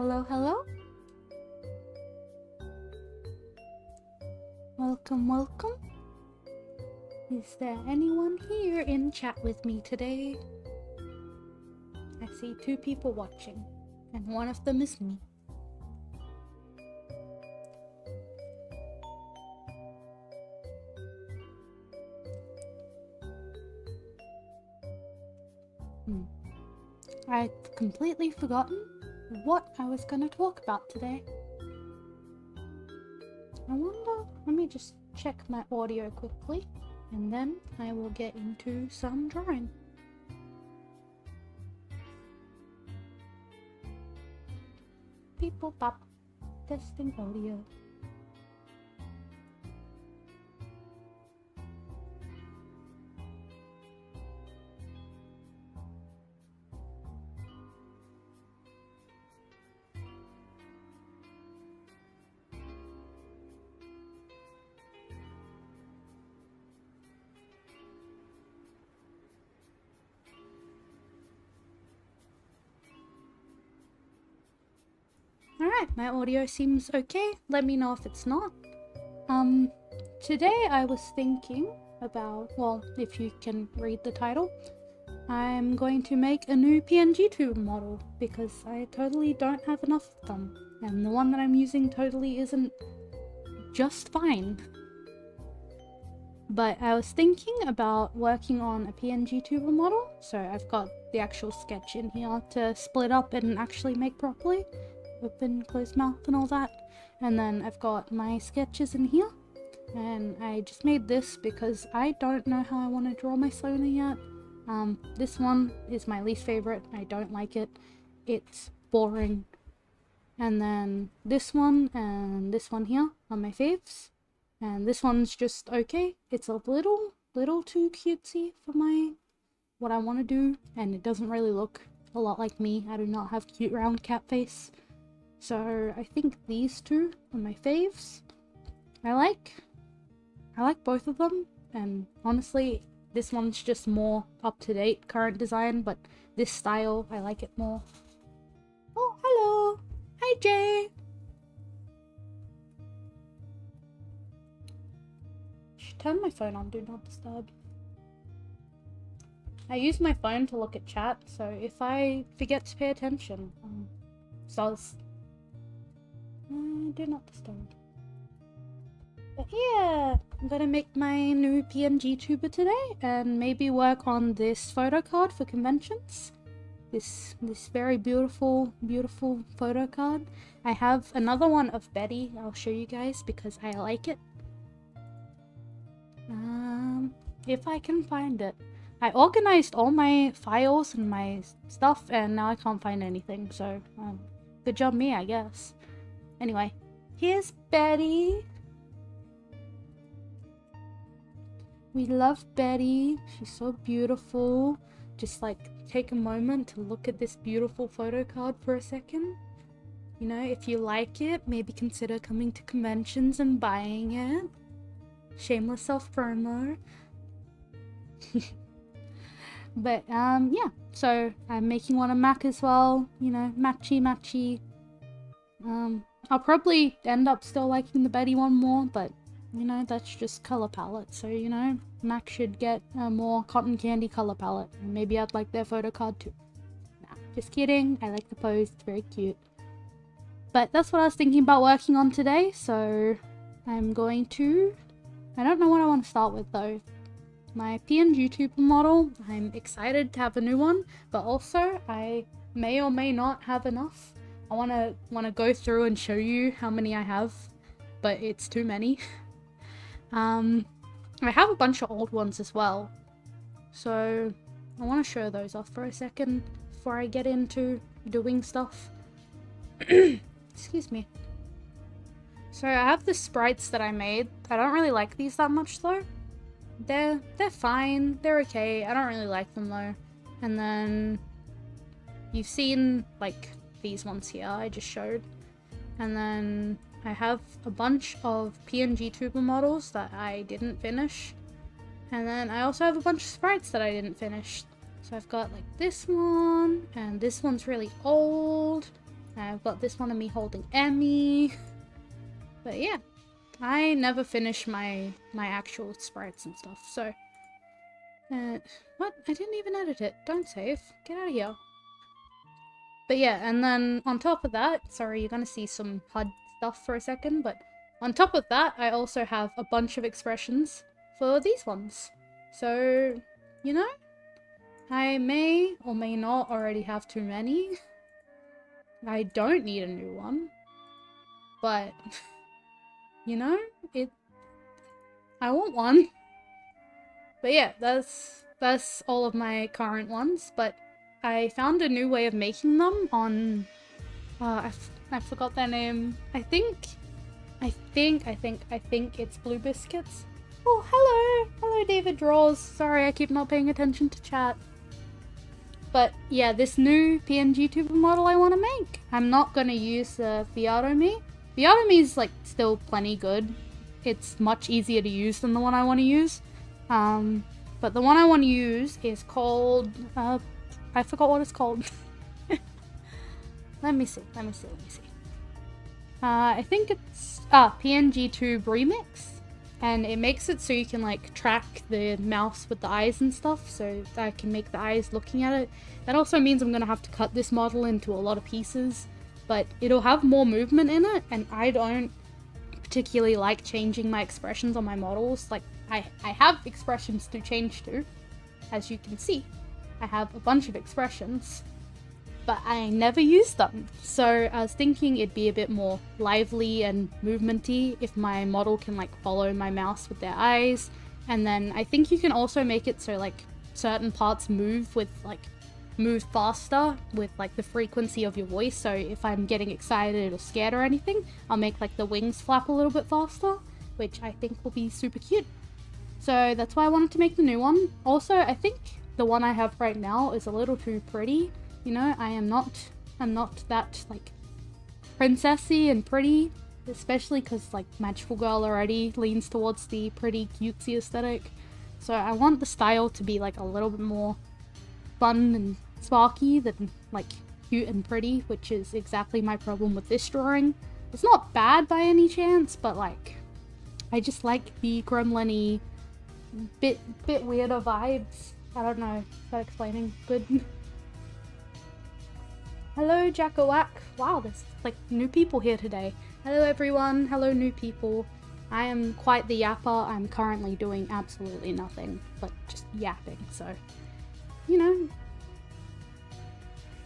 Hello, hello. Welcome, welcome. Is there anyone here in chat with me today? I see 2 people watching, and one of them is me. I'd completely forgotten what I was gonna talk about today. I wonder, let me just check my audio quickly, and then I will get into some drawing. People pop, testing audio. Alright, my audio seems okay. Let me know if it's not. Today I was thinking about, well, if you can read the title, I'm going to make a new PNGtuber model because I totally don't have enough of them. And the one that I'm using totally isn't just fine. But I was thinking about working on a PNGtuber model, so I've got the actual sketch in here to split up and actually make properly. Open, close mouth and all that. And then I've got my sketches in here. And I just made this because I don't know how I want to draw my Sona yet. This one is my least favorite. I don't like it. It's boring. And then this one and this one here are my faves. And this one's just okay. It's a little too cutesy for what I want to do. And it doesn't really look a lot like me. I do not have cute round cat face. So I think these 2 are my faves. I like both of them, and honestly this one's just more up-to-date current design, but this style I like it more. Oh, hello! Hi, Jay! Should turn my phone on, do not disturb. I use my phone to look at chat, so if I forget to pay attention, do not disturb. But yeah, I'm gonna make my new PNGtuber today and maybe work on this photo card for conventions. This very beautiful photo card. I have another one of Betty I'll show you guys because I like it. If I can find it. I organized all my files and my stuff and now I can't find anything, so good job me, I guess. Anyway, here's Betty. We love Betty. She's so beautiful. Just like take a moment to look at this beautiful photo card for a second. You know, if you like it, maybe consider coming to conventions and buying it. Shameless self-promo. But yeah, so I'm making one of Mac as well. You know, matchy. I'll probably end up still liking the Betty one more, but you know, that's just color palette. So, you know, Mac should get a more cotton candy color palette. And maybe I'd like their photo card too. Nah, just kidding. I like the pose. It's very cute. But that's what I was thinking about working on today. So I'm going to... I don't know what I want to start with though. My PNGtuber model, I'm excited to have a new one. But also, I may or may not have enough. I want to go through and show you how many I have. But it's too many. I have a bunch of old ones as well, so I want to show those off for a second before I get into doing stuff. Excuse me. So I have the sprites that I made. I don't really like these that much though. They're fine, they're okay. I don't really like them though. And then you've seen like these ones here I just showed, and then I have a bunch of PNGtuber models that I didn't finish. And then I also have a bunch of sprites that I didn't finish. So I've got like this one, and this one's really old. I've got this one of me holding Emmy. But yeah, I never finish my actual sprites and stuff, so... what? I didn't even edit it. Don't save. Get out of here. But yeah, and then on top of that, sorry, you're gonna see some HUD stuff for a second, but on top of that, I also have a bunch of expressions for these ones. So, you know, I may or may not already have too many. I don't need a new one, but, you know, I want one. But yeah, that's all of my current ones, but I found a new way of making them on, I forgot their name. I think it's Blue Biscuits. Oh, hello! Hello, David Draws. Sorry, I keep not paying attention to chat. But yeah, this new PNGtuber model I want to make. I'm not gonna use the Veadotube. Veadotube is like still plenty good. It's much easier to use than the one I want to use. But the one I want to use is called, I forgot what it's called. Let me see. I think it's, PNGtuber Remix. And it makes it so you can like track the mouse with the eyes and stuff, so I can make the eyes looking at it. That also means I'm gonna have to cut this model into a lot of pieces, but it'll have more movement in it, and I don't particularly like changing my expressions on my models. Like, I have expressions to change to, as you can see. I have a bunch of expressions, but I never use them. So I was thinking it'd be a bit more lively and movementy if my model can like follow my mouse with their eyes. And then I think you can also make it so like certain parts move faster with like the frequency of your voice. So if I'm getting excited or scared or anything, I'll make like the wings flap a little bit faster, which I think will be super cute. So that's why I wanted to make the new one. Also, I think the one I have right now is a little too pretty. You know, I'm not that like princessy and pretty, especially because like Magical Girl already leans towards the pretty cutesy aesthetic. So I want the style to be like a little bit more fun and sparky than like cute and pretty, which is exactly my problem with this drawing. It's not bad by any chance, but like I just like the gremlin-y, bit weirder vibes. I don't know, is that explaining? Good. Hello, Jackowak. Wow, there's like new people here today. Hello everyone, hello new people. I am quite the yapper. I'm currently doing absolutely nothing, but just yapping, so, you know.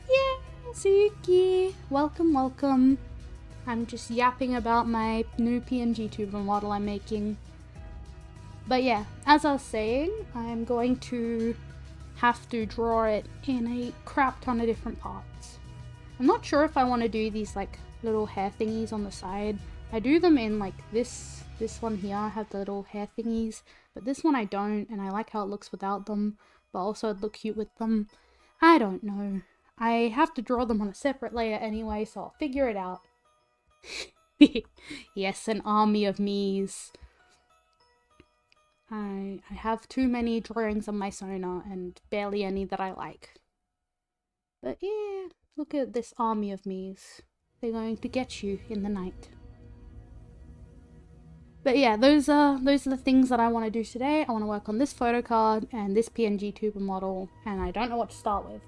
Yeah, Suki. Welcome, welcome. I'm just yapping about my new PNGtuber model I'm making. But yeah, as I was saying, I'm going to have to draw it in a crap ton of different parts. I'm not sure if I want to do these like little hair thingies on the side. I do them in like this one here. I have the little hair thingies, but this one I don't, and I like how it looks without them, but also it'd look cute with them. I don't know. I have to draw them on a separate layer anyway, so I'll figure it out. Yes, an army of me's. I have too many drawings on my Sona and barely any that I like. But yeah, look at this army of me's. They're going to get you in the night. But yeah, those are the things that I want to do today. I want to work on this photo card and this PNGtuber model, and I don't know what to start with.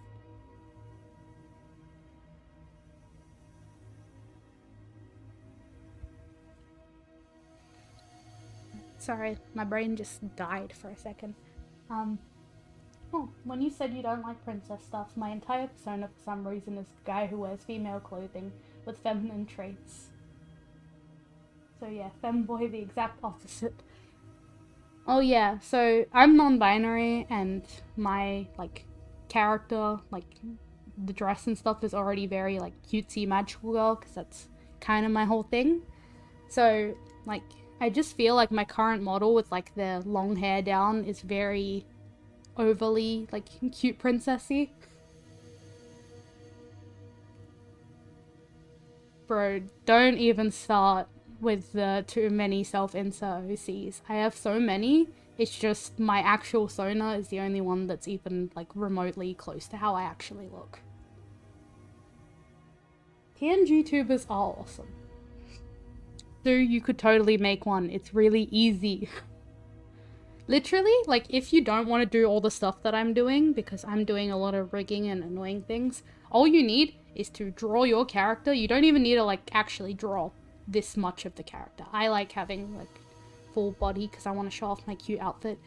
Sorry, my brain just died for a second. Oh, when you said you don't like princess stuff, my entire persona for some reason is the guy who wears female clothing with feminine traits. So yeah, femboy, the exact opposite. Oh yeah, so I'm non-binary and my like character, like the dress and stuff is already very like cutesy magical girl, because that's kind of my whole thing. So like I just feel like my current model with like the long hair down is very overly like cute princessy. Bro, don't even start with the too many self-insert OCs. I have so many, it's just my actual Sona is the only one that's even like remotely close to how I actually look. PNGtubers are awesome. So you could totally make one. It's really easy. Literally, like, if you don't want to do all the stuff that I'm doing, because I'm doing a lot of rigging and annoying things, all you need is to draw your character. You don't even need to, like, actually draw this much of the character. I like having, like, full body because I want to show off my cute outfit.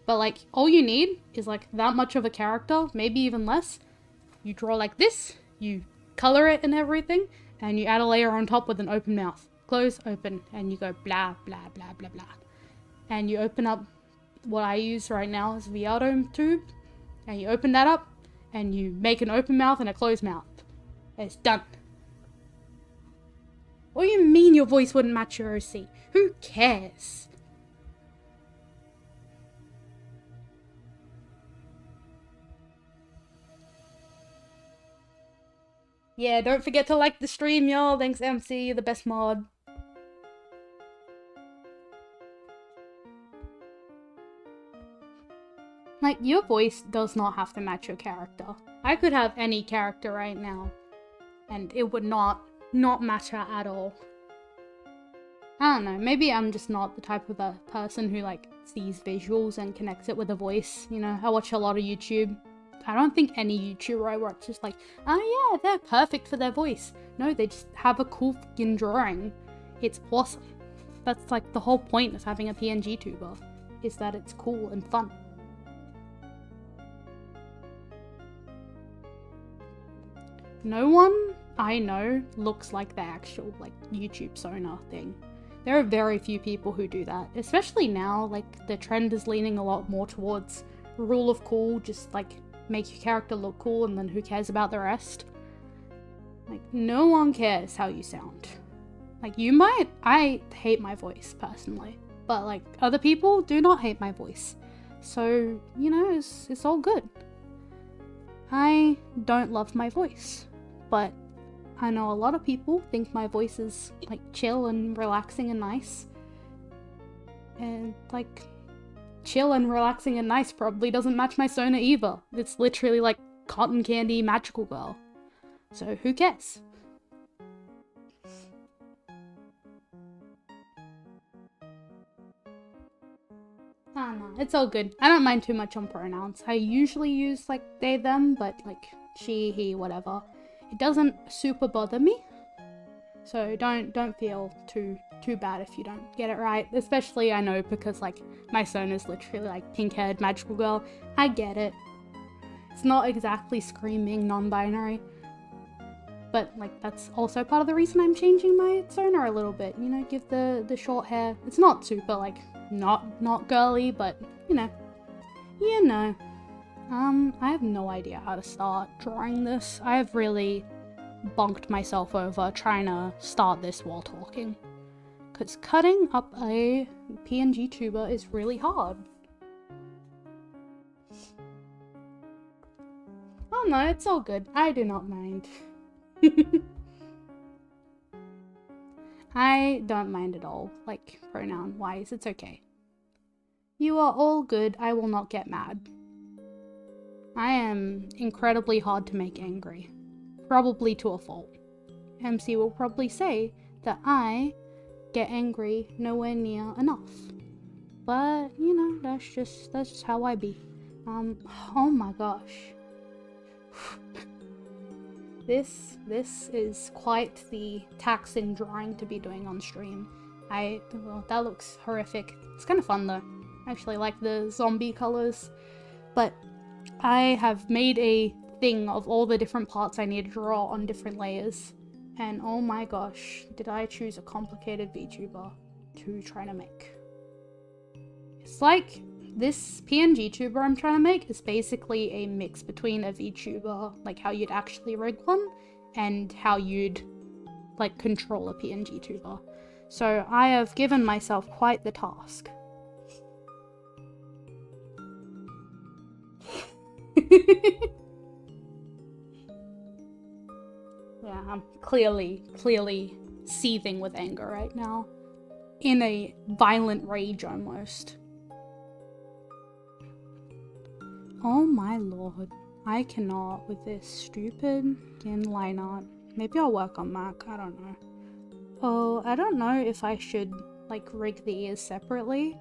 But, like, all you need is, like, that much of a character, maybe even less. You draw like this, you color it and everything, and you add a layer on top with an open mouth. Close, open, and you go blah, blah, blah, blah, blah. And you open up what I use right now is Veadotube, and you open that up, and you make an open mouth and a closed mouth. It's done. What do you mean your voice wouldn't match your OC? Who cares? Yeah, don't forget to like the stream, y'all. Thanks, MC. You're the best mod. Like, your voice does not have to match your character. I could have any character right now, and it would not matter at all. I don't know, maybe I'm just not the type of a person who, like, sees visuals and connects it with a voice, you know? I watch a lot of YouTube. I don't think any YouTuber I watch is like, oh yeah, they're perfect for their voice. No, they just have a cool fucking drawing. It's awesome. That's, like, the whole point of having a PNGtuber, is that it's cool and fun. No one I know looks like the actual, like, YouTube Sona thing. There are very few people who do that, especially now. Like, the trend is leaning a lot more towards rule of cool, just, like, make your character look cool and then who cares about the rest. Like, no one cares how you sound. Like, you might, I hate my voice personally, but, like, other people do not hate my voice. So, you know, it's all good. I don't love my voice, but I know a lot of people think my voice is, like, chill and relaxing and nice. And, like, chill and relaxing and nice probably doesn't match my Sona either. It's literally like cotton candy magical girl. So who cares? Ah, no, it's all good. I don't mind too much on pronouns. I usually use, like, they, them, but, like, she, he, whatever. It doesn't super bother me. So don't feel too bad if you don't get it right. Especially, I know, because, like, my Sona's literally, like, pink-haired magical girl. I get it. It's not exactly screaming non-binary. But, like, that's also part of the reason I'm changing my Sona a little bit. You know, give the short hair. It's not super, like, not girly, but, you know. You know. I have no idea how to start drawing this. I have really bonked myself over trying to start this while talking. Because cutting up a PNGtuber is really hard. Oh no, it's all good. I do not mind. I don't mind at all, like, pronoun-wise, it's okay. You are all good, I will not get mad. I am incredibly hard to make angry. Probably to a fault. MC will probably say that I get angry nowhere near enough. But, you know, that's just how I be. Oh my gosh. This is quite the taxing drawing to be doing on stream. Well, that looks horrific. It's kind of fun though. I actually like the zombie colors. But I have made a thing of all the different parts I need to draw on different layers. And oh my gosh, did I choose a complicated VTuber to try to make. It's like, this PNGtuber I'm trying to make is basically a mix between a VTuber, like how you'd actually rig one, and how you'd, like, control a PNGtuber. So I have given myself quite the task. Yeah, I'm clearly seething with anger right now. In a violent rage, almost. Oh my lord. I cannot with this stupid fucking line art. Maybe I'll work on Mac, I don't know. Oh, I don't know if I should like rig the ears separately,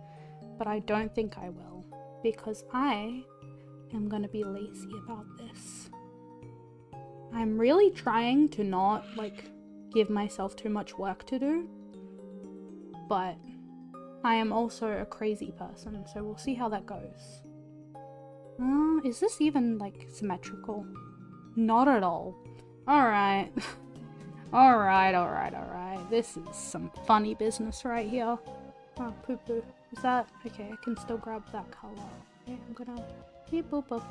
but I don't think I will because I am gonna be lazy about this. I'm really trying to not like give myself too much work to do, but I am also a crazy person, so we'll see how that goes. Is this even like symmetrical? Not at all. Alright. Alright. This is some funny business right here. Oh, poo-poo. Is that... Okay, I can still grab that color. Okay, I'm gonna... Beep boop boop.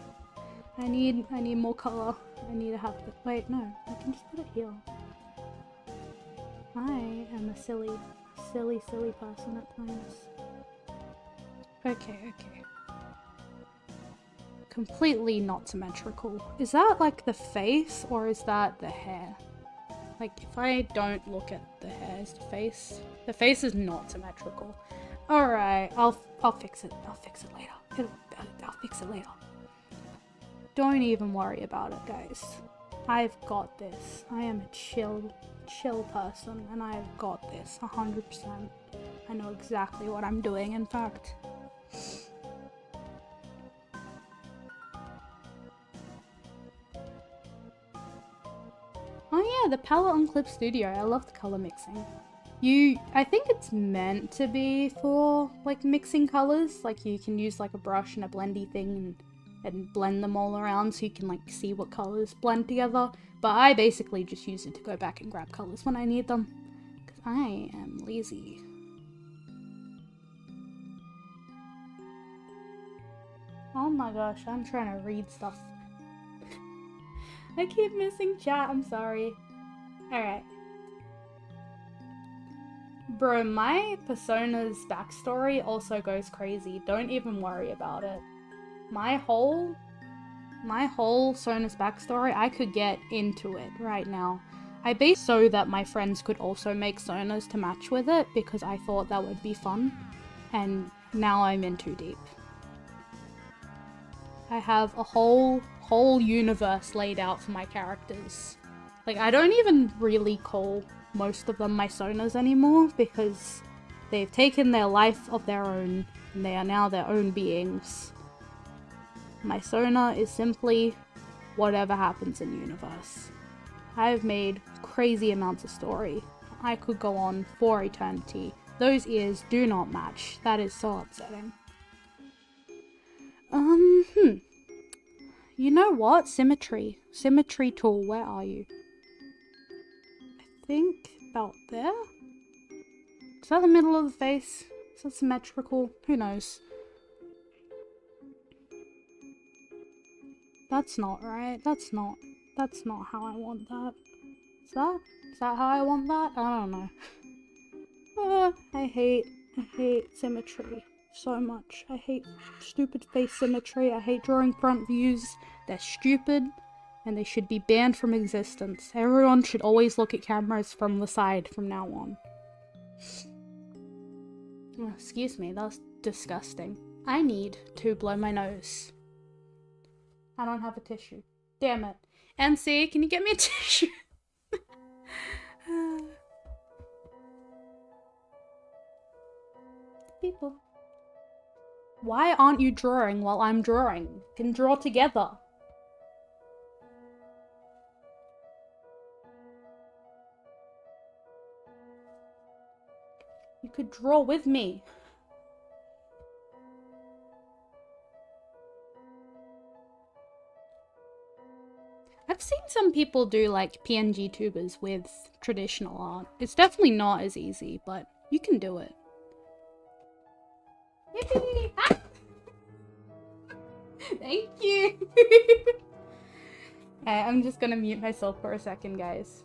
I need more color. I need to have the... Wait, no. I can just put it here. I am a silly person at times. Okay. Completely not symmetrical. Is that like the face or is that the hair? Like if I don't look at the hair, is the face is not symmetrical. Alright, I'll fix it. I'll fix it later. I'll fix it later. Don't even worry about it, guys. I've got this. I am a chill person and I've got this 100%. I know exactly what I'm doing, in fact. Oh yeah, the palette on Clip Studio. I love the color mixing. I think it's meant to be for like mixing colors. Like you can use like a brush and a blendy thing and blend them all around so you can like see what colors blend together. But I basically just use it to go back and grab colors when I need them. Because I am lazy. Oh my gosh, I'm trying to read stuff. I keep missing chat, I'm sorry. Alright. Bro, my persona's backstory also goes crazy. Don't even worry about it. My whole Sona's backstory, I could get into it right now. I based so that my friends could also make Sonas to match with it because I thought that would be fun. And now I'm in too deep. I have a whole universe laid out for my characters. Like, I don't even really call most of them my Sonas anymore because they've taken their life of their own and they are now their own beings. My Sona is simply whatever happens in universe. I have made crazy amounts of story. I could go on for eternity. Those ears do not match. That is so upsetting. You know what? Symmetry. Symmetry tool, where are you? I think about there? Is that the middle of the face? Is that symmetrical? Who knows? That's not right. That's not how I want that. Is that how I want that? I don't know. I hate symmetry so much. I hate stupid face symmetry. I hate drawing front views. They're stupid and they should be banned from existence. Everyone should always look at cameras from the side from now on. Oh, excuse me, that's disgusting. I need to blow my nose. I don't have a tissue. Damn it. MC, can you get me a tissue? People. Why aren't you drawing while I'm drawing? We can draw together. You could draw with me. I've seen some people do like PNGtubers with traditional art. It's definitely not as easy, but you can do it. Thank you! I'm just gonna mute myself for a second, guys.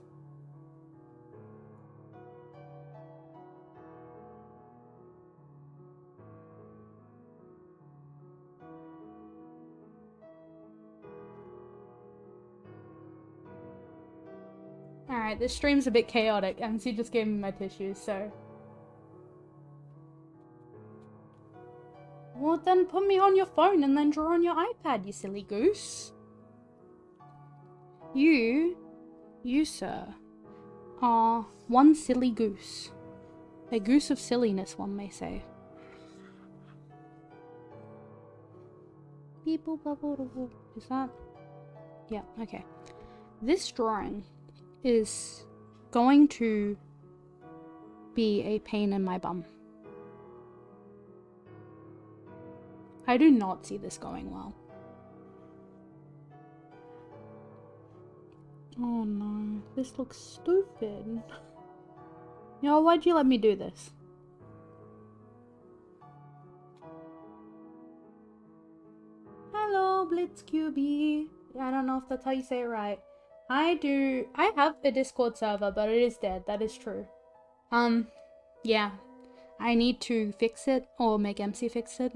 Alright, this stream's a bit chaotic. MC just gave me my tissues, so... Well, then put me on your phone and then draw on your iPad, you silly goose. You You, sir, are one silly goose. A goose of silliness, one may say. People bubble. Is that? Yeah, okay. This drawing is going to be a pain in my bum. I do not see this going well. Oh no, this looks stupid. Yo, why'd you let me do this? Hello, BlitzQB. I don't know if that's how you say it right. I have a Discord server, but it is dead, that is true. Yeah. I need to fix it, or make MC fix it.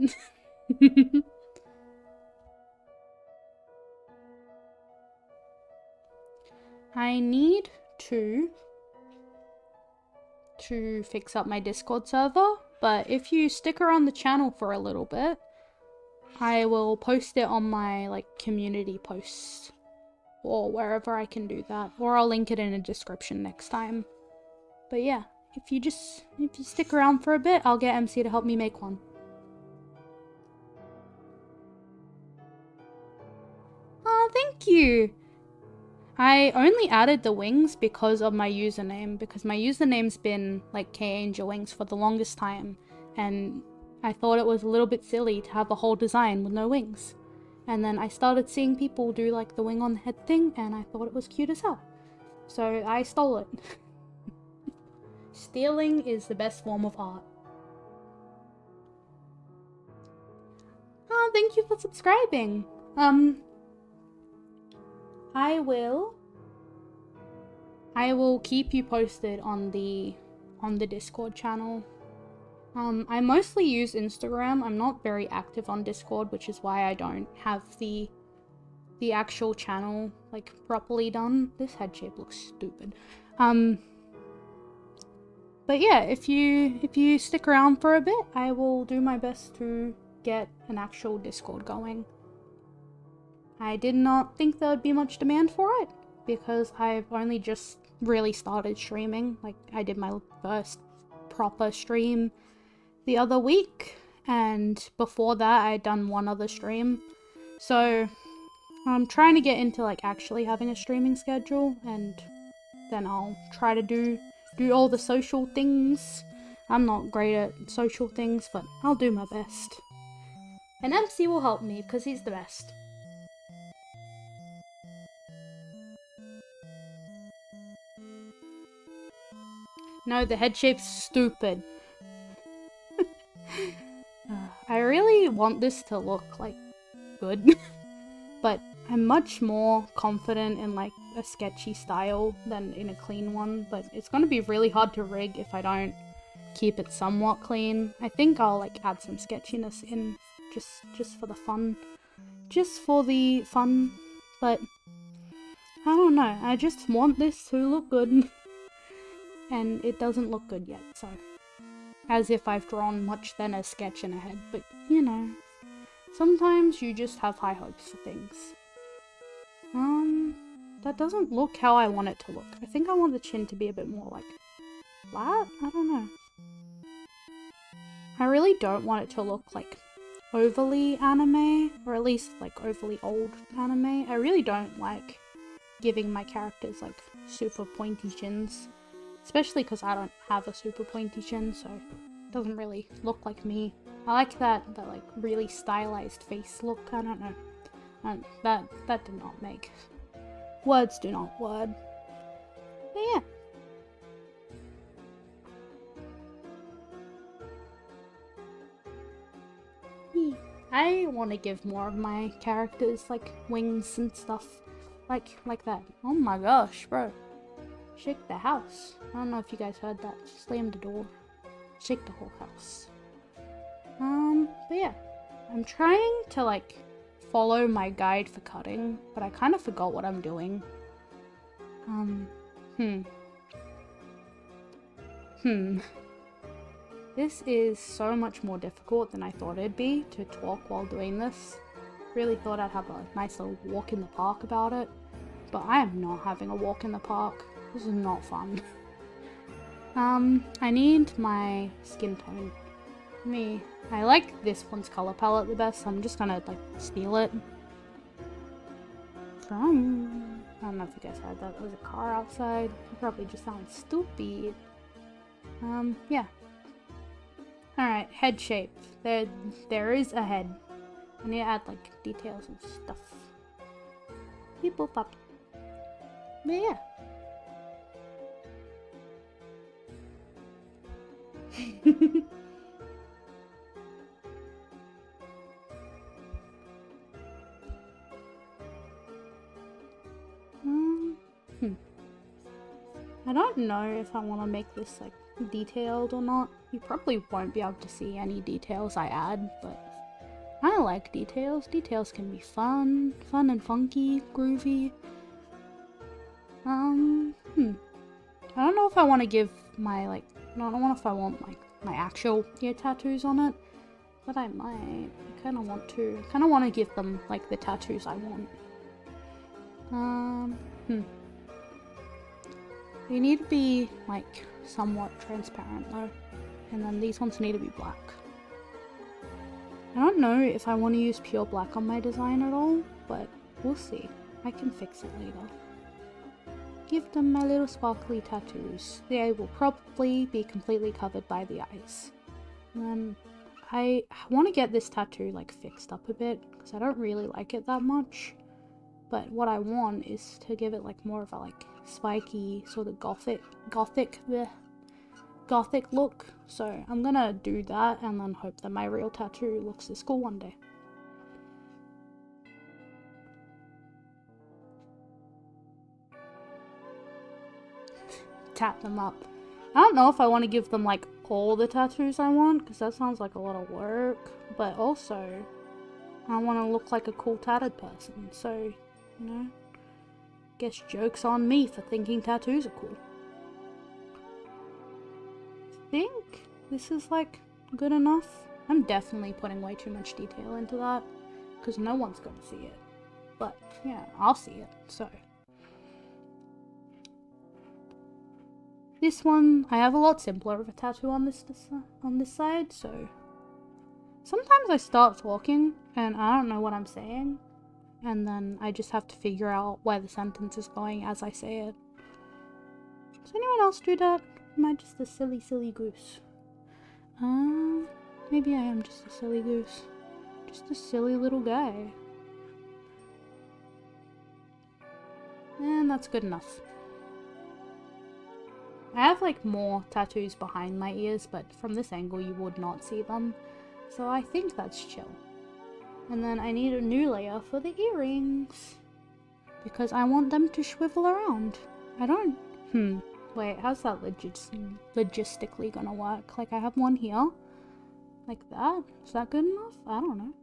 I need to fix up my Discord server, but if you stick around the channel for a little bit, I will post it on my like community posts or wherever I can do that, or I'll link it in a description next time. But yeah, if you stick around for a bit, I'll get MC to help me make one. Oh, thank you! I only added the wings because of my username, because my username's been like KAngelWings for the longest time, and I thought it was a little bit silly to have a whole design with no wings. And then I started seeing people do like the wing on the head thing, and I thought it was cute as hell. So I stole it. Stealing is the best form of art. Oh, thank you for subscribing. I will keep you posted on the Discord channel. I mostly use Instagram. I'm not very active on Discord, which is why I don't have the actual channel like properly done. This head shape looks stupid. But yeah, if you stick around for a bit, I will do my best to get an actual Discord going. I did not think there would be much demand for it, because I've only just really started streaming. Like, I did my first proper stream the other week, and before that I'd done one other stream. So I'm trying to get into like actually having a streaming schedule, and then I'll try to do all the social things. I'm not great at social things, but I'll do my best. And MC will help me because he's the best. No, the head shape's stupid. I really want this to look, like, good. But I'm much more confident in, like, a sketchy style than in a clean one. But it's gonna be really hard to rig if I don't keep it somewhat clean. I think I'll, like, add some sketchiness in just for the fun. Just for the fun. But I don't know. I just want this to look good. And it doesn't look good yet, so. As if I've drawn much than a sketch in a head, but you know. Sometimes you just have high hopes for things. That doesn't look how I want it to look. I think I want the chin to be a bit more like flat? I don't know. I really don't want it to look like overly anime, or at least like overly old anime. I really don't like giving my characters like super pointy chins. Especially because I don't have a super pointy chin, so it doesn't really look like me. I like that like really stylized face look. I don't know. That did not make. Words do not word. But yeah. I want to give more of my characters like wings and stuff like that. Oh my gosh, bro. Shake the house. I don't know if you guys heard that. Slam the door. Shake the whole house. But yeah. I'm trying to like follow my guide for cutting, but I kind of forgot what I'm doing. This is so much more difficult than I thought it'd be to talk while doing this. Really thought I'd have a nice little walk in the park about it. but I am not having a walk in the park. This is not fun. I need my skin tone. I like this one's color palette the best, so I'm just gonna like steal it. I don't know if you guys heard that. There's a car outside. It probably just sounds stupid. Yeah. Alright, head shape. There is a head. I need to add like details and stuff. People pop. But yeah. I don't know if I want to make this like detailed or not. You probably won't be able to see any details I add, but I like details. Details can be fun and funky, groovy. I don't know if I want to give my like, I don't know if I want like my actual ear tattoos on it, but I might. I kind of want to. I kind of want to give them like the tattoos I want. They need to be like somewhat transparent though, and then these ones need to be black. I don't know if I want to use pure black on my design at all, but we'll see. I can fix it later. Give them my little sparkly tattoos. They will probably be completely covered by the eyes. And then I want to get this tattoo like fixed up a bit because I don't really like it that much. But what I want is to give it like more of a like spiky sort of gothic look. So I'm gonna do that and then hope that my real tattoo looks this cool one day. Tap them up. I don't know if I want to give them like all the tattoos I want because that sounds like a lot of work, but also I want to look like a cool tatted person, so you know, guess joke's on me for thinking tattoos are cool. I think this is like good enough. I'm definitely putting way too much detail into that because no one's gonna see it, but yeah, I'll see it. So this one, I have a lot simpler of a tattoo on this side, so sometimes I start talking and I don't know what I'm saying, and then I just have to figure out where the sentence is going as I say it. Does anyone else do that? Am I just a silly goose? Maybe I am just a silly goose. Just a silly little guy. And that's good enough. I have like more tattoos behind my ears, but from this angle you would not see them. So I think that's chill. And then I need a new layer for the earrings. Because I want them to swivel around. I don't... Wait, how's that logistically gonna work? Like I have one here. Like that? Is that good enough? I don't know.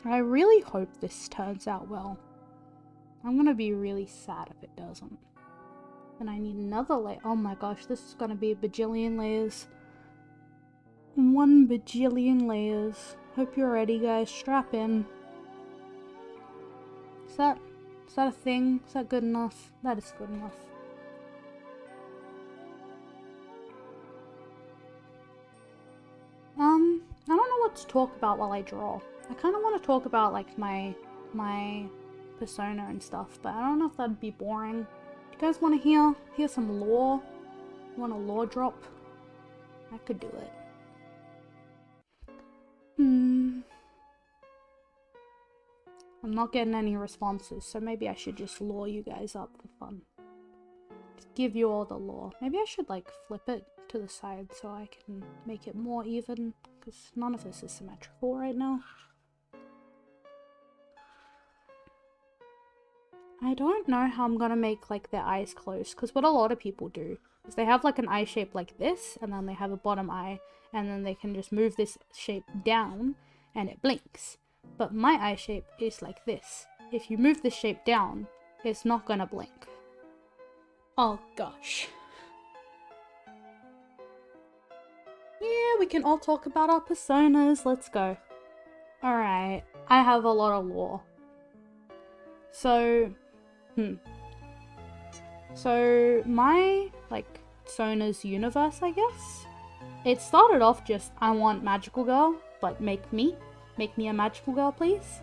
I really hope this turns out well. I'm gonna be really sad if it doesn't. And I need another layer. Oh my gosh, this is gonna be a bajillion layers. 1 bajillion layers. Hope you're ready, guys. Strap in. Is that a thing? Is that good enough? That is good enough. I don't know what to talk about while I draw. I kind of want to talk about like my persona and stuff, but I don't know if that'd be boring. Do you guys want to hear some lore? Want a lore drop? I could do it. I'm not getting any responses, so maybe I should just lore you guys up for fun. Just give you all the lore. Maybe I should like flip it to the side so I can make it more even, because none of this is symmetrical right now. I don't know how I'm gonna make like their eyes close, because what a lot of people do is they have like an eye shape like this, and then they have a bottom eye, and then they can just move this shape down and it blinks. But my eye shape is like this. If you move this shape down, it's not gonna blink. Oh gosh. Yeah, we can all talk about our personas. Let's go. Alright, I have a lot of lore. So, So my, like, Sona's universe, I guess, it started off just, I want magical girl, but make me a magical girl, please.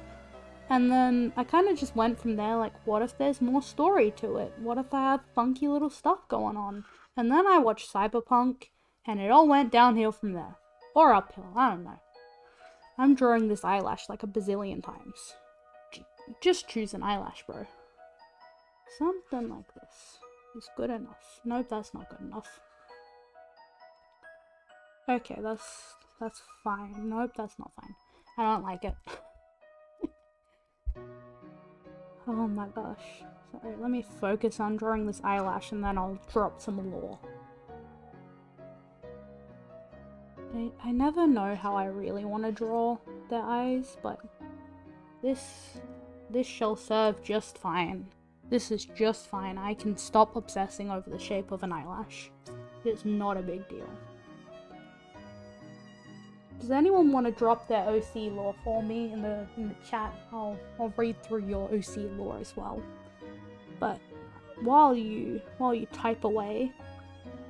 And then I kind of just went from there, like, what if there's more story to it? What if I have funky little stuff going on? And then I watched Cyberpunk, and it all went downhill from there. Or uphill, I don't know. I'm drawing this eyelash like a bazillion times. Just choose an eyelash, bro. Something like this is good enough. Nope, that's not good enough. Okay, that's fine. Nope, that's not fine. I don't like it. Oh my gosh. Sorry, let me focus on drawing this eyelash and then I'll drop some lore. I never know how I really want to draw their eyes, but this shall serve just fine. This is just fine. I can stop obsessing over the shape of an eyelash. It's not a big deal. Does anyone want to drop their OC lore for me in the chat? I'll read through your OC lore as well. But while you type away,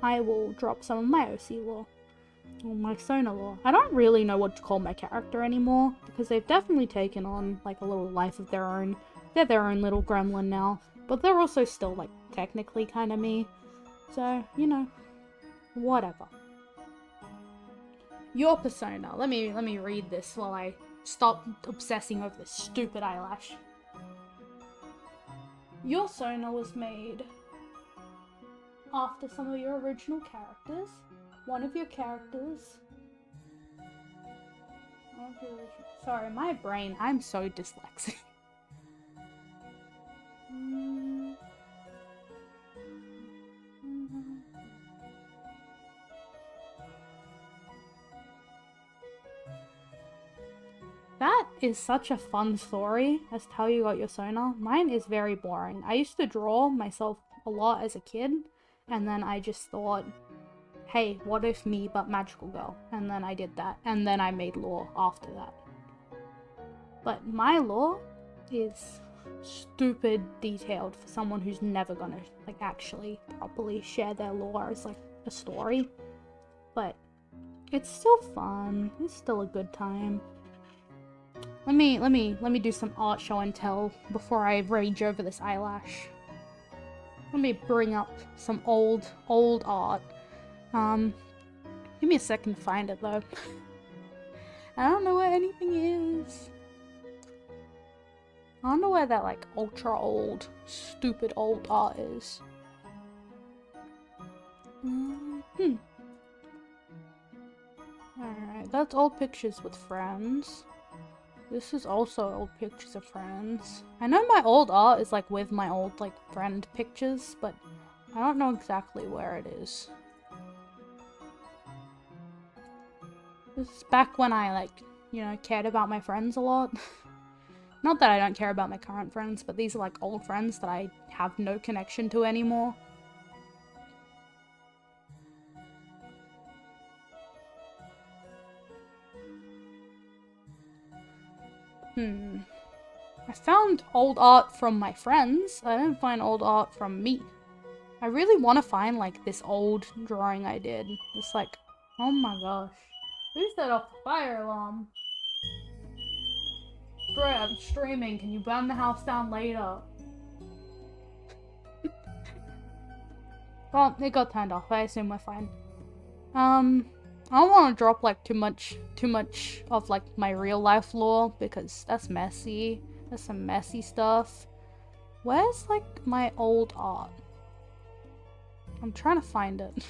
I will drop some of my OC lore. Or my Sona lore. I don't really know what to call my character anymore, because they've definitely taken on like a little life of their own. They're their own little gremlin now, but they're also still like technically kind of me. So, you know, whatever. Your persona. Let me read this while I stop obsessing over this stupid eyelash. Your Sona was made after some of your original characters. One of your characters. Sorry, my brain. I'm so dyslexic. That is such a fun story as to how you got your Sona. Mine is very boring. I used to draw myself a lot as a kid, and then I just thought, hey, what if me but magical girl? And then I did that, and then I made lore after that. But my lore is stupid detailed for someone who's never gonna like actually properly share their lore as like a story. But it's still fun. It's still a good time. Let me do some art show and tell before I rage over this eyelash. Let me bring up some old art. Give me a second to find it though. I don't know where anything is. I don't know where that like ultra old, stupid old art is. Alright, that's old pictures with friends. This is also old pictures of friends. I know my old art is like with my old like friend pictures, but I don't know exactly where it is. This is back when I like, you know, cared about my friends a lot. Not that I don't care about my current friends, but these are like old friends that I have no connection to anymore. I found old art from my friends. I didn't find old art from me. I really want to find like this old drawing I did. It's like, oh my gosh. Who set off the fire alarm? Bro, I'm streaming. Can you burn the house down later? Well, it got turned off. I assume we're fine. I don't want to drop like too much of like my real life lore because that's messy. That's some messy stuff. Where's like my old art? I'm trying to find it.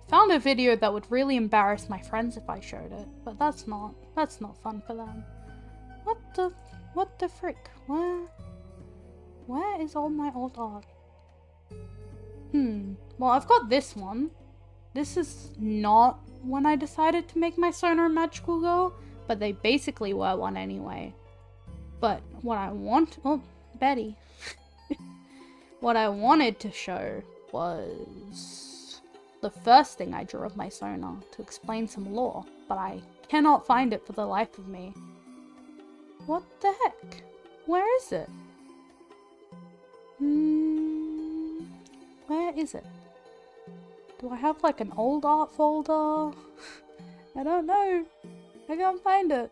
Found a video that would really embarrass my friends if I showed it, but that's not fun for them. What the frick? Where is all my old art? Well, I've got this one. This is not when I decided to make my Sona a magical girl, but they basically were one anyway. But what I want— oh, Betty. What I wanted to show was the first thing I drew of my Sona to explain some lore, but I cannot find it for the life of me. What the heck? Where is it? Where is it? Do I have like an old art folder? I don't know. I can't find it.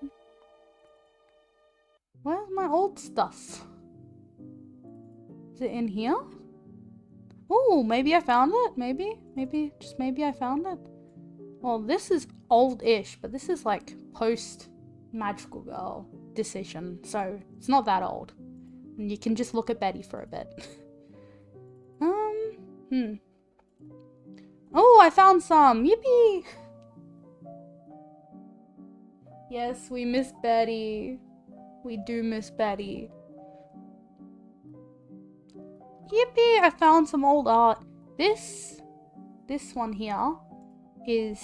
Where's my old stuff? Is it in here? Oh, maybe I found it. Maybe I found it. Well, this is old-ish, but this is like post Magical Girl decision, so it's not that old. And you can just look at Betty for a bit. Oh, I found some! Yippee! Yes, we miss Betty. We do miss Betty. Yippee! I found some old art. This one here is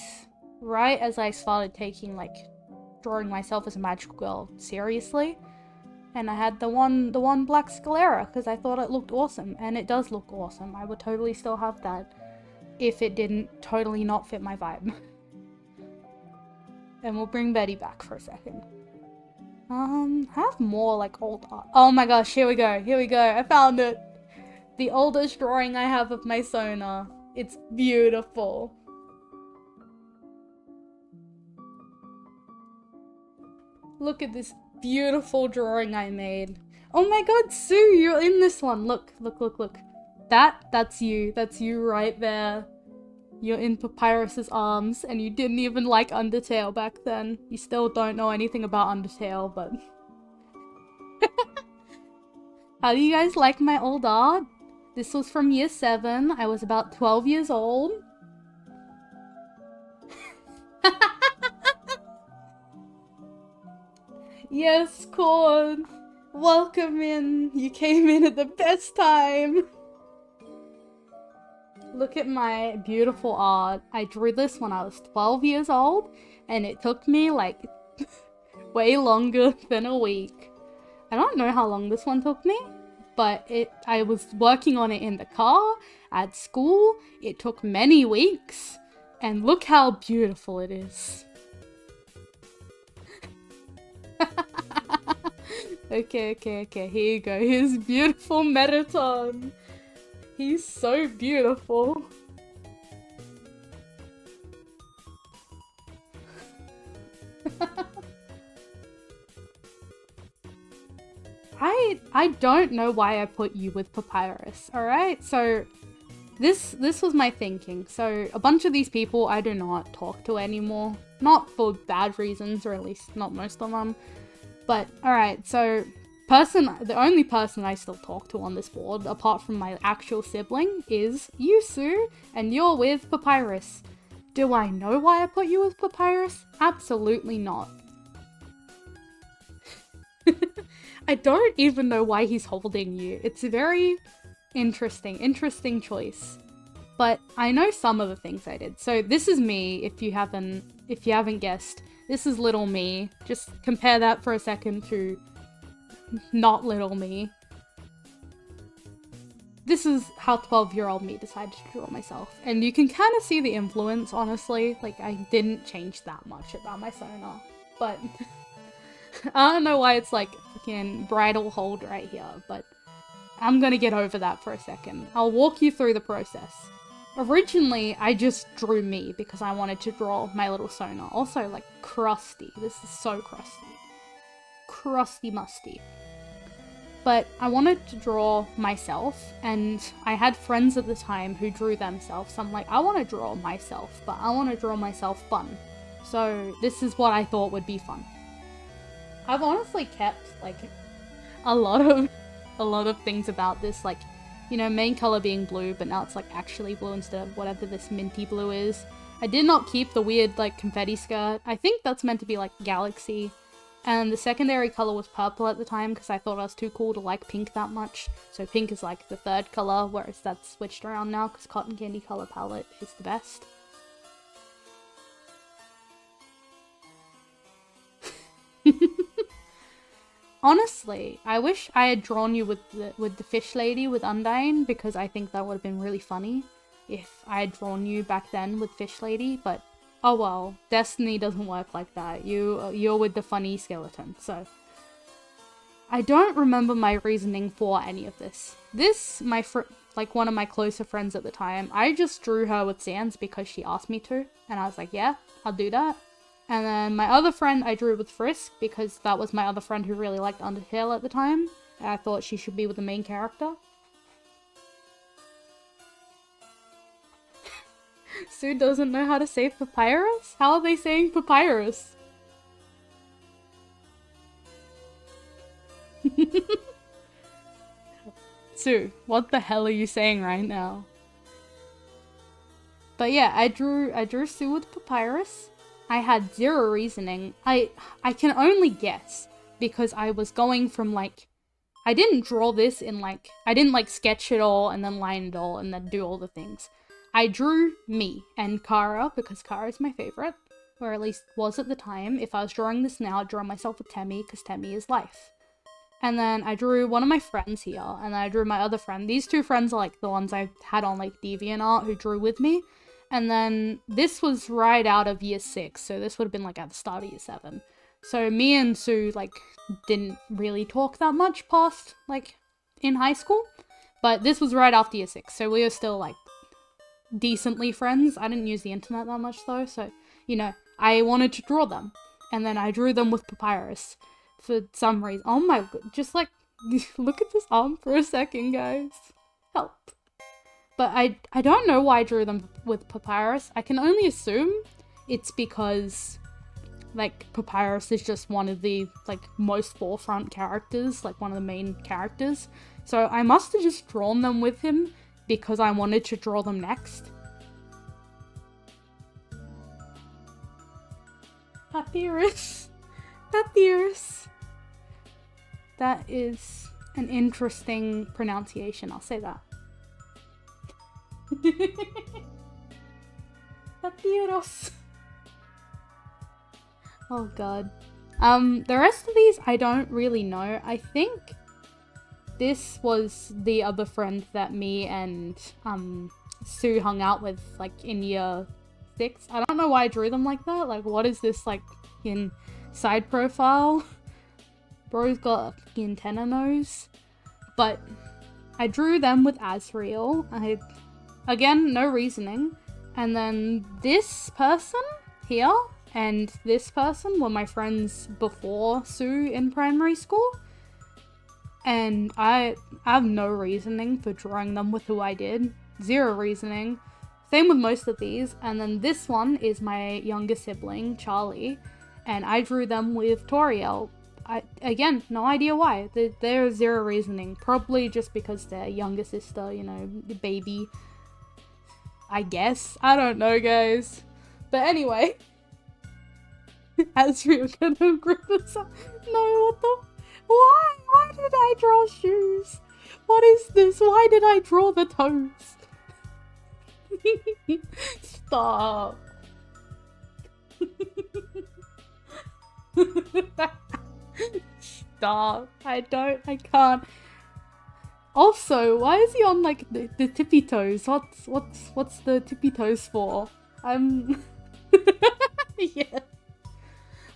right as I started taking, like, drawing myself as a magical girl seriously. And I had the one black sclera because I thought it looked awesome, and it does look awesome. I would totally still have that if it didn't totally not fit my vibe. And we'll bring Betty back for a second. I have more like old art. Oh my gosh, here we go, I found it! The oldest drawing I have of my Sona. It's beautiful. Look at this beautiful drawing I made. Oh my god, Sue, you're in this one. Look. That's you right there. You're in Papyrus's arms, and you didn't even like Undertale back then. You still don't know anything about Undertale, but... How do you guys like my old art? This was from year 7. I was about 12 years old. Yes, Corn! Welcome in! You came in at the best time! Look at my beautiful art. I drew this when I was 12 years old, and it took me, like, way longer than a week. I don't know how long this one took me, but I was working on it in the car, at school. It took many weeks, and look how beautiful it is. Okay, here you go. Here's beautiful Mettaton. He's so beautiful. I don't know why I put you with Papyrus, alright? So, this was my thinking. So, a bunch of these people I do not talk to anymore. Not for bad reasons, or at least not most of them. But, alright, so, the only person I still talk to on this board, apart from my actual sibling, is you, Sue, and you're with Papyrus. Do I know why I put you with Papyrus? Absolutely not. I don't even know why he's holding you. It's a very interesting choice. But I know some of the things I did. So this is me, if you haven't guessed. This is little me. Just compare that for a second to not little me. This is how 12-year-old me decided to draw myself. And you can kind of see the influence, honestly. Like, I didn't change that much about my Sona. But I don't know why it's like fucking bridal hold right here, but I'm gonna get over that for a second. I'll walk you through the process. Originally, I just drew me because I wanted to draw my little Sona. Also, like, crusty. This is so crusty. Crusty musty. But I wanted to draw myself, and I had friends at the time who drew themselves. So I'm like, I want to draw myself, but I want to draw myself fun. So this is what I thought would be fun. I've honestly kept, like, a lot of things about this, like, you know, main color being blue, but now it's like actually blue instead of whatever this minty blue is. I did not keep the weird, like, confetti skirt. I think that's meant to be, like, galaxy. And the secondary color was purple at the time because I thought I was too cool to like pink that much. So pink is, like, the third color, whereas that's switched around now because Cotton Candy color palette is the best. Honestly, I wish I had drawn you with the fish lady with Undyne because I think that would have been really funny. if I had drawn you back then with Fish Lady, but oh well, destiny doesn't work like that. You're with the funny skeleton, so I don't remember my reasoning for any of this. This, like one of my closer friends at the time, I just drew her with Sans because she asked me to, and I was like, yeah, I'll do that. And then my other friend I drew with Frisk because that was my other friend who really liked Undertale at the time. And I thought she should be with the main character. Sue doesn't know how to say papyrus? How are they saying papyrus? Sue, what the hell are you saying right now? But yeah, I drew Sue with papyrus. I had zero reasoning. I can only guess because I was going from like, I didn't draw this in like, I didn't like sketch it all and then line it all and then do all the things. I drew me and Kara because Kara is my favorite, or at least was at the time. If I was drawing this now, I'd draw myself with Temmie because Temmie is life. And then I drew one of my friends here, and then I drew my other friend. These two friends are like the ones I had on like DeviantArt who drew with me. And then this was right out of year 6, so this would have been like at the start of year 7. So me and Sue like didn't really talk that much past like in high school, but this was right after year 6, so we were still like decently friends. I didn't use the internet that much though, so you know, I wanted to draw them, and then I drew them with papyrus for some reason. Oh my god, just like look at this arm for a second, guys. Help. But I don't know why I drew them with papyrus. I can only assume it's because like papyrus is just one of the like most forefront characters, like one of the main characters. So I must have just drawn them with him because I wanted to draw them next. Papyrus. Papyrus. That is an interesting pronunciation, I'll say that. Papyrus. Oh god. The rest of these I don't really know. I think this was the other friend that me and Sue hung out with like in year 6. I don't know why I drew them like that. Like, what is this like in side profile? Bro's got a fucking antenna nose. But I drew them with Asriel. Again, no reasoning. And then this person here and this person were my friends before Sue in primary school. And I have no reasoning for drawing them with who I did. Zero reasoning. Same with most of these. And then this one is my younger sibling, Charlie. And I drew them with Toriel. Again, no idea why. There's zero reasoning. Probably just because they're younger sister, you know, baby. I guess. I don't know, guys. But anyway. Asriel gonna grip us up. No, what the? Why? Why did I draw shoes? What is this? Why did I draw the toes? Stop. Stop. I can't. Also, why is he on like the tippy toes? What's the tippy toes for? Yeah.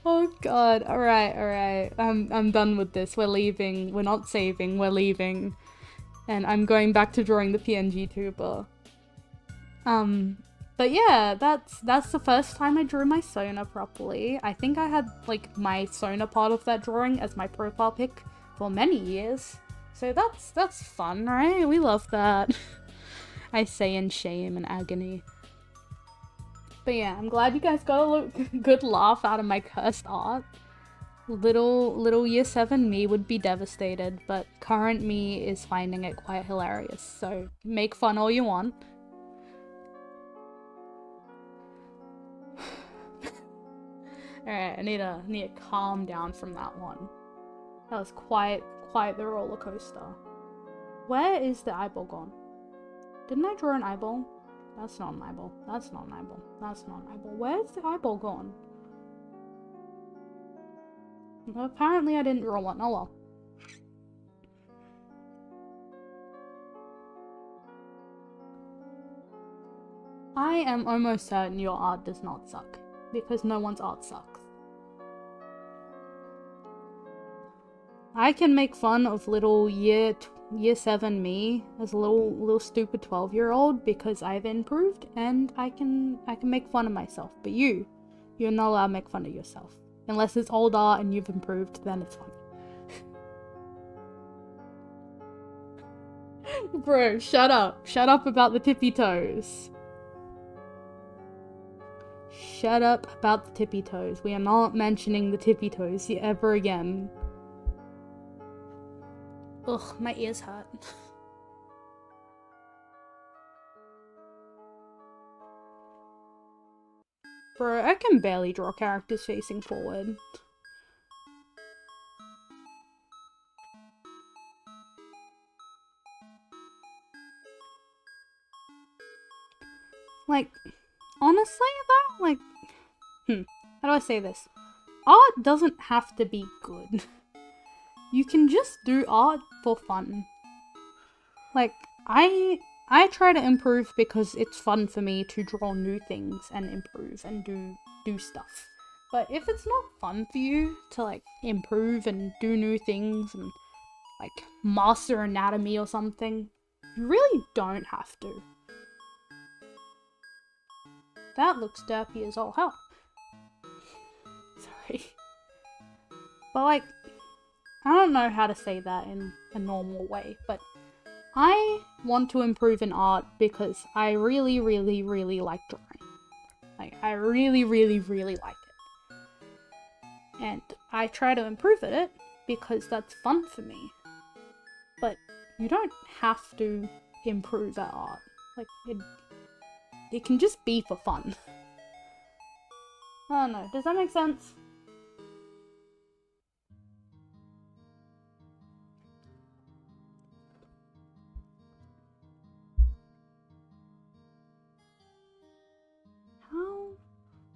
Oh god. Alright. I'm done with this. We're leaving. We're not saving. We're leaving. And I'm going back to drawing the PNGtuber. But yeah, that's the first time I drew my Sona properly. I think I had like my Sona part of that drawing as my profile pic for many years. So that's fun, right? We love that. I say in shame and agony. But yeah, I'm glad you guys got a good laugh out of my cursed art. Little year 7 me would be devastated, but current me is finding it quite hilarious. So make fun all you want. Alright, I need to calm down from that one. That was quite the roller coaster. Where is the eyeball gone? Didn't I draw an eyeball? That's not an eyeball. That's not an eyeball. That's not an eyeball. Where's the eyeball gone? Well, apparently I didn't draw one. Oh well. I am almost certain your art does not suck, because no one's art sucks. I can make fun of little year 7 me as a little stupid 12-year-old because I've improved and I can make fun of myself. But you're not allowed to make fun of yourself. Unless it's old art and you've improved, then it's funny. Bro, shut up. Shut up about the tippy toes. Shut up about the tippy toes. We are not mentioning the tippy toes ever again. Ugh, my ears hurt. Bro, I can barely draw characters facing forward. Like, honestly though, like, how do I say this? Art doesn't have to be good. You can just do art for fun. Like, I try to improve because it's fun for me to draw new things and improve and do stuff. But if it's not fun for you to like improve and do new things and like master anatomy or something, you really don't have to. That looks derpy as all hell. Sorry. But like, I don't know how to say that in a normal way, but I want to improve in art because I really, really, really like drawing. Like, I really, really, really like it. And I try to improve at it because that's fun for me. But you don't have to improve at art. Like, it can just be for fun. I don't know, does that make sense?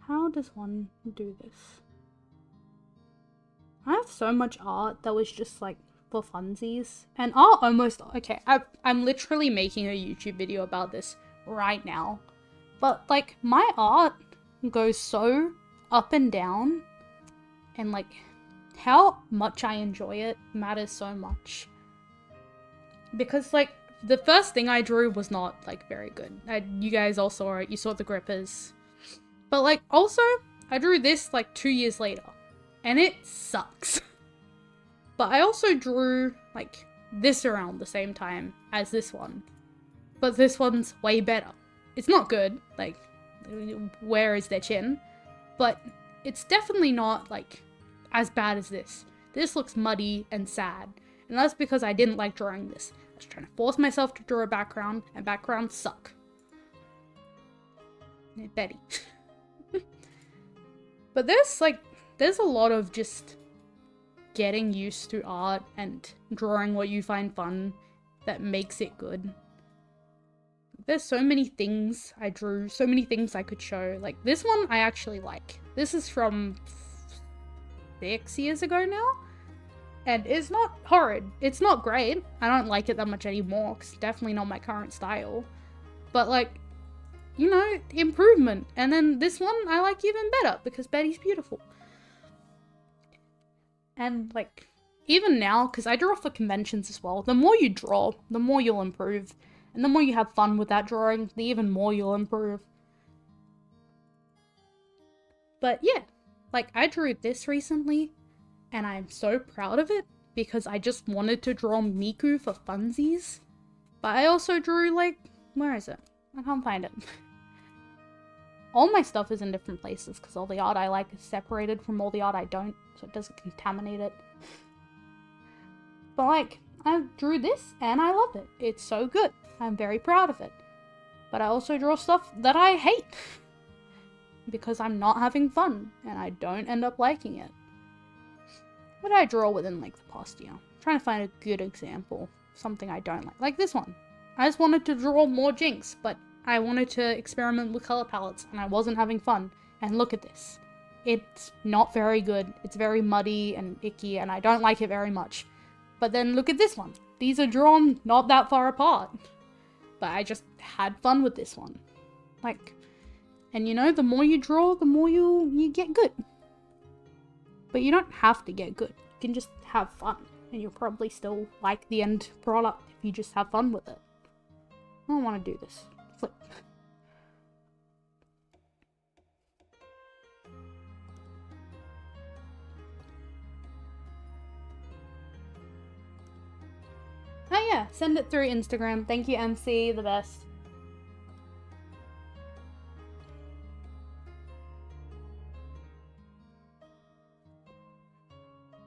How does one do this? I have so much art that was just like for funsies. And art almost, okay, I'm literally making a YouTube video about this right now. But like my art goes so up and down, and like how much I enjoy it matters so much. Because like the first thing I drew was not like very good. You guys all saw it, you saw the grippers. But like also I drew this like 2 years later and it sucks. But I also drew like this around the same time as this one. But this one's way better. It's not good, like where is their chin? But it's definitely not like as bad as this. This looks muddy and sad. And that's because I didn't like drawing this. I was trying to force myself to draw a background, and backgrounds suck. Betty. But there's a lot of just getting used to art and drawing what you find fun that makes it good. There's so many things I drew, so many things I could show. Like this one I actually like. This is from 6 years ago now. And it's not horrid. It's not great. I don't like it that much anymore because it's definitely not my current style. But like, you know, improvement. And then this one I like even better because Betty's beautiful. And like, even now, because I draw for conventions as well, the more you draw, the more you'll improve. And the more you have fun with that drawing, the even more you'll improve. But yeah, like I drew this recently and I'm so proud of it because I just wanted to draw Miku for funsies. But I also drew like, where is it? I can't find it. All my stuff is in different places because all the art I like is separated from all the art I don't, so it doesn't contaminate it. But like, I drew this and I love it. It's so good. I'm very proud of it. But I also draw stuff that I hate because I'm not having fun and I don't end up liking it. What did I draw within like the past year? I'm trying to find a good example. Something I don't like. Like this one. I just wanted to draw more Jinx, but I wanted to experiment with color palettes and I wasn't having fun. And look at this. It's not very good. It's very muddy and icky and I don't like it very much. But then look at this one. These are drawn not that far apart. But I just had fun with this one. Like, and you know, the more you draw, the more you get good. But you don't have to get good. You can just have fun. And you'll probably still like the end product if you just have fun with it. I don't want to do this. Flip. Oh yeah, send it through Instagram. Thank you, MC, the best.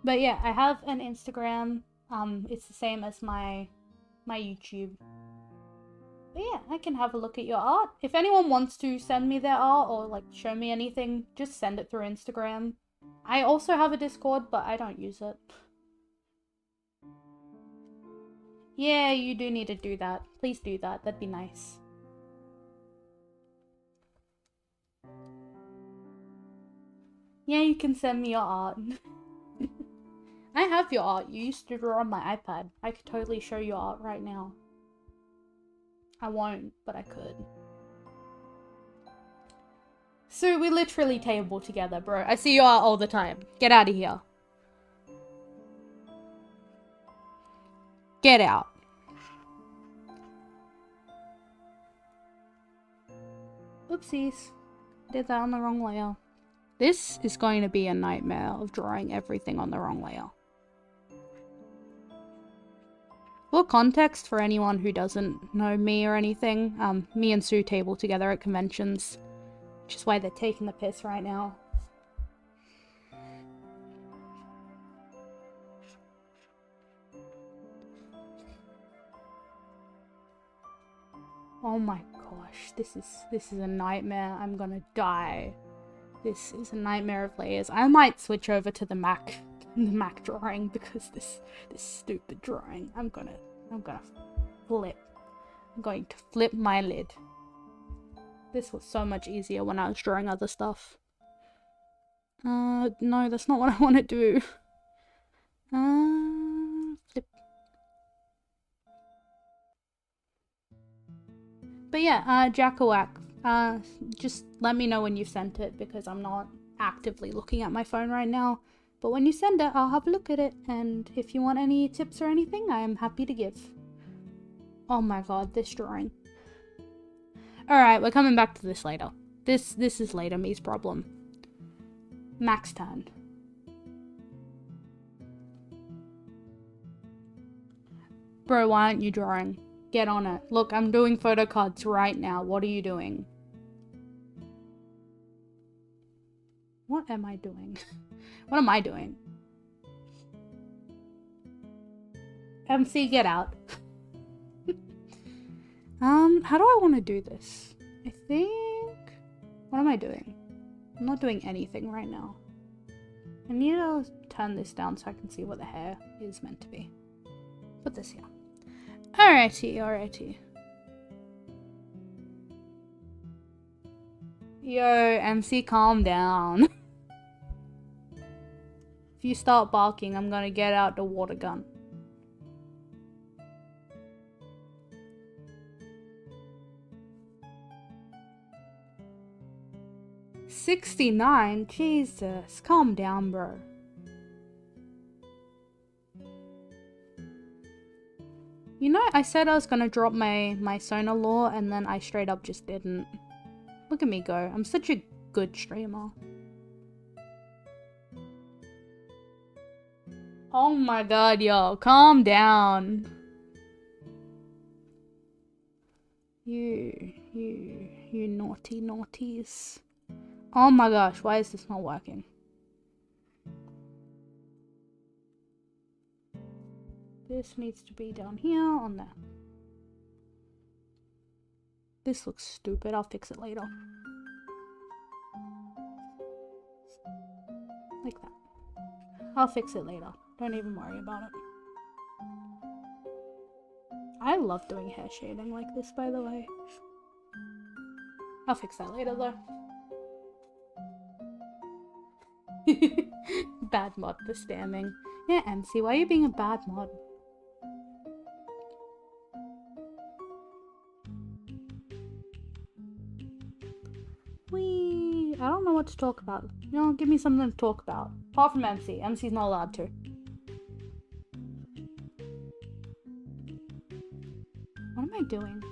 But yeah, I have an Instagram. It's the same as my YouTube. But yeah, I can have a look at your art. If anyone wants to send me their art or like show me anything, just send it through Instagram. I also have a Discord, but I don't use it. Yeah, you do need to do that. Please do that. That'd be nice. Yeah, you can send me your art. I have your art. You used to draw on my iPad. I could totally show your art right now. I won't, but I could. So we literally table together, bro. I see your art all the time. Get out of here. Get out. Oopsies. Did that on the wrong layer. This is going to be a nightmare of drawing everything on the wrong layer. For context, for anyone who doesn't know me or anything, me and Sue table together at conventions, which is why they're taking the piss right now. Oh my gosh, this is a nightmare. I'm gonna die. This is a nightmare of layers. I might switch over to the Mac drawing because this stupid drawing. I'm gonna flip. I'm going to flip my lid. This was so much easier when I was drawing other stuff. No, that's not what I want to do. Flip. But yeah, Jackawak, just let me know when you've sent it because I'm not actively looking at my phone right now. But when you send it, I'll have a look at it, and if you want any tips or anything, I am happy to give. Oh my god, this drawing. Alright, we're coming back to this later. This is later me's problem. Max turn. Bro, why aren't you drawing? Get on it. Look, I'm doing photo cards right now. What are you doing? What am I doing? What am I doing? MC, get out. How do I want to do this? I think... What am I doing? I'm not doing anything right now. I need to turn this down so I can see what the hair is meant to be. Put this here. Alrighty. Yo, MC, calm down. If you start barking, I'm gonna get out the water gun. $69? Jesus, calm down, bro. You know, I said I was gonna drop my Sona lore and then I straight up just didn't. Look at me go. I'm such a good streamer. Oh my god, yo, calm down. You naughty naughties. Oh my gosh, why is this not working? This needs to be down here on there. This looks stupid, I'll fix it later. Like that. I'll fix it later. Don't even worry about it. I love doing hair shading like this, by the way. I'll fix that later, though. Bad mod for spamming. Yeah, MC, why are you being a bad mod? I don't know what to talk about. You know, give me something to talk about. Apart from MC. MC's not allowed to. What am I doing?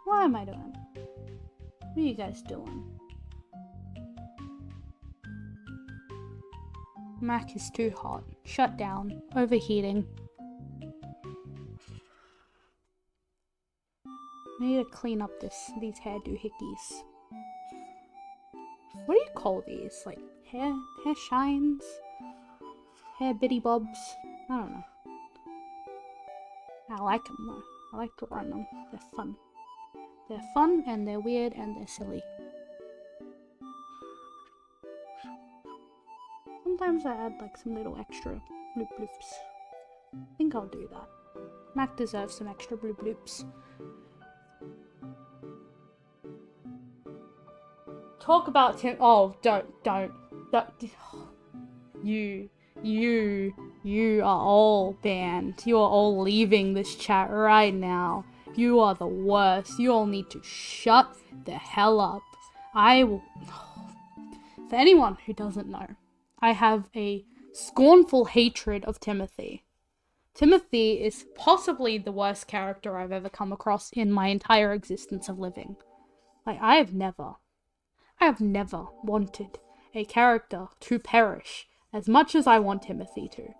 What am I doing? What are you guys doing? Mac is too hot. Shut down. Overheating. I need to clean up these hairdo hickeys. What do you call these? Like hair shines? Hair bitty bobs? I don't know. I like them though. I like to run them. They're fun. They're fun and they're weird and they're silly. Sometimes I add like some little extra bloop bloops. I think I'll do that. Mac deserves some extra bloop bloops. Talk about Tim. Oh, don't. You are all banned. You are all leaving this chat right now. You are the worst. You all need to shut the hell up. I will. For anyone who doesn't know, I have a scornful hatred of Timothy. Timothy is possibly the worst character I've ever come across in my entire existence of living. Like, I have never wanted a character to perish as much as I want Timothy to.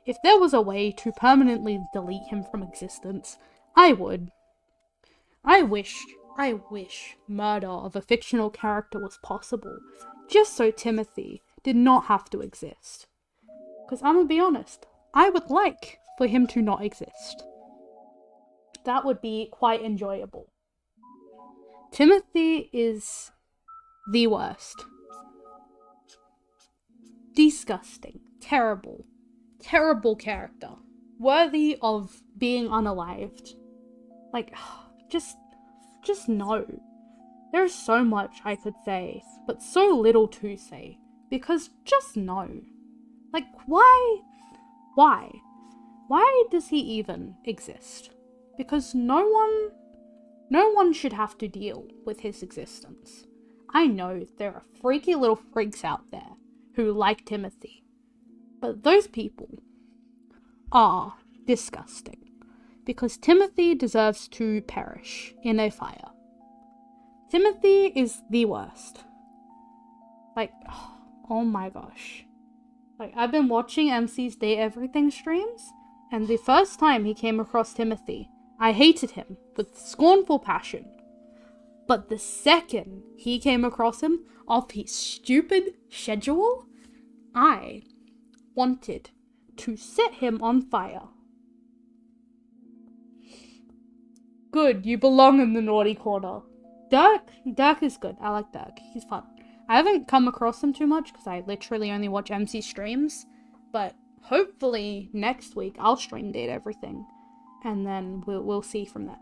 If there was a way to permanently delete him from existence, I would. I wish murder of a fictional character was possible, just so Timothy did not have to exist. Because I'm gonna be honest, I would like for him to not exist. That would be quite enjoyable. Timothy is the worst. Disgusting. Terrible. Terrible character. Worthy of being unalived. Like, just no. There's so much I could say, but so little to say. Because just no. Like, why? Why does he even exist? Because no one should have to deal with his existence. I know there are freaky little freaks out there who like Timothy, but those people are disgusting because Timothy deserves to perish in a fire. Timothy is the worst. Like, oh my gosh. Like, I've been watching MC's Day Everything streams, and the first time he came across Timothy, I hated him with scornful passion. But the second he came across him off his stupid schedule, I wanted to set him on fire. Good, you belong in the naughty corner. Dirk is good. I like Dirk. He's fun. I haven't come across him too much because I literally only watch MC streams, but hopefully next week I'll stream Date Everything, and then we'll see from there.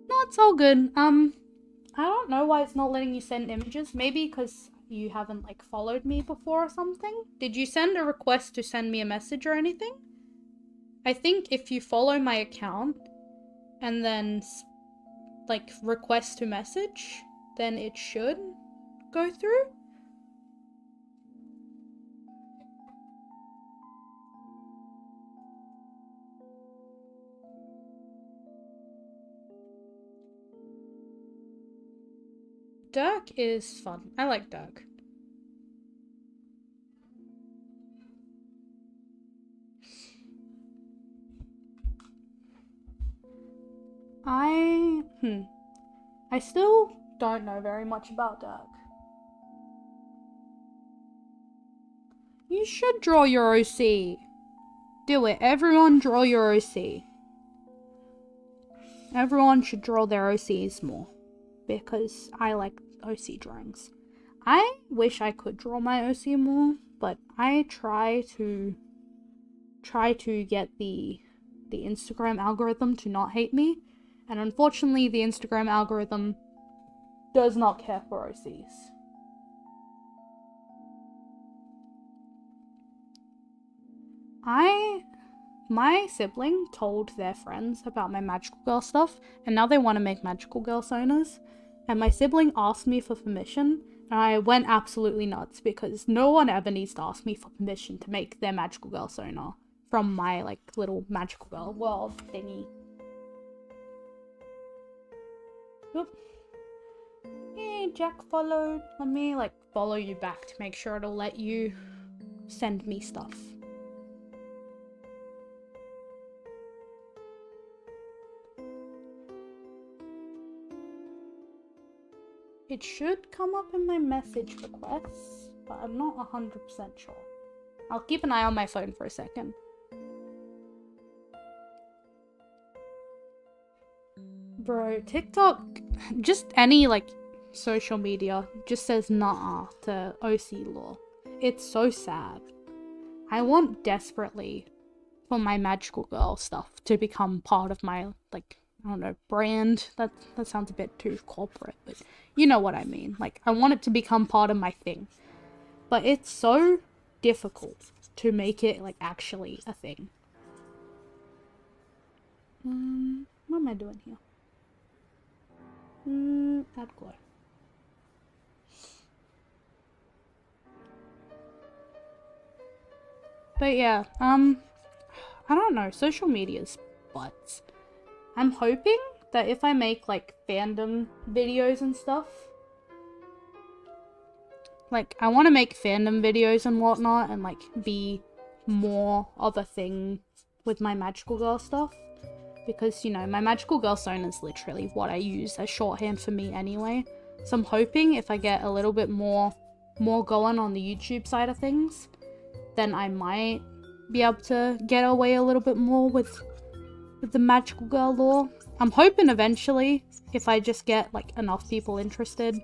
No, it's all good. I don't know why it's not letting you send images. Maybe because you haven't like followed me before or something. Did you send a request to send me a message or anything? I think if you follow my account and then like request to message, then it should go through. Dirk is fun. I like Dirk. I still don't know very much about Dirk. You should draw your OC. Do it. Everyone draw your OC. Everyone should draw their OCs more. Because I like OC drawings. I wish I could draw my OC more, but I try to get the Instagram algorithm to not hate me, and unfortunately the Instagram algorithm does not care for OCs. my sibling told their friends about my magical girl stuff, and now they want to make magical girl sonas. And my sibling asked me for permission, and I went absolutely nuts because no one ever needs to ask me for permission to make their magical girl sona from my like little magical girl world thingy. Oop. Hey, Jack followed. Let me like follow you back to make sure it'll let you send me stuff. It should come up in my message requests, but I'm not 100% sure. I'll keep an eye on my phone for a second. Bro, TikTok, just any like social media, just says nah to OC law. It's so sad. I want desperately for my magical girl stuff to become part of my, like, I don't know, brand. That sounds a bit too corporate, but you know what I mean. Like, I want it to become part of my thing. But it's so difficult to make it, like, actually a thing. What am I doing here? Add glow. But yeah, I don't know, social media's butts. I'm hoping that if I make like fandom videos and stuff, like I want to make fandom videos and whatnot and like be more of a thing with my magical girl stuff, because you know my magical girl sona is literally what I use as shorthand for me anyway. So I'm hoping if I get a little bit more going on the YouTube side of things, then I might be able to get away a little bit more with the magical girl lore. I'm hoping eventually, if I just get like enough people interested,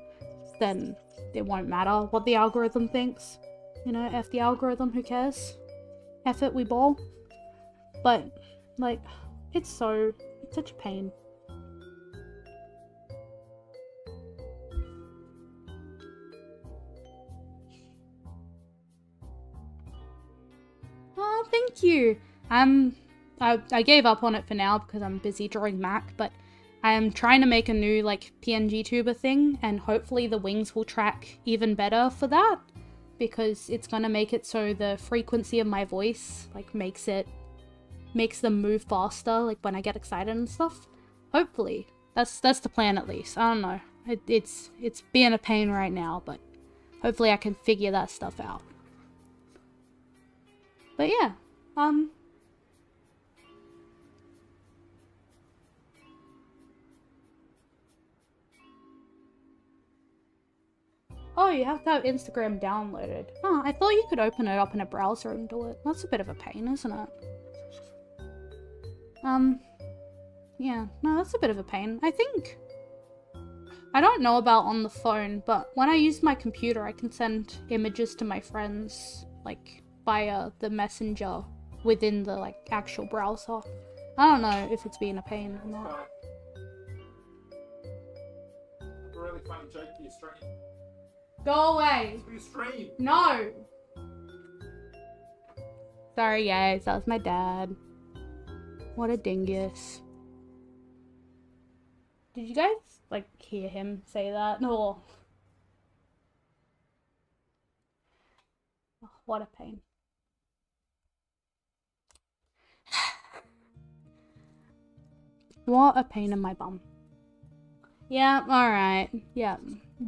then it won't matter what the algorithm thinks. You know, F the algorithm, who cares? F it, we ball. But, like, it's such a pain. Oh, thank you. I gave up on it for now because I'm busy drawing Mac, but I am trying to make a new like PNGtuber thing, and hopefully the wings will track even better for that, because it's gonna make it so the frequency of my voice like makes them move faster, like when I get excited and stuff. Hopefully. That's the plan at least. I don't know. It's being a pain right now, but hopefully I can figure that stuff out. But yeah, oh, you have to have Instagram downloaded. Oh, I thought you could open it up in a browser and do it. That's a bit of a pain, isn't it? Yeah, no, that's a bit of a pain. I don't know about on the phone, but when I use my computer, I can send images to my friends, like, via the messenger within the, like, actual browser. I don't know if it's being a pain or not. That's a really funny joke for your stream. Go away! For your stream! No! Sorry guys, that was my dad. What a dingus. Did you guys, like, hear him say that? No. Oh, what a pain. What a pain in my bum. Yeah, alright. Yeah.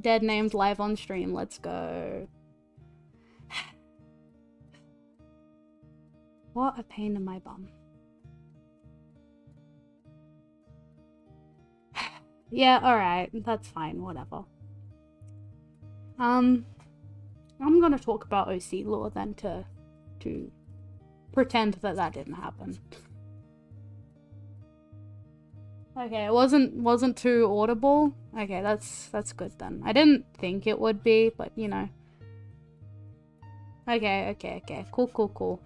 Dead named live on stream. Let's go. What a pain in my bum. Yeah, alright. That's fine. Whatever. I'm gonna talk about OC lore then to pretend that didn't happen. Okay, it wasn't too audible. Okay, that's good then. I didn't think it would be, but you know. Okay. Cool.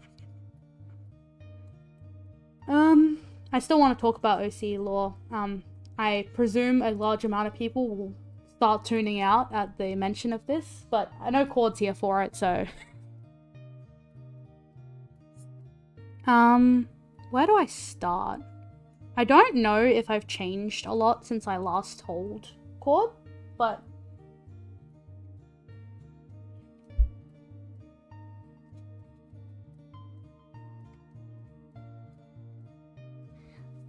I still want to talk about OC lore. I presume a large amount of people will start tuning out at the mention of this, but I know Cord's here for it, so. where do I start? I don't know if I've changed a lot since I last told Cord, but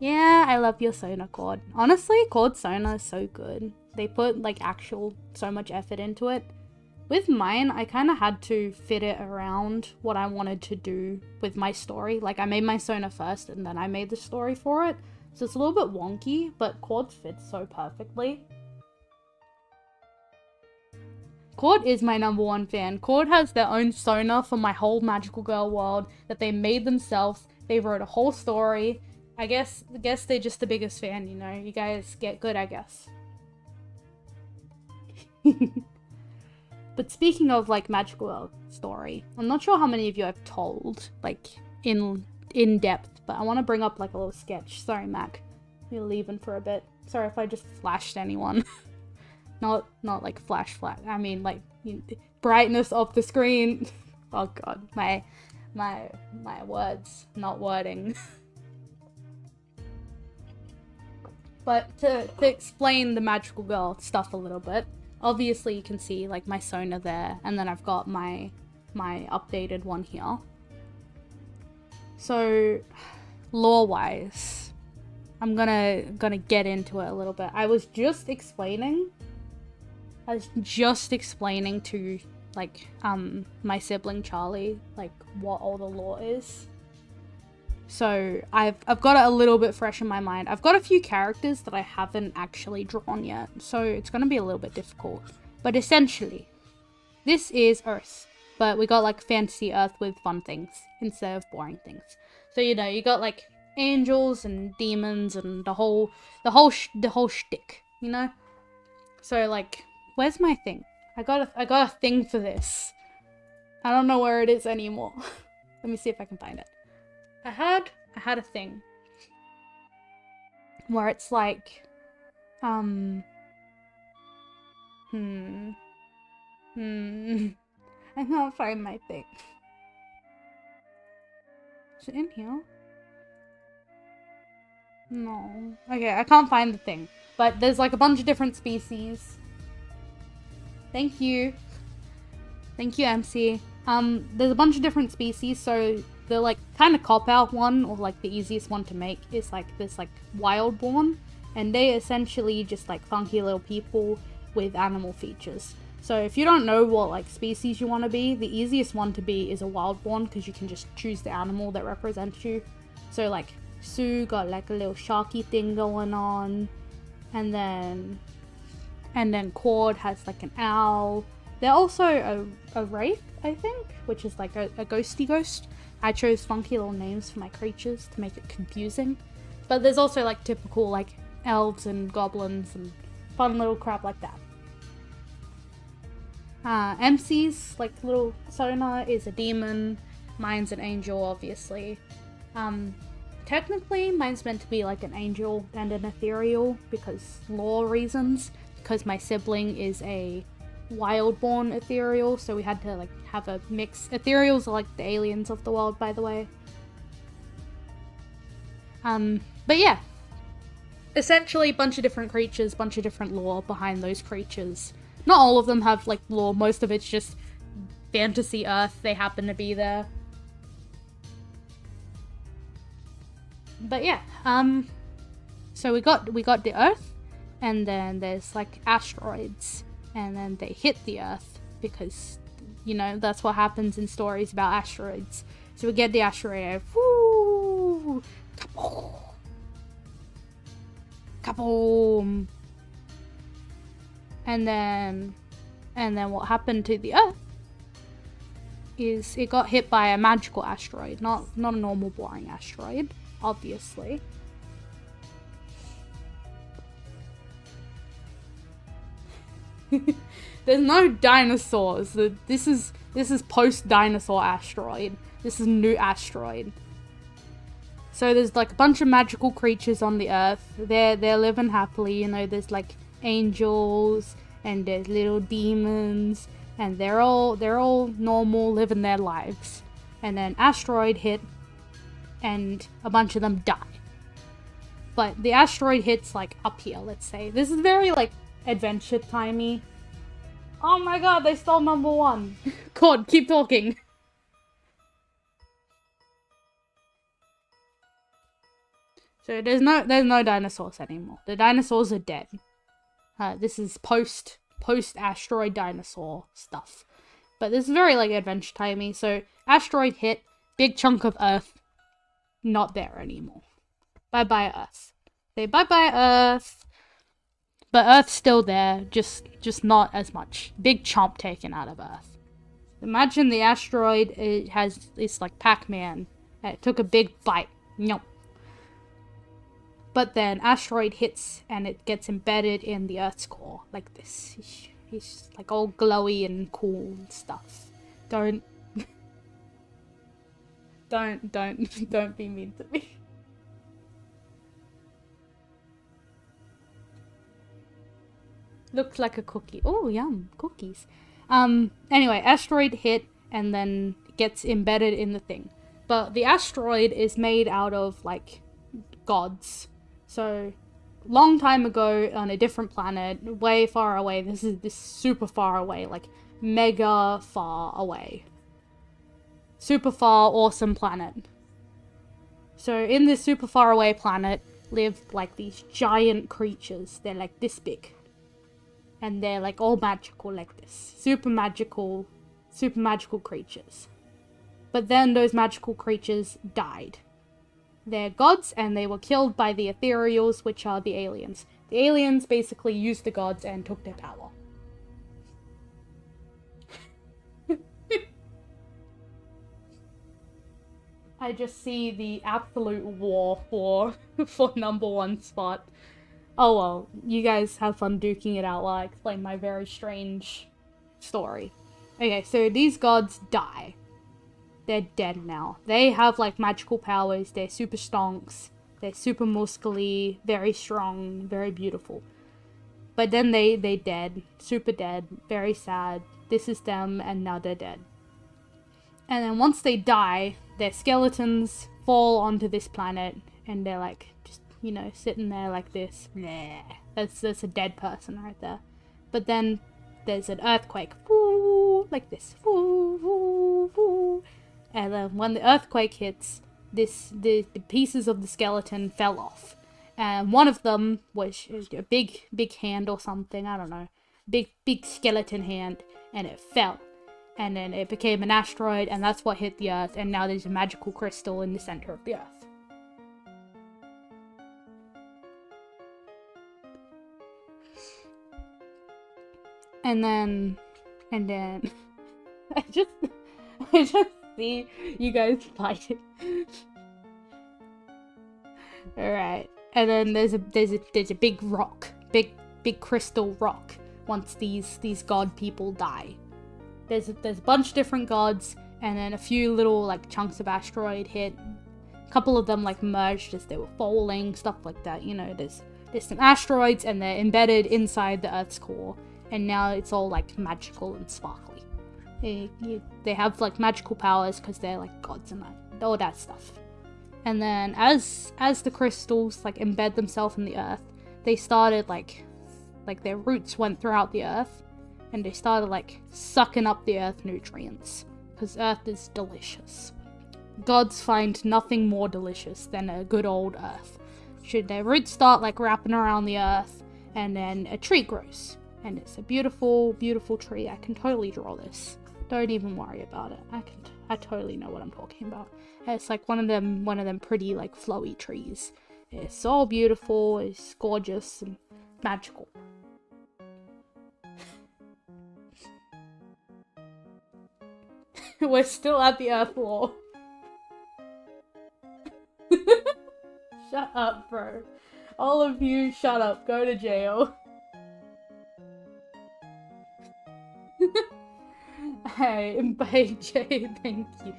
yeah, I love your Sona, Cord. Honestly, Cord Sona is so good. They put like so much effort into it. With mine, I kind of had to fit it around what I wanted to do with my story. Like, I made my Sona first and then I made the story for it. So it's a little bit wonky, but Cord fits so perfectly. Cord is my #1 fan. Cord has their own Sona for my whole Magical Girl world that they made themselves. They wrote a whole story. I guess they're just the biggest fan, you know? You guys get good, I guess. But speaking of, like, Magical Girl story, I'm not sure how many of you I've told, like, in depth, but I want to bring up, like, a little sketch. Sorry, Mac. You're leaving for a bit. Sorry if I just flashed anyone. not, like, flash. I mean, like, brightness of the screen. Oh, God. My words. Not wording. But to explain the Magical Girl stuff a little bit, obviously you can see like my Sona there, and then I've got my updated one here. So lore-wise, I'm gonna get into it a little bit. I was just explaining to like my sibling Charlie like what all the lore is. So I've got it a little bit fresh in my mind. I've got a few characters that I haven't actually drawn yet, so it's going to be a little bit difficult. But essentially, this is Earth, but we got like fantasy Earth with fun things instead of boring things. So you know, you got like angels and demons and the whole shtick, you know. So like, where's my thing? I got a thing for this. I don't know where it is anymore. Let me see if I can find it. I had a thing where it's like, I can't find my thing. Is it in here? No. Okay, I can't find the thing. But there's like a bunch of different species. Thank you. Thank you, MC. There's a bunch of different species, so the like kind of cop-out one, or like the easiest one to make, is like this like Wildborn, and they essentially just like funky little people with animal features. So if you don't know what like species you want to be, the easiest one to be is a Wildborn, because you can just choose the animal that represents you. So like Sue got like a little sharky thing going on, and then Cord has like an owl. They're also a wraith, I think, which is like a ghosty ghost. I chose funky little names for my creatures to make it confusing. But there's also like typical like elves and goblins and fun little crap like that. MC's like little Sona is a demon. Mine's an angel, obviously. Technically, mine's meant to be like an angel and an ethereal because lore reasons. Because my sibling is a Wildborn ethereal, so we had to like have a mix. Ethereals are like the aliens of the world, by the way. But yeah, essentially a bunch of different creatures, bunch of different lore behind those creatures. Not all of them have like lore, most of it's just fantasy Earth, they happen to be there. But yeah, so we got the Earth, and then there's like asteroids, and then they hit the Earth because, you know, that's what happens in stories about asteroids. So we get the asteroid, woo, kaboom, and then what happened to the Earth is it got hit by a magical asteroid, not a normal boring asteroid, obviously. There's no dinosaurs. This is post-dinosaur asteroid. This is new asteroid. So there's like a bunch of magical creatures on the Earth. They're living happily, you know, there's like angels and there's little demons, and they're all normal, living their lives. And then asteroid hit, and a bunch of them die. But the asteroid hits, like, up here, let's say. This is very, like, Adventure timey. Oh my god, they stole number 1. God, keep talking. So there's no dinosaurs anymore. The dinosaurs are dead. This is post asteroid dinosaur stuff. But this is very, like, Adventure timey. So asteroid hit, big chunk of Earth, not there anymore. Bye bye Earth. Say bye bye Earth. But Earth's still there, just not as much. Big chomp taken out of Earth. Imagine the asteroid, it's like Pac-Man. It took a big bite. Nope. But then asteroid hits and it gets embedded in the Earth's core, like this. He's like all glowy and cool and stuff. Don't be mean to me. Looks like a cookie. Oh, yum, cookies. Anyway, asteroid hit and then gets embedded in the thing. But the asteroid is made out of, like, gods. So, long time ago on a different planet, way far away, this super far away, like, mega far away. Super far, awesome planet. So, in this super far away planet lived, like, these giant creatures. They're, like, this big. And they're, like, all magical like this. Super magical creatures. But then those magical creatures died. They're gods, and they were killed by the ethereals, which are the aliens. The aliens basically used the gods and took their power. I just see the absolute war for number 1 spot. Oh well, you guys have fun duking it out while I explain my very strange story. Okay, so these gods die. They're dead now. They have, like, magical powers. They're super stonks. They're super muscly, very strong, very beautiful. But then they dead. Super dead. Very sad. This is them, and now they're dead. And then once they die, their skeletons fall onto this planet, and they're, like, just, you know, sitting there like this. Nah. That's a dead person right there. But then there's an earthquake. Woo, like this. Woo, woo, woo. And then when the earthquake hits, the pieces of the skeleton fell off. And one of them was a big hand or something, I don't know. Big skeleton hand, and it fell. And then it became an asteroid, and that's what hit the Earth, and now there's a magical crystal in the center of the Earth. And then I just see you guys fighting. Alright. And then there's a big rock. Big crystal rock once these god people die. There's a bunch of different gods, and then a few little, like, chunks of asteroid hit. A couple of them, like, merged as they were falling, stuff like that. You know, there's some asteroids, and they're embedded inside the Earth's core, and now it's all, like, magical and sparkly. They have, like, magical powers because they're, like, gods and all that stuff. And then as the crystals, like, embed themselves in the Earth, they started, like their roots went throughout the Earth, and they started, like, sucking up the Earth nutrients, because Earth is delicious. Gods find nothing more delicious than a good old Earth. Should their roots start, like, wrapping around the Earth, and then a tree grows. And it's a beautiful, beautiful tree. I can totally draw this. Don't even worry about it. I totally know what I'm talking about. It's like one of them pretty, like, flowy trees. It's so beautiful, it's gorgeous and magical. We're still at the Earth War. Shut up, bro. All of you, shut up. Go to jail. Hey, bye, Jay. Thank you.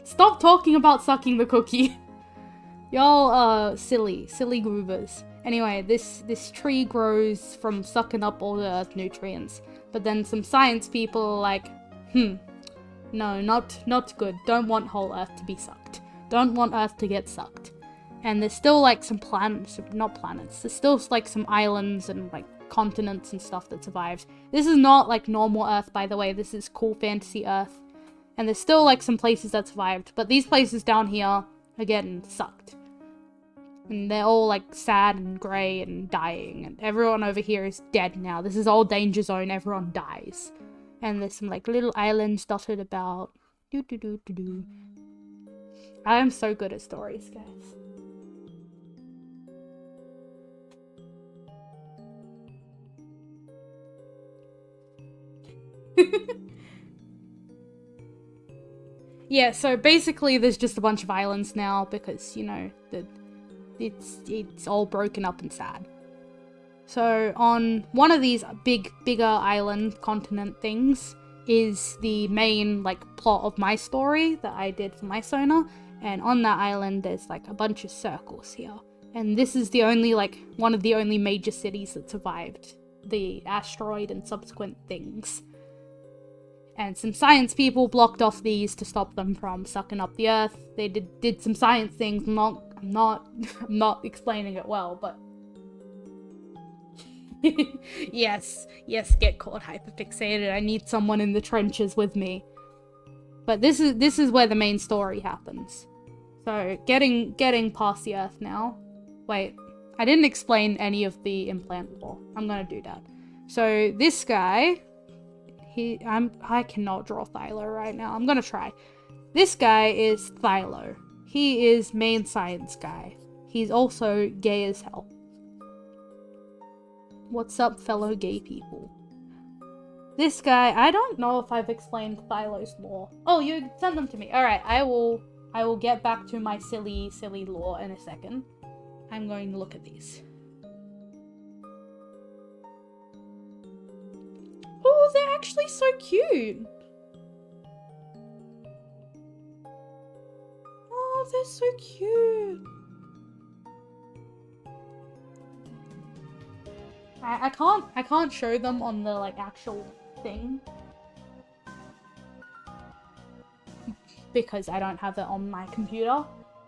Stop talking about sucking the cookie. Y'all are silly goobers. Anyway, this tree grows from sucking up all the Earth nutrients. But then some science people are like, no, not good. Don't want whole Earth to be sucked. don't want Earth to get sucked. And there's still like some planets, not planets, there's still like some islands and like continents and stuff that survived. This is not like normal Earth, by the way. This is cool fantasy Earth. And there's still like some places that survived, but these places down here are getting sucked. And they're all like sad and grey and dying, and everyone over here is dead now. This is all danger zone, everyone dies. And there's some like little islands dotted about. I am so good at stories, guys. Yeah, so basically there's just a bunch of islands now because, you know, it's all broken up and sad. So on one of these bigger island continent things is the main like plot of my story that I did for my Sona, and on that island there's like a bunch of circles here. And this is the only like one of the only major cities that survived the asteroid and subsequent things. And some science people blocked off these to stop them from sucking up the Earth. They did some science things. I'm not explaining it well, but yes, get caught hyperfixated. I need someone in the trenches with me. But this is where the main story happens. So getting past the Earth now. Wait, I didn't explain any of the implant lore. I'm gonna do that. So this guy. I cannot draw Thylo right now. I'm gonna try. This guy is Thylo. He is main science guy. He's also gay as hell. What's up, fellow gay people? This guy, I don't know if I've explained Thylo's lore. Oh, you sent them to me. Alright, I will get back to my silly lore in a second. I'm going to look at these. Oh, they're actually so cute. Oh, they're so cute. I can't show them on the like actual thing because I don't have it on my computer.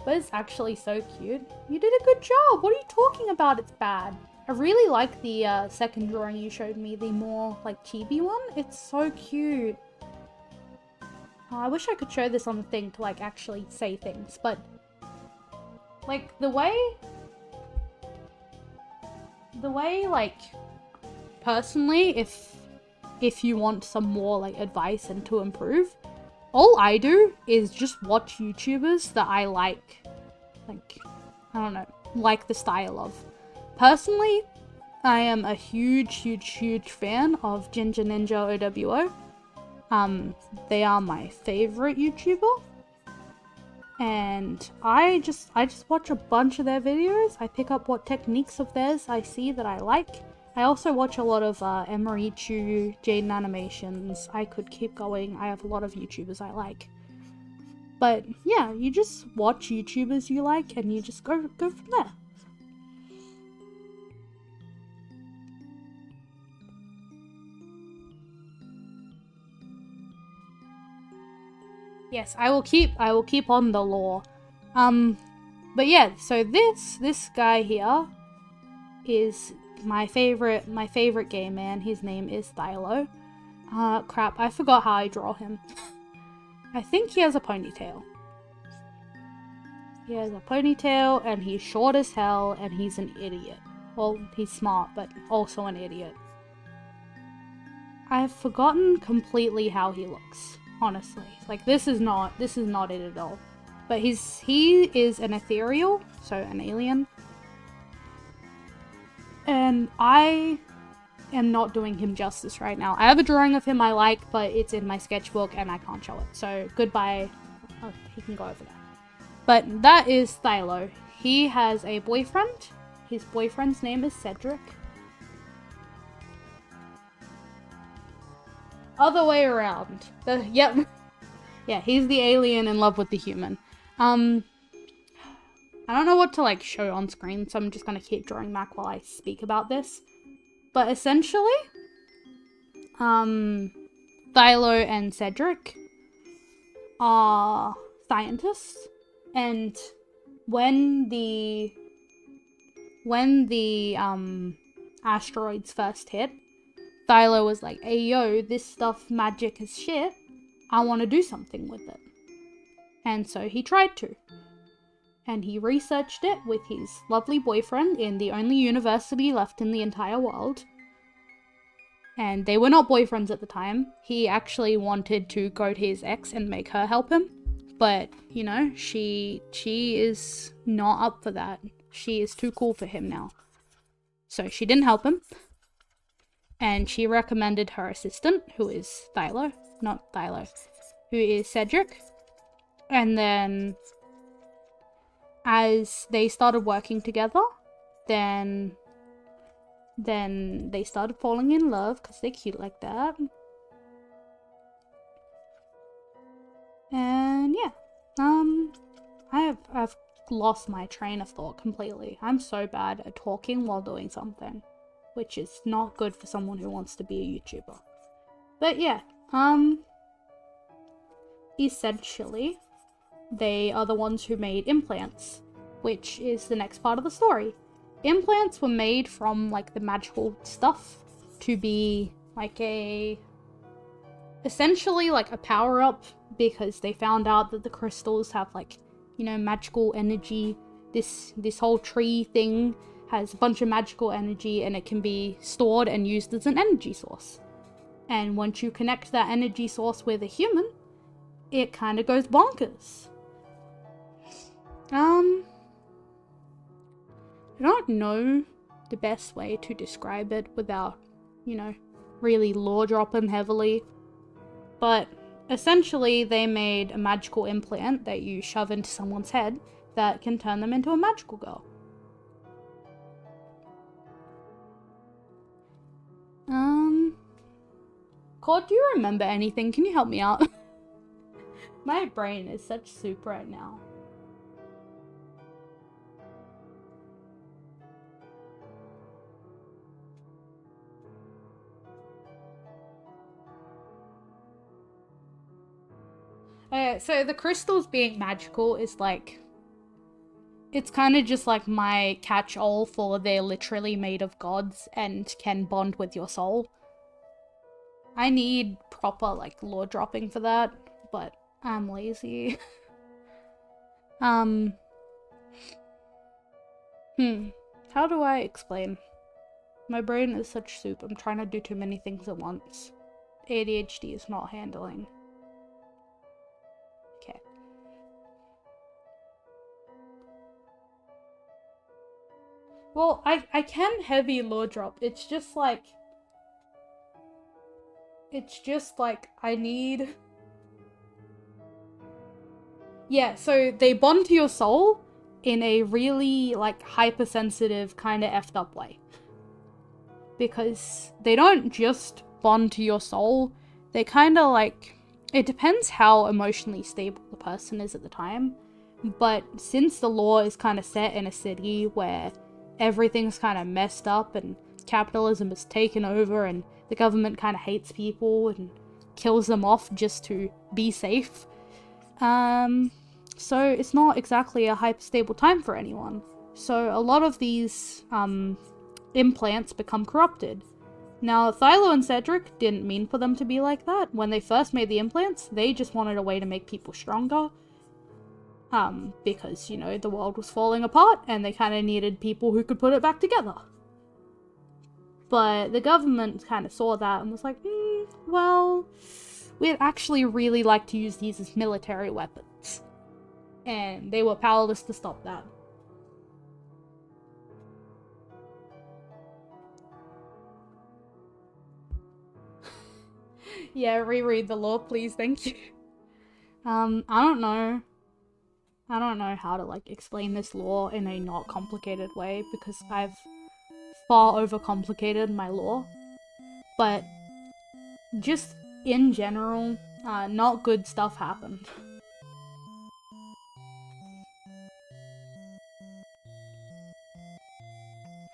But it's actually so cute. You did a good job. What are you talking about? It's bad. I really like the second drawing you showed me, the more like chibi one. It's so cute. I wish I could show this on the thing to like actually say things, but like the way like personally, if you want some more like advice and to improve, all I do is just watch YouTubers that I like I don't know, like the style of. Personally, I am a huge fan of Ginger Ninja OWO. They are my favorite YouTuber. And I just watch a bunch of their videos. I pick up what techniques of theirs I see that I like. I also watch a lot of Emerichu, Jaden Animations. I could keep going. I have a lot of YouTubers I like. But yeah, you just watch YouTubers you like and you just go from there. Yes, I will keep on the lore. But yeah, so this guy here is my favorite gay man. His name is Thylo. Crap, I forgot how I draw him. I think he has a ponytail. He has a ponytail and he's short as hell and he's an idiot. Well, he's smart, but also an idiot. I've forgotten completely how he looks. Honestly, like this is not it at all. But he is an ethereal, so an alien. And I am not doing him justice right now. I have a drawing of him I like, but it's in my sketchbook and I can't show it. So goodbye. Oh, he can go over there. But that is Thylo. He has a boyfriend. His boyfriend's name is Cedric. Other way around. Yep. Yeah, he's the alien in love with the human. I don't know what to like show on screen, so I'm just gonna keep drawing back while I speak about this. But essentially, Thylo and Cedric are scientists. And when the asteroids first hit, Thylo was like, hey yo, this stuff magic as shit, I want to do something with it. And so he tried to. And he researched it with his lovely boyfriend in the only university left in the entire world. And they were not boyfriends at the time. He actually wanted to go to his ex and make her help him. But, you know, she is not up for that. She is too cool for him now. So she didn't help him. And she recommended her assistant, who is Thylo. Not Thylo. Who is Cedric. And then, as they started working together, then they started falling in love because they're cute like that. And yeah, I've lost my train of thought completely. I'm so bad at talking while doing something, which is not good for someone who wants to be a YouTuber. But yeah, essentially, they are the ones who made implants, which is the next part of the story. Implants were made from, like, the magical stuff to be, like, essentially, like, a power-up, because they found out that the crystals have, like, you know, magical energy. This whole tree thing has a bunch of magical energy, and it can be stored and used as an energy source. And once you connect that energy source with a human, it kind of goes bonkers. I don't know the best way to describe it without, you know, really lore dropping heavily. But essentially, they made a magical implant that you shove into someone's head that can turn them into a magical girl. Cord, do you remember anything? Can you help me out? My brain is such soup right now. So the crystals being magical is like, it's kind of just like my catch-all for they're literally made of gods and can bond with your soul. I need proper, like, lore dropping for that, but I'm lazy. How do I explain? My brain is such soup. I'm trying to do too many things at once. ADHD is not handling. Okay. Well, I can heavy lore drop. It's just like I need... Yeah, so they bond to your soul in a really, like, hypersensitive, kind of effed up way. Because they don't just bond to your soul, they kind of, like... It depends how emotionally stable the person is at the time, but since the lore is kind of set in a city where everything's kind of messed up and capitalism is taken over and the government kind of hates people and kills them off just to be safe, so it's not exactly a hyper-stable time for anyone. So a lot of these implants become corrupted. Now, Thylo and Cedric didn't mean for them to be like that. When they first made the implants, they just wanted a way to make people stronger. Because, you know, the world was falling apart and they kind of needed people who could put it back together. But the government kind of saw that and was like, well, we'd actually really like to use these as military weapons. And they were powerless to stop that. Yeah, reread the lore, please, thank you. I don't know how to, like, explain this lore in a not complicated way, because I've far overcomplicated my lore. But just in general, not good stuff happened.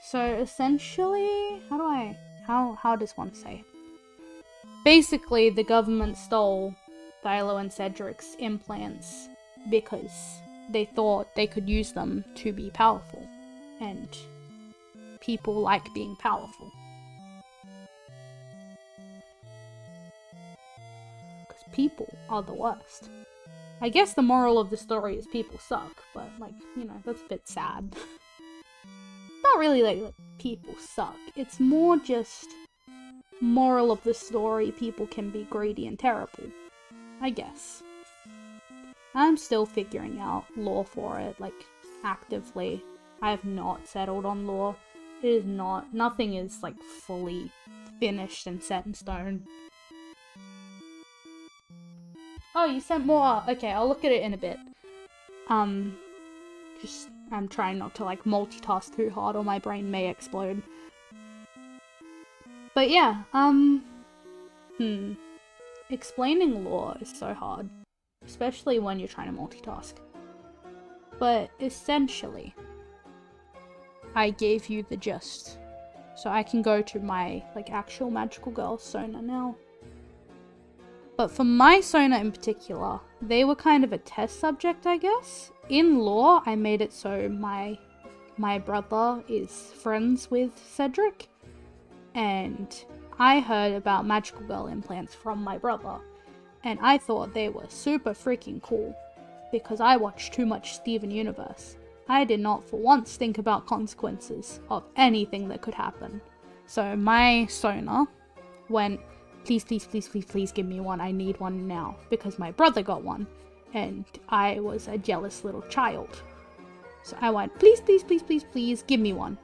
So essentially, how does one say? Basically, the government stole Thylo and Cedric's implants because they thought they could use them to be powerful. And people like being powerful. Because people are the worst. I guess the moral of the story is people suck, but like, you know, that's a bit sad. Not really like people suck. It's more just moral of the story, people can be greedy and terrible. I guess. I'm still figuring out lore for it, like, actively. I have not settled on lore. It is not. Nothing is, like, fully finished and set in stone. Oh, you sent more. Okay, I'll look at it in a bit. I'm trying not to, like, multitask too hard or my brain may explode. But yeah, explaining lore is so hard. Especially when you're trying to multitask. But essentially, I gave you the gist. So I can go to my, like, actual magical girl Sona now. But for my Sona in particular, they were kind of a test subject, I guess. In lore, I made it so my brother is friends with Cedric. And I heard about magical girl implants from my brother. And I thought they were super freaking cool. Because I watched too much Steven Universe. I did not for once think about consequences of anything that could happen. So my Sona went, please, please, please, please, please give me one. I need one now. Because my brother got one. And I was a jealous little child. So I went, please, please, please, please, please, give me one.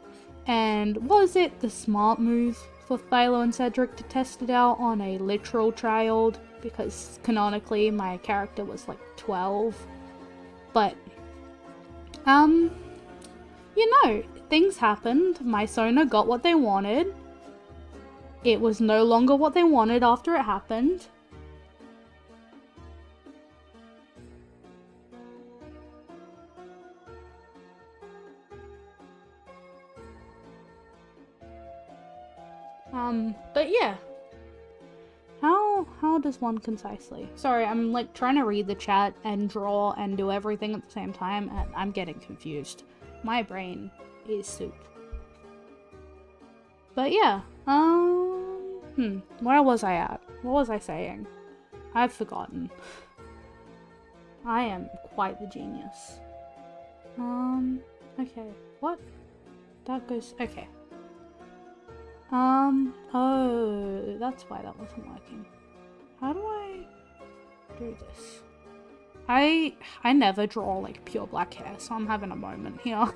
And was it the smart move for Thylo and Cedric to test it out on a literal child? Because canonically my character was like 12. But, you know, things happened. My Sona got what they wanted. It was no longer what they wanted after it happened. But yeah. How does one concisely? Sorry, I'm like trying to read the chat and draw and do everything at the same time and I'm getting confused. My brain is soup. But yeah, where was I at? What was I saying? I've forgotten. I am quite the genius. Okay, what? That goes, okay. Oh, that's why that wasn't working. How do I do this? I never draw like pure black hair, so I'm having a moment here.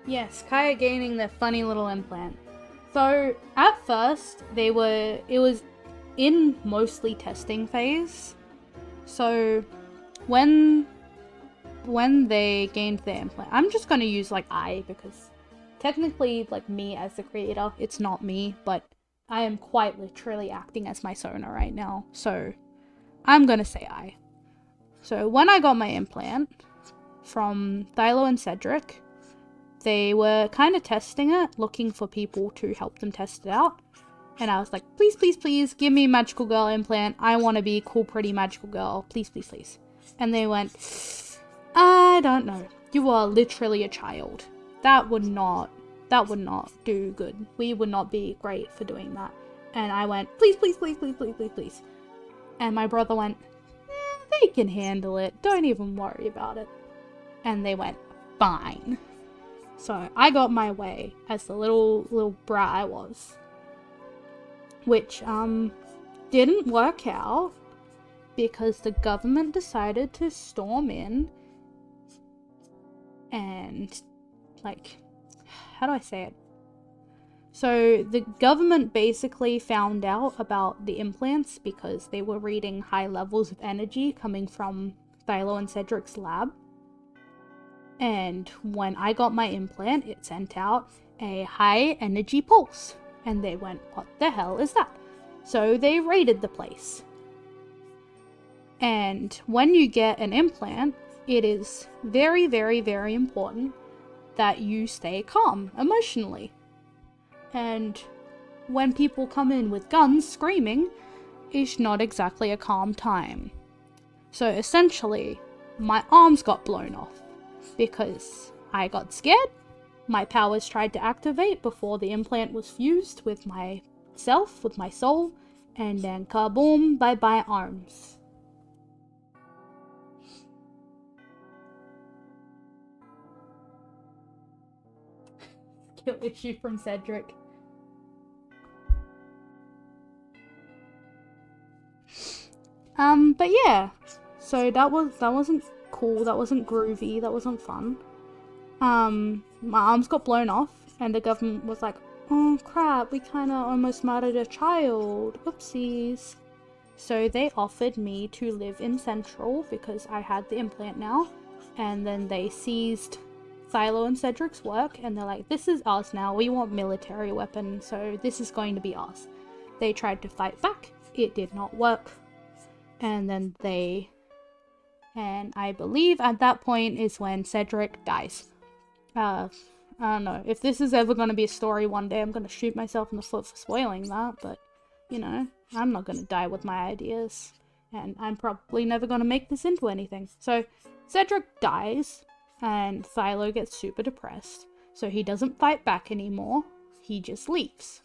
Yes, Kaya gaining their funny little implant. So, at first, it was in mostly testing phase. So, when they gained their implant, I'm just gonna use like I, because technically, like me as the creator, it's not me, but I am quite literally acting as my Sona right now, so I'm gonna say I. So when I got my implant from Thylo and Cedric, they were kind of testing it, looking for people to help them test it out. And I was like, please, please, please, give me a magical girl implant. I want to be a cool, pretty magical girl. Please, please, please. And they went, I don't know. You are literally a child. That would not do good. We would not be great for doing that. And I went, please, please, please, please, please, please, please. And my brother went, they can handle it. Don't even worry about it. And they went, fine. So I got my way as the little brat I was. Which, didn't work out because the government decided to storm in and, like, how do I say it? So the government basically found out about the implants because they were reading high levels of energy coming from Thylo and Cedric's lab. And when I got my implant, it sent out a high energy pulse. And they went, what the hell is that? So they raided the place. And when you get an implant, it is very, very, very important that you stay calm emotionally. And when people come in with guns screaming is not exactly a calm time. So essentially, my arms got blown off because I got scared, my powers tried to activate before the implant was fused with myself, with my soul, and then kaboom, bye-bye arms. Skill issue from Cedric. But yeah, so that wasn't cool, that wasn't groovy, that wasn't fun. My arms got blown off, and the government was like, oh crap, we kinda almost murdered a child, oopsies. So they offered me to live in Central because I had the implant now, and then they seized Thylo and Cedric's work, and they're like, this is us now, we want military weapons, so this is going to be us. They tried to fight back, it did not work. And then and I believe at that point is when Cedric dies. I don't know, if this is ever going to be a story one day, I'm going to shoot myself in the foot for spoiling that, but, you know, I'm not going to die with my ideas, and I'm probably never going to make this into anything. So, Cedric dies, and Thylo gets super depressed, so he doesn't fight back anymore, he just leaves.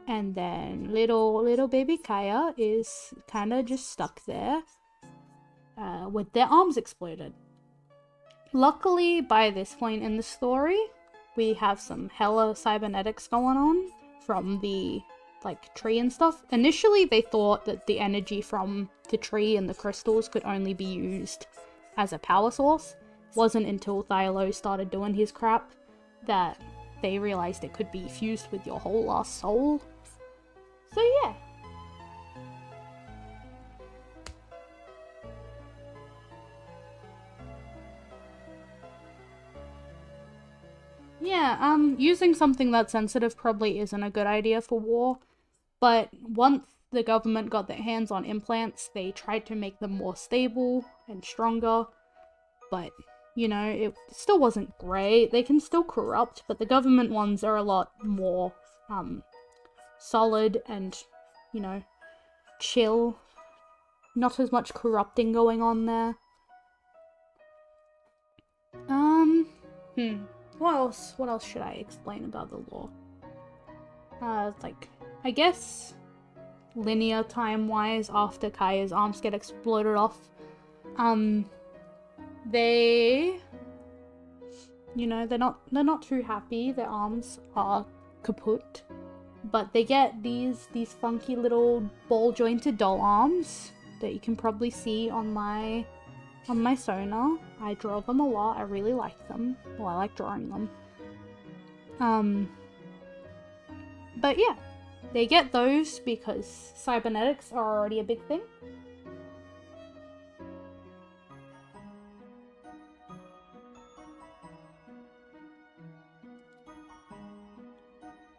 And then little baby Kaya is kind of just stuck there with their arms exploded. Luckily, by this point in the story, we have some hella cybernetics going on from the tree and stuff. Initially, they thought that the energy from the tree and the crystals could only be used as a power source. Wasn't until Thylo started doing his crap that they realized it could be fused with your whole last soul. So yeah. Yeah, using something that sensitive probably isn't a good idea for war, but once the government got their hands on implants, they tried to make them more stable and stronger, but, you know, it still wasn't great. They can still corrupt, but the government ones are a lot more, solid and, you know, chill. Not as much corrupting going on there. What else should I explain about the law? I guess linear time-wise, after Kaya's arms get exploded off, they, you know, they're not too happy. Their arms are kaput. But they get these funky little ball-jointed doll arms that you can probably see on my sonar. I draw them a lot. I really like them. Well, I like drawing them. But yeah, they get those because cybernetics are already a big thing.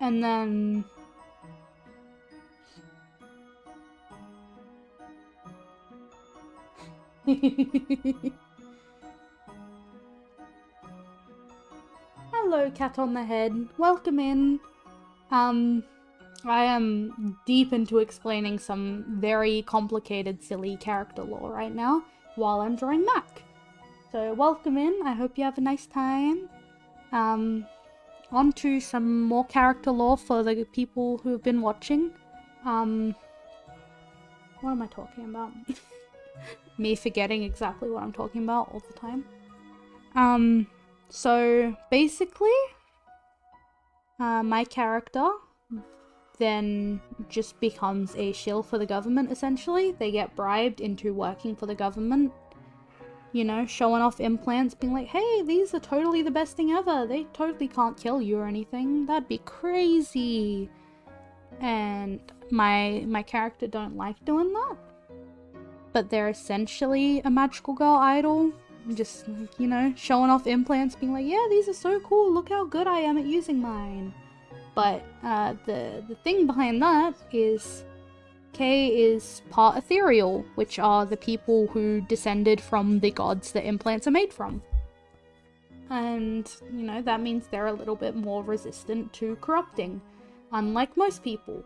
And then hello, cat on the head. Welcome in. I am deep into explaining some very complicated, silly character lore right now while I'm drawing Mac. So welcome in. I hope you have a nice time. On to some more character lore for the people who have been watching. What am I talking about? Me forgetting exactly what I'm talking about all the time. So basically, my character then just becomes a shill for the government, essentially. They get bribed into working for the government. You know, showing off implants, being like, hey, these are totally the best thing ever. They totally can't kill you or anything. That'd be crazy. And my character don't like doing that. But they're essentially a magical girl idol. Just, you know, showing off implants, being like, yeah, these are so cool. Look how good I am at using mine. But the thing behind that is K is part ethereal, which are the people who descended from the gods that implants are made from. And, you know, that means they're a little bit more resistant to corrupting. unlike most people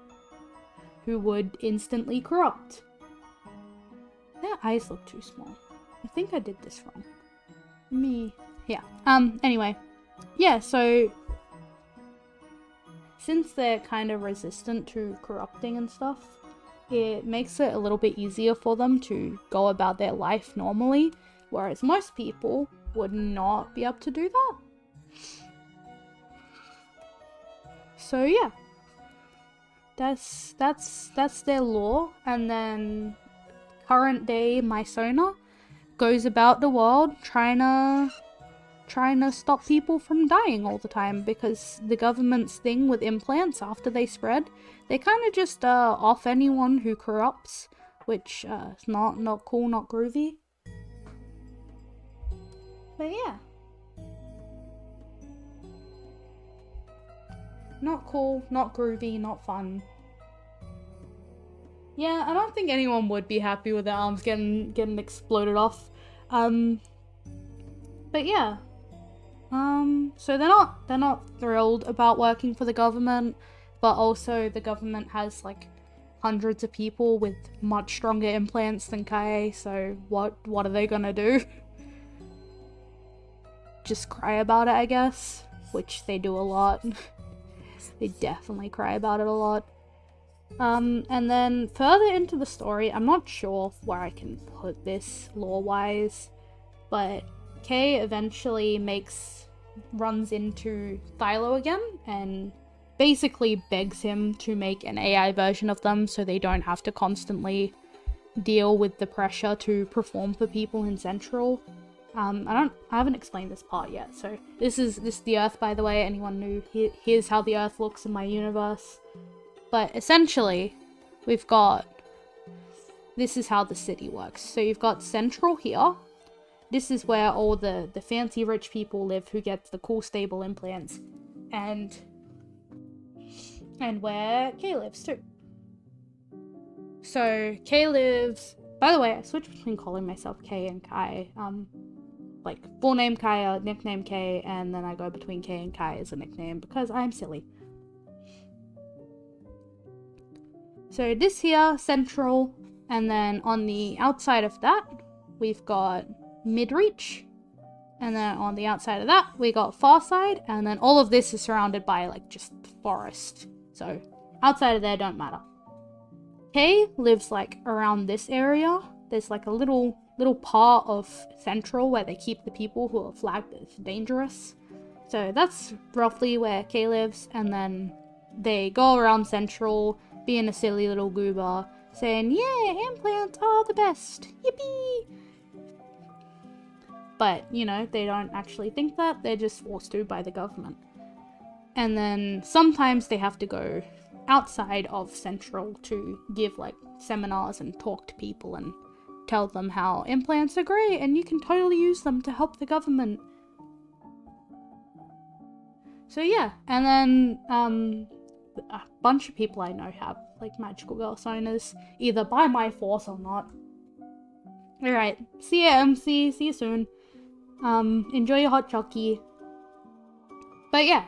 who would instantly corrupt. Their eyes look too small. I think I did this wrong. Anyway. Yeah, so since they're kind of resistant to corrupting and stuff, it makes it a little bit easier for them to go about their life normally, whereas most people would not be able to do that. So yeah, that's their law. And then current day Mysona goes about the world trying to stop people from dying all the time, because the government's thing with implants, after they spread, they kind of just off anyone who corrupts, which is not cool, not groovy. But yeah, not cool, not groovy, not fun. Yeah, I don't think anyone would be happy with their arms getting exploded off. But yeah. So they're not thrilled about working for the government, but also the government has like hundreds of people with much stronger implants than Kae, so what are they gonna do? Just cry about it, I guess, which they do a lot. They definitely cry about it a lot. And then further into the story, I'm not sure where I can put this lore-wise, but Kay eventually runs into Thylo again and basically begs him to make an AI version of them so they don't have to constantly deal with the pressure to perform for people in Central. I haven't explained this part yet, so this is the Earth, by the way, anyone new. Here's how the Earth looks in my universe. But essentially, this is how the city works. So you've got Central here. This is where all the fancy rich people live who get the cool stable implants. And where Kay lives too. So Kay lives, by the way, I switch between calling myself Kay and Kai. Like full name Kaya, nickname Kay, and then I go between Kay and Kai as a nickname because I'm silly. So this here, Central, and then on the outside of that, we've got Midreach, and then on the outside of that, we got Farside, and then all of this is surrounded by like just forest. So outside of there don't matter. Kay lives like around this area. There's like a little part of Central where they keep the people who are flagged as dangerous. So that's roughly where Kay lives, and then they go around Central being a silly little goober, saying, yeah, implants are the best, yippee! But, you know, they don't actually think that, they're just forced to by the government. And then sometimes they have to go outside of Central to give, like, seminars and talk to people and tell them how implants are great and you can totally use them to help the government. So yeah, and then, a bunch of people I know have, like, magical girl personas, either by my force or not. Alright, see ya, MC, see you soon. Enjoy your hot chocolate. But yeah,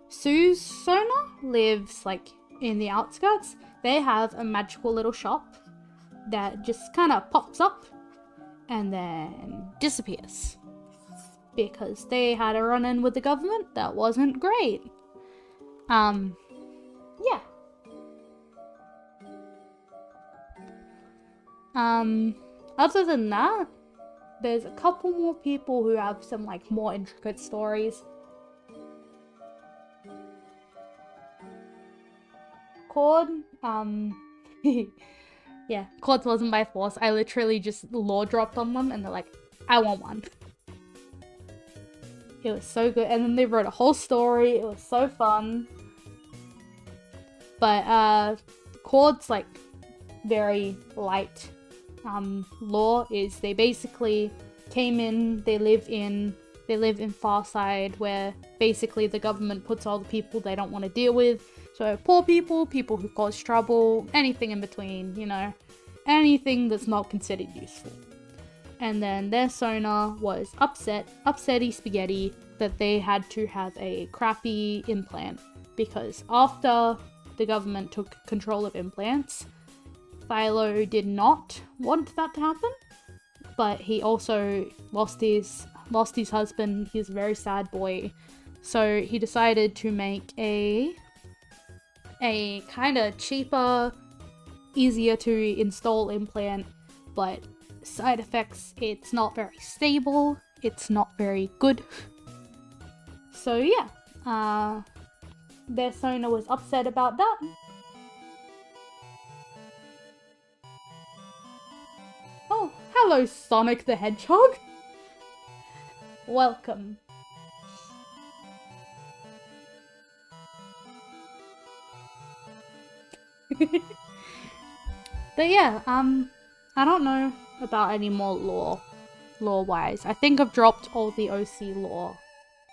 Sue's Sona lives, like, in the outskirts. They have a magical little shop that just kind of pops up and then disappears. Because they had a run-in with the government that wasn't great. Yeah. Other than that, there's a couple more people who have some, like, more intricate stories. Cord, yeah, Cords wasn't by force. I literally just lore dropped on them and they're like, I want one. It was so good. And then they wrote a whole story. It was so fun. But Cord's, like, very light lore is they basically came in, they live in Farside, where basically the government puts all the people they don't want to deal with. So poor people, people who cause trouble, anything in between, you know, anything that's not considered useful. And then their Sona was upsetty spaghetti, that they had to have a crappy implant because after the government took control of implants, Philo did not want that to happen, but he also lost his husband. He's a very sad boy, so he decided to make a kind of cheaper, easier to install implant, but side effects, it's not very stable, it's not very good. So yeah, their Sona was upset about that. Oh, hello Sonic the Hedgehog! Welcome. But yeah, I don't know about any more lore-wise. I think I've dropped all the OC lore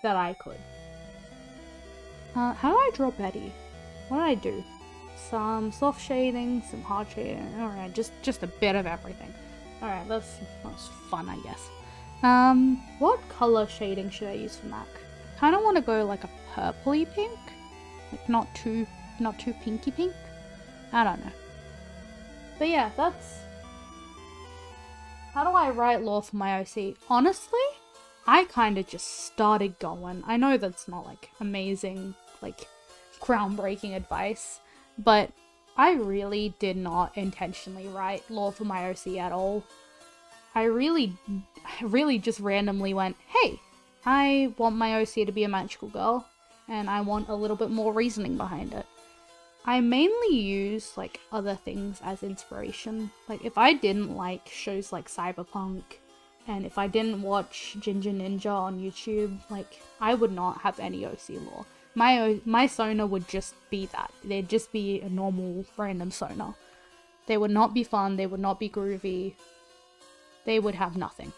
that I could. How do I draw Betty? What did I do? Some soft shading, some hard shading. Alright, just a bit of everything. Alright, that was fun, I guess. What color shading should I use for Mac? I kind of want to go like a purpley pink, like not too pinky pink. I don't know. But yeah, that's... How do I write lore for my OC? Honestly, I kind of just started going. I know that's not like amazing, like groundbreaking advice, but I really did not intentionally write lore for my OC at all. I really just randomly went, hey, I want my OC to be a magical girl, and I want a little bit more reasoning behind it. I mainly use like other things as inspiration. Like if I didn't like shows like Cyberpunk, and if I didn't watch Ginger Ninja on YouTube, like I would not have any OC lore. My Sona would just be that. They'd just be a normal random Sona. They would not be fun, they would not be groovy. They would have nothing.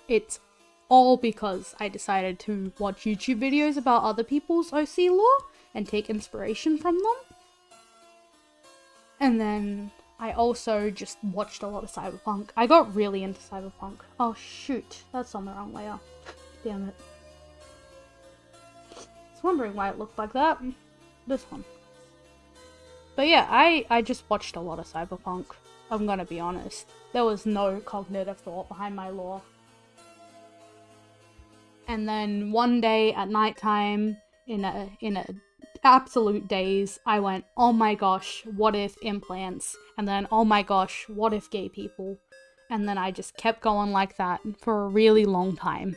It's all because I decided to watch YouTube videos about other people's OC lore and take inspiration from them. And then I also just watched a lot of Cyberpunk. I got really into Cyberpunk. Oh shoot, that's on the wrong layer. Damn it. I was wondering why it looked like that. This one. But yeah, I just watched a lot of Cyberpunk. I'm gonna be honest. There was no cognitive thought behind my lore. And then one day at nighttime, in a absolute daze, I went, oh my gosh, what if implants? And then, oh my gosh, what if gay people? And then I just kept going like that for a really long time.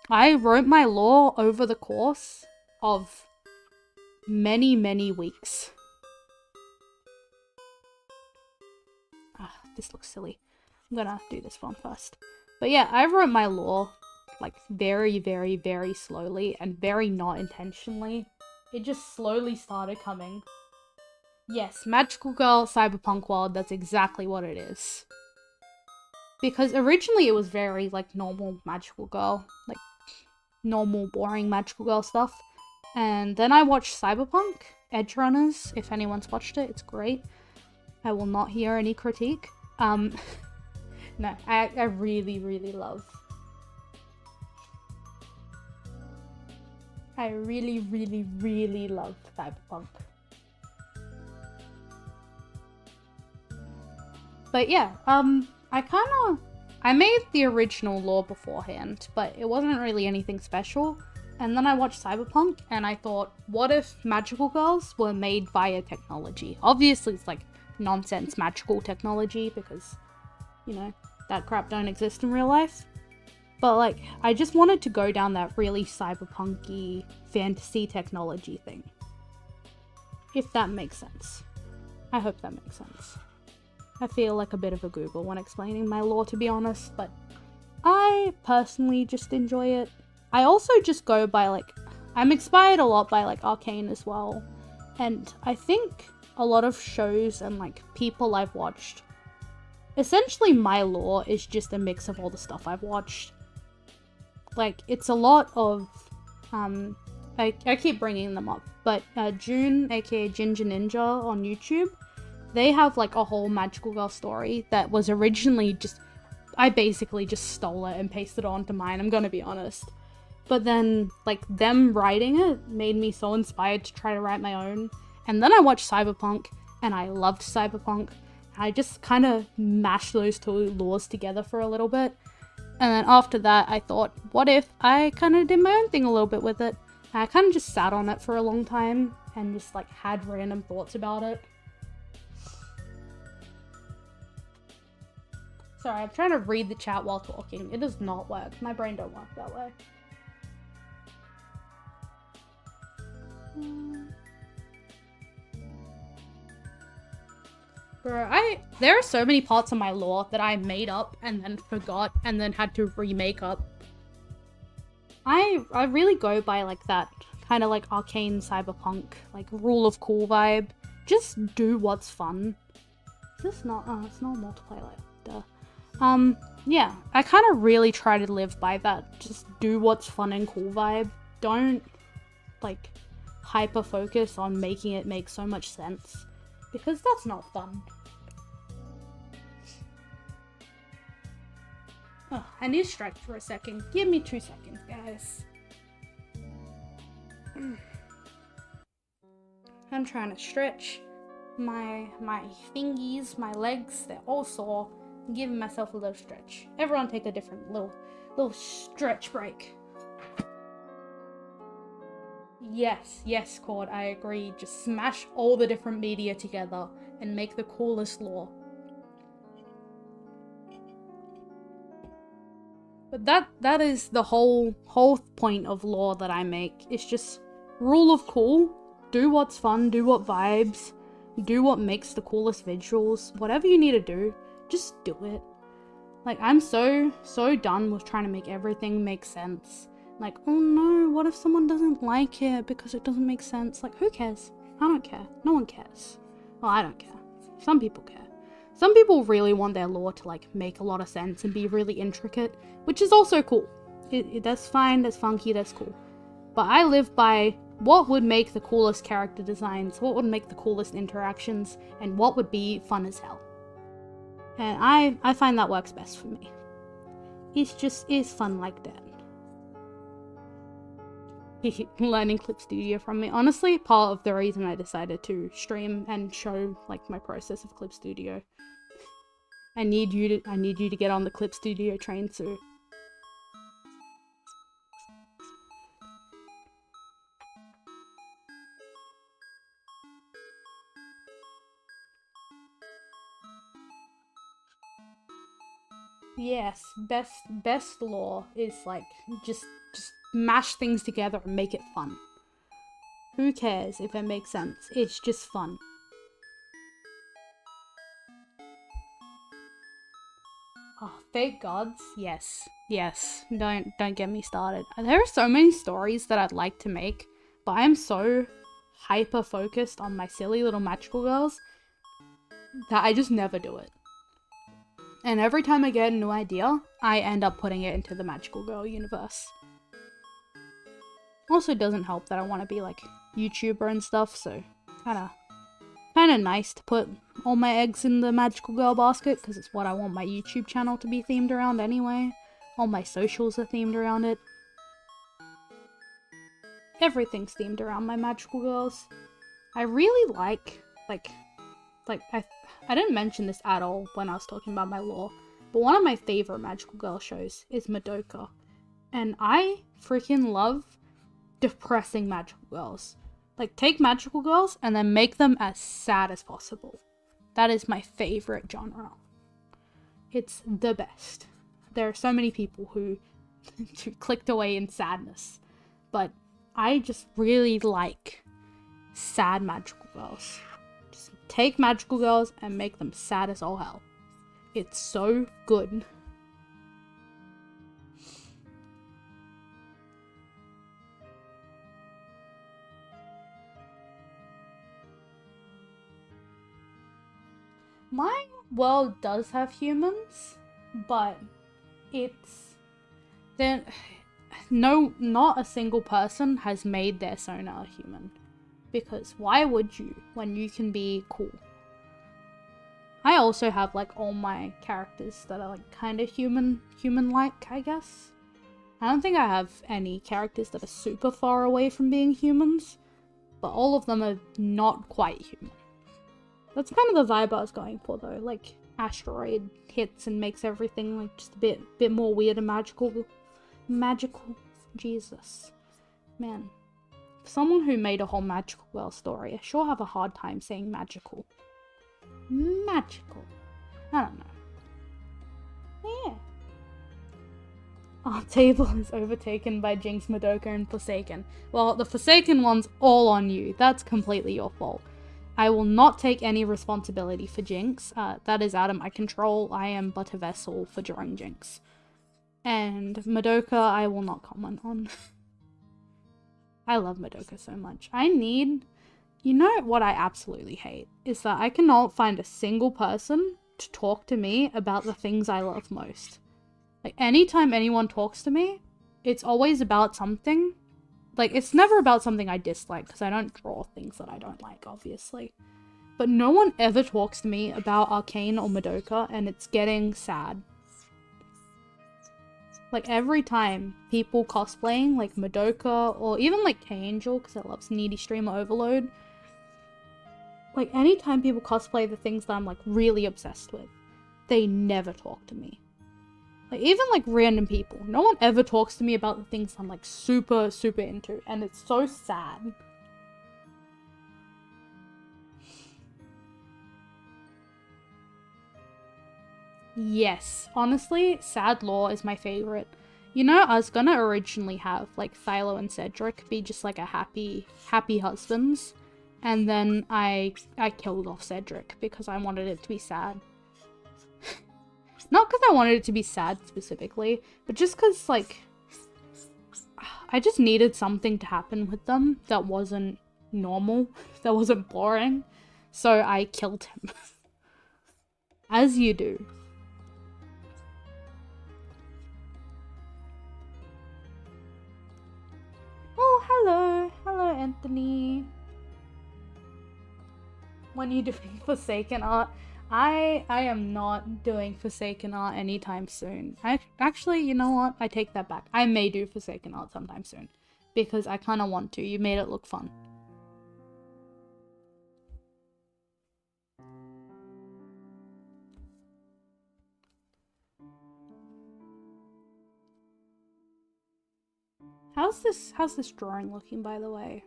I wrote my lore over the course of many, many weeks. This looks silly. I'm gonna do this one first. But yeah, I wrote my lore like very, very, very slowly and very not intentionally. It just slowly started coming. Yes, Magical Girl Cyberpunk World, that's exactly what it is. Because originally it was very like normal Magical Girl, like normal boring Magical Girl stuff. And then I watched Cyberpunk Edge Runners. If anyone's watched it, it's great. I will not hear any critique. No, I really, really love. I really, really, really love Cyberpunk. But yeah, I made the original lore beforehand, but it wasn't really anything special. And then I watched Cyberpunk and I thought, what if magical girls were made via technology? Obviously it's like nonsense magical technology because, you know, that crap don't exist in real life. But like, I just wanted to go down that really cyberpunk-y fantasy technology thing. If that makes sense. I hope that makes sense. I feel like a bit of a Google when explaining my lore, to be honest, but I personally just enjoy it. I also just go by like, I'm inspired a lot by like Arcane as well. And I think a lot of shows and like people I've watched, essentially my lore is just a mix of all the stuff I've watched. Like, it's a lot of, I keep bringing them up, but June, aka Ginger Ninja on YouTube, they have like a whole magical girl story that was originally just, I basically just stole it and pasted it onto mine, I'm gonna be honest. But then, like, them writing it made me so inspired to try to write my own. And then I watched Cyberpunk, and I loved Cyberpunk. I just kind of mashed those two laws together for a little bit. And then after that, I thought, what if I kind of did my own thing a little bit with it? And I kind of just sat on it for a long time and just, like, had random thoughts about it. Sorry, I'm trying to read the chat while talking. It does not work. My brain don't work that way. Bro, there are so many parts of my lore that I made up and then forgot and then had to remake up. I really go by like that kind of like arcane cyberpunk, like rule of cool vibe. Just do what's fun. Is this not? Oh, it's not multiplayer. Duh. Yeah, I kind of really try to live by that. Just do what's fun and cool vibe. Don't like hyper focus on making it make so much sense, because that's not fun. Oh, I need to stretch for a second. Give me 2 seconds, guys. I'm trying to stretch my thingies, my legs, they're all sore. I'm giving myself a little stretch. Everyone take a different little stretch break. Yes, Cord, I agree. Just smash all the different media together and make the coolest lore. But that is the whole point of lore that I make. It's just rule of cool. Do what's fun, do what vibes, do what makes the coolest visuals. Whatever you need to do, just do it. Like, I'm so done with trying to make everything make sense. Like, oh no, what if someone doesn't like it because it doesn't make sense? Like, who cares? I don't care. No one cares. Well, I don't care. Some people care. Some people really want their lore to, like, make a lot of sense and be really intricate, which is also cool. That's fine, that's funky, that's cool. But I live by what would make the coolest character designs, what would make the coolest interactions, and what would be fun as hell. And I find that works best for me. It's fun like that. Learning Clip Studio from me. Honestly, part of the reason I decided to stream and show like my process of Clip Studio. I need you to get on the Clip Studio train too. Yes, best lore is like just mash things together and make it fun. Who cares if it makes sense? It's just fun. Oh, thank gods. Yes. Don't get me started. There are so many stories that I'd like to make, but I am so hyper focused on my silly little magical girls that I just never do it. And every time I get a new idea, I end up putting it into the magical girl universe. Also, doesn't help that I want to be like YouTuber and stuff, so kind of nice to put all my eggs in the magical girl basket, because it's what I want my YouTube channel to be themed around anyway. All my socials are themed around it. Everything's themed around my magical girls. I really like I didn't mention this at all when I was talking about my lore, but one of my favorite magical girl shows is Madoka. And I freaking love depressing magical girls. Like, take magical girls and then make them as sad as possible. That is my favorite genre. It's the best. There are so many people who clicked away in sadness, but I just really like sad magical girls. Just take magical girls and make them sad as all hell. It's so good. My world does have humans, but not a single person has made their Sona a human. Because why would you when you can be cool? I also have like all my characters that are like kind of human-like, I guess. I don't think I have any characters that are super far away from being humans, but all of them are not quite human. That's kind of the vibe I was going for though, like asteroid hits and makes everything like just a bit more weird and magical. Jesus. Man. For someone who made a whole magical girl story, I sure have a hard time saying magical. Magical. I don't know. Yeah. Our table is overtaken by Jinx, Madoka, and Forsaken. Well, the Forsaken one's all on you. That's completely your fault. I will not take any responsibility for Jinx. That is out of my control. I am but a vessel for drawing Jinx. And Madoka, I will not comment on. I love Madoka so much. You know what I absolutely hate? Is that I cannot find a single person to talk to me about the things I love most. Like, anytime anyone talks to me, it's always about something. Like, it's never about something I dislike, because I don't draw things that I don't like, obviously. But no one ever talks to me about Arcane or Madoka, and it's getting sad. Like, every time people cosplaying, like Madoka, or even like K-Angel, because I love Needy Streamer Overload. Like, anytime people cosplay the things that I'm, like, really obsessed with, they never talk to me. Like, even, like, random people. No one ever talks to me about the things I'm, like, super, super into. And it's so sad. Yes. Honestly, Sad Law is my favorite. You know, I was gonna originally have, like, Philo and Cedric be just, like, a happy husbands. And then I killed off Cedric because I wanted it to be sad. Not because I wanted it to be sad specifically, but just because, like, I just needed something to happen with them that wasn't normal, that wasn't boring. So I killed him. As you do. Oh, hello. Hello, Anthony. When you doing Forsaken art? I am not doing Forsaken art anytime soon. Actually, you know what? I take that back. I may do Forsaken art sometime soon. Because I kind of want to. You made it look fun. How's this drawing looking, by the way?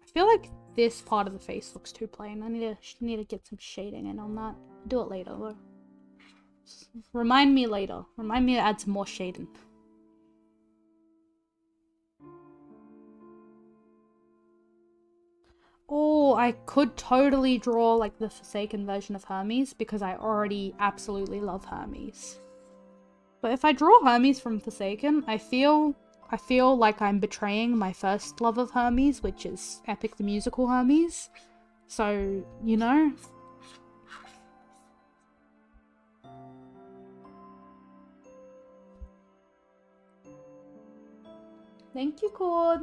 I feel like this part of the face looks too plain. I need to get some shading in on that. I'll do it later though. Remind me later. Remind me to add some more shading. Oh, I could totally draw like the Forsaken version of Hermes because I already absolutely love Hermes. But if I draw Hermes from Forsaken, I feel like I'm betraying my first love of Hermes, which is Epic the Musical Hermes. So, you know. Thank you, Cord.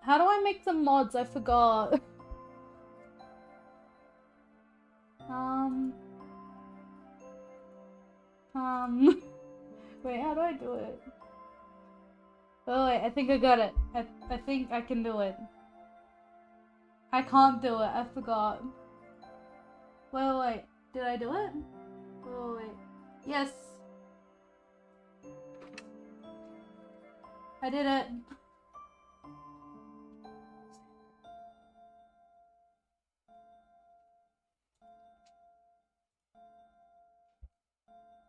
How do I make the mods? I forgot. Wait, how do I do it? Oh wait, I think I got it. I think I can do it. I can't do it, I forgot. Wait, did I do it? Oh wait, yes! I did it!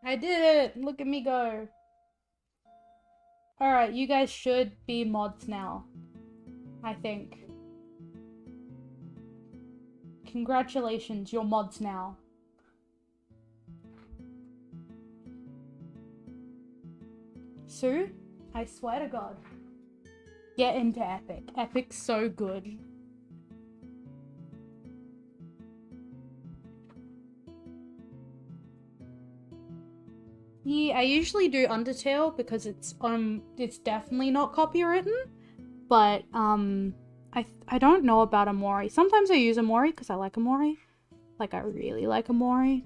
I did it! Look at me go! Alright, you guys should be mods now. I think. Congratulations, you're mods now. Sue, I swear to God. Get into Epic. Epic's so good. Yeah, I usually do Undertale because it's definitely not copywritten, but I don't know about Amori. Sometimes I use Amori because I like Amori. Like, I really like Amori.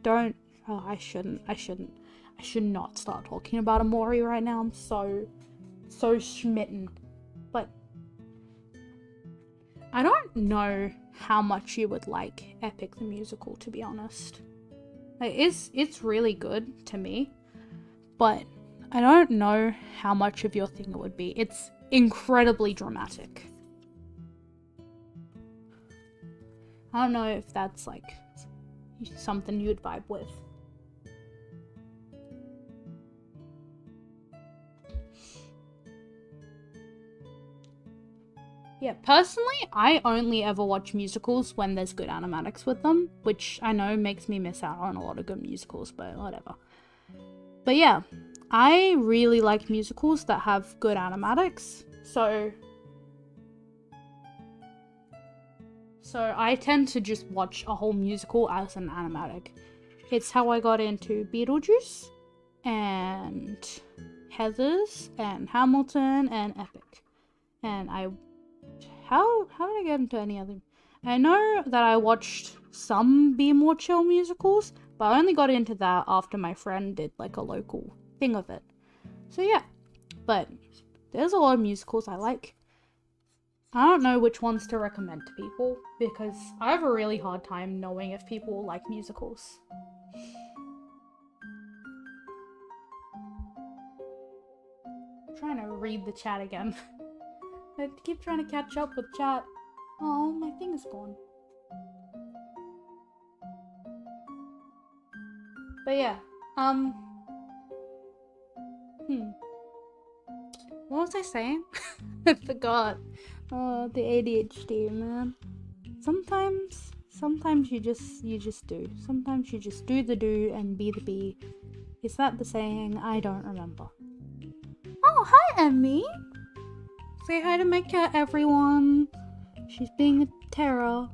I shouldn't. I should not start talking about Amori right now. I'm so smitten. But I don't know how much you would like Epic the Musical, to be honest. Like, it's really good to me, but I don't know how much of your thing it would be. It's incredibly dramatic. I don't know if that's like something you'd vibe with. Yeah, personally, I only ever watch musicals when there's good animatics with them, which I know makes me miss out on a lot of good musicals, but whatever. But yeah, I really like musicals that have good animatics, so I tend to just watch a whole musical as an animatic. It's how I got into Beetlejuice, and Heathers, and Hamilton, and Epic. And how did I get into any other? I know that I watched some Be More Chill musicals, but I only got into that after my friend did like a local thing of it. So yeah, but there's a lot of musicals I like. I don't know which ones to recommend to people because I have a really hard time knowing if people like musicals. I'm trying to read the chat again. I keep trying to catch up with chat. Oh, my thing is gone. But yeah, what was I saying? I forgot. Oh, the ADHD, man. Sometimes you just do. Sometimes you just do the do and be the bee. Is that the saying? I don't remember. Oh, hi, Emmy. Say hi to my cat, everyone. She's being a terror.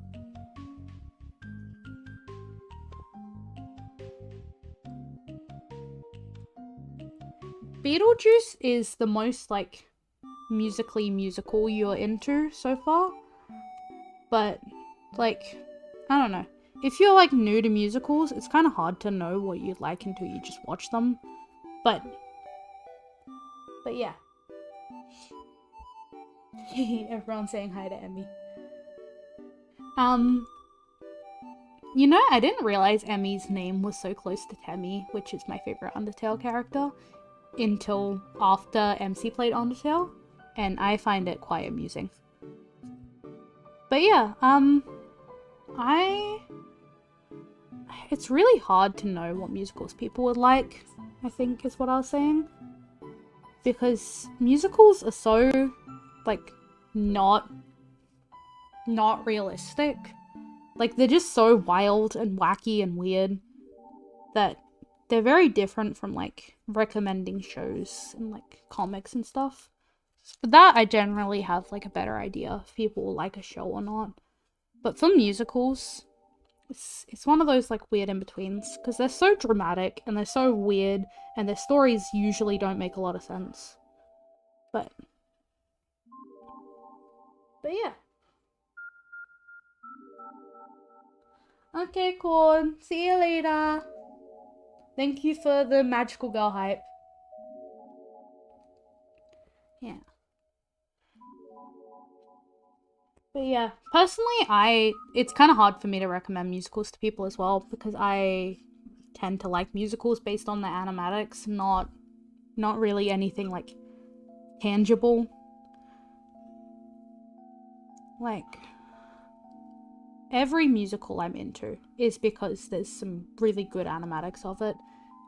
Beetlejuice is the most, like, musically musical you're into so far. But, like, I don't know. If you're, like, new to musicals, it's kind of hard to know what you like until you just watch them. But yeah. Everyone's saying hi to Emmy. You know, I didn't realize Emmy's name was so close to Temmie, which is my favorite Undertale character, until after MC played Undertale, and I find it quite amusing. But yeah, it's really hard to know what musicals people would like, I think is what I was saying. Because musicals are so, like, not realistic. Like, they're just so wild and wacky and weird that they're very different from, like, recommending shows and, like, comics and stuff. For that, I generally have, like, a better idea if people will like a show or not. But for musicals, it's one of those, like, weird in-betweens, because they're so dramatic and they're so weird, and their stories usually don't make a lot of sense. But yeah. Okay, Corn. See you later. Thank you for the magical girl hype. Yeah. But yeah, personally, it's kind of hard for me to recommend musicals to people as well, because I tend to like musicals based on the animatics, not really anything, like, tangible. Like, every musical I'm into is because there's some really good animatics of it,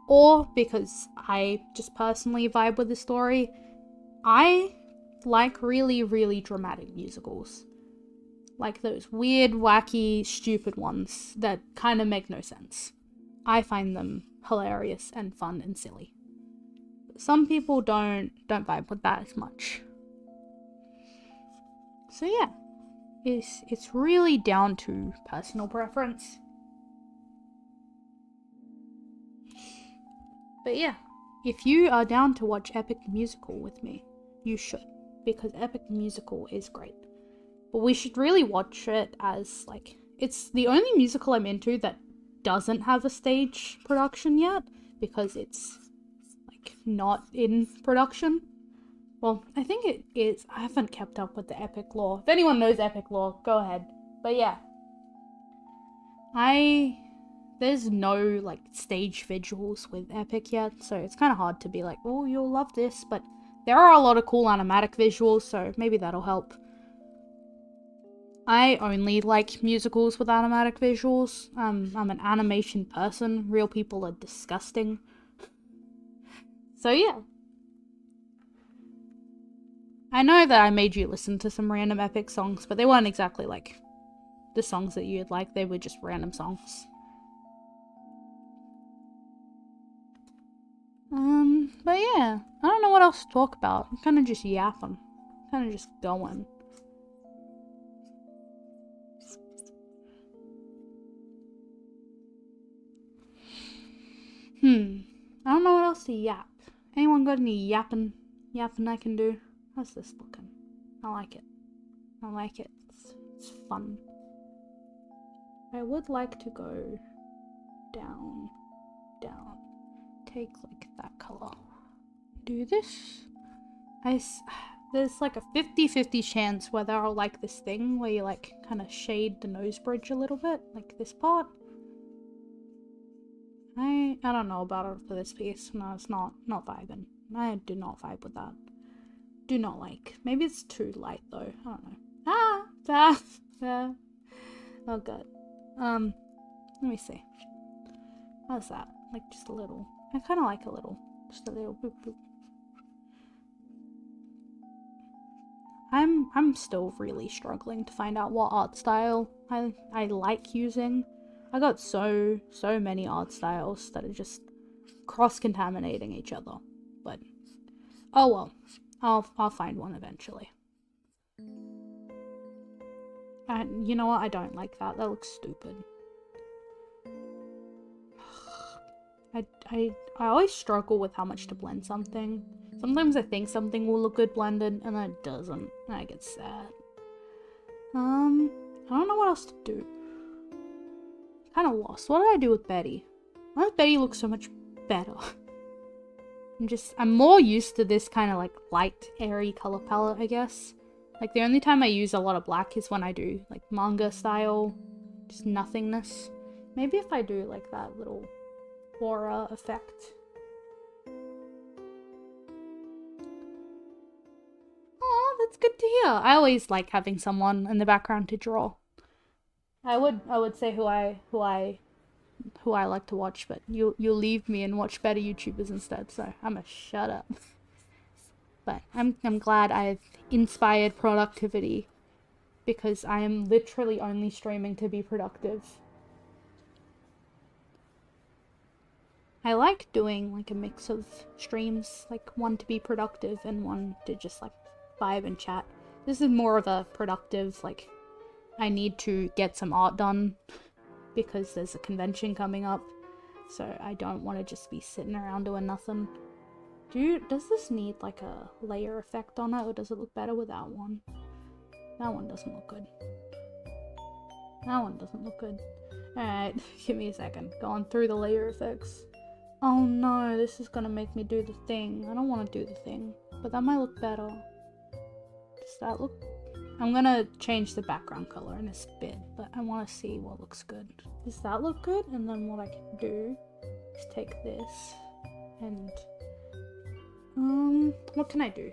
or because I just personally vibe with the story. I like really, really dramatic musicals. Like those weird, wacky, stupid ones that kind of make no sense. I find them hilarious and fun and silly. Some people don't vibe with that as much. So yeah, it's really down to personal preference. But yeah, if you are down to watch Epic the Musical with me, you should, because Epic the Musical is great. But we should really watch it as, like, it's the only musical I'm into that doesn't have a stage production yet, because it's like not in production. Well, I think it is. I haven't kept up with the Epic lore. If anyone knows Epic lore, go ahead. But yeah. There's no like stage visuals with Epic yet, so it's kind of hard to be like, oh, you'll love this, but there are a lot of cool animatic visuals, so maybe that'll help. I only like musicals with animatic visuals. I'm an animation person. Real people are disgusting. So yeah. I know that I made you listen to some random Epic songs, but they weren't exactly like the songs that you'd like. They were just random songs. But yeah, I don't know what else to talk about. I'm kind of just yapping. Kind of just going. I don't know what else to yap. Anyone got any yapping I can do? How's this looking? I like it. I like it. It's fun. I would like to go down. Take like that color. Do this. There's like a 50-50 chance whether I'll like this thing where you like kind of shade the nose bridge a little bit, like this part. I don't know about it for this piece. No, it's not vibing. I do not vibe with that. Do not like. Maybe it's too light though. I don't know. Oh god. Let me see. How's that? Like just a little. I kind of like a little. Just a little boop boop. I'm still really struggling to find out what art style I like using. I got so many art styles that are just cross-contaminating each other. But oh well. I'll find one eventually. And you know what? I don't like that. That looks stupid. I always struggle with how much to blend something. Sometimes I think something will look good blended, and then it doesn't. And I get sad. I don't know what else to do. Kind of lost. What did I do with Betty? Why does Betty look so much better? I'm more used to this kind of like light, airy color palette, I guess. Like the only time I use a lot of black is when I do like manga style, just nothingness. Maybe if I do like that little aura effect. Oh, that's good to hear. I always like having someone in the background to draw. I would say who I like to watch, but you'll leave me and watch better YouTubers instead, so I'm gonna shut up. But I'm glad I've inspired productivity, because I am literally only streaming to be productive. I like doing like a mix of streams, like one to be productive and one to just like vibe and chat. This is more of a productive, like I need to get some art done because there's a convention coming up, so I don't want to just be sitting around doing nothing. Does this need like a layer effect on it, or does it look better without one? That one doesn't look good. That one doesn't look good. Alright, give me a second. Going through the layer effects. Oh no, this is gonna make me do the thing. I don't want to do the thing, but that might look better. Does that look... I'm gonna change the background color in a bit, but I want to see what looks good. Does that look good? And then what I can do is take this and... what can I do?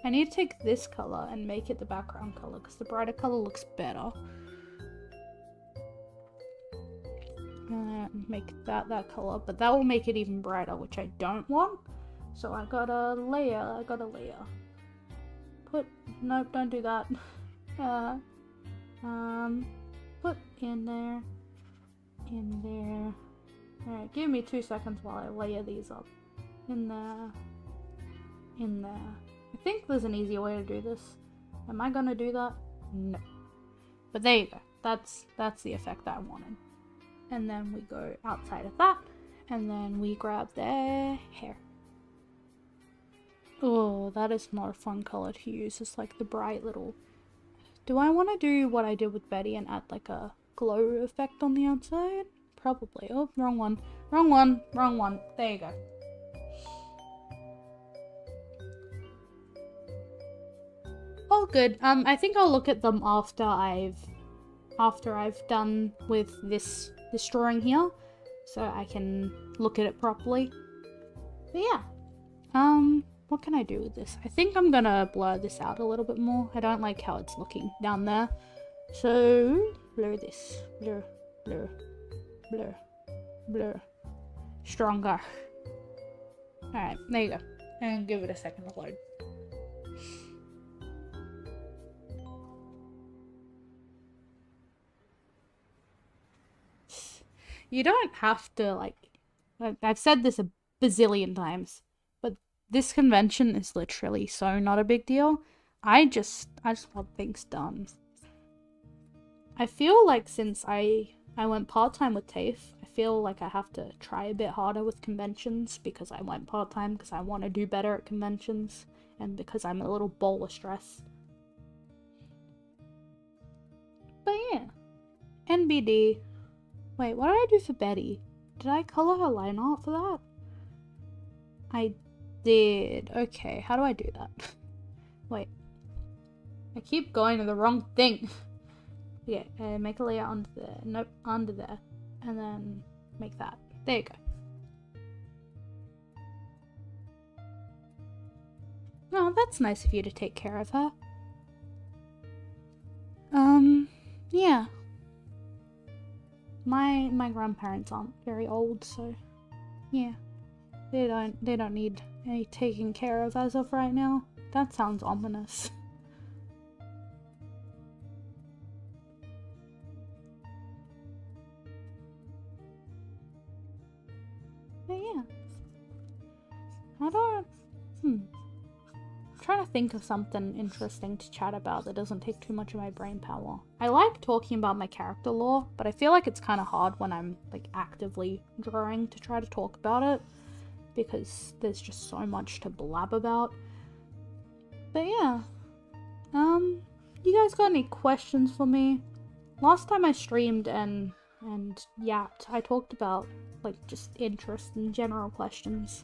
I need to take this color and make it the background color, because the brighter color looks better. Make that color, but that will make it even brighter, which I don't want. So I got a layer. Nope, don't do that. Put in there. Alright, give me 2 seconds while I layer these up. In there. I think there's an easier way to do this. Am I gonna do that? No. But there you go. That's the effect that I wanted. And then we go outside of that, and then we grab their hair. Oh, that is not a fun color to use. It's like the bright little... Do I want to do what I did with Betty and add like a glow effect on the outside? Probably. Oh, wrong one. There you go. all good. I think I'll look at them after I've done with this drawing here, so I can look at it properly. But yeah, what can I do with this? I think I'm gonna blur this out a little bit more. I don't like how it's looking down there. So, blur this. Blur, blur, blur, blur. Stronger. Alright, there you go. And give it a second to load. You don't have to, like, I've said this a bazillion times, but this convention is literally so not a big deal. I just want things done. I feel like since I went part-time with TAFE, I feel like I have to try a bit harder with conventions because I went part-time because I want to do better at conventions and because I'm a little ball of stress. But yeah, NBD. Wait, what did I do for Betty? Did I color her line art for that? I did. Okay, how do I do that? Wait. I keep going to the wrong thing. Yeah, make a layer under there. Nope, under there. And then make that. There you go. Oh, that's nice of you to take care of her. Yeah. My grandparents aren't very old, so yeah. They don't need any taking care of as of right now. That sounds ominous. But yeah. I'm trying to think of something interesting to chat about that doesn't take too much of my brain power. I like talking about my character lore, but I feel like it's kind of hard when I'm like actively drawing to try to talk about it because there's just so much to blab about. But yeah, you guys got any questions for me? Last time I streamed and yapped, I talked about like just interest and general questions.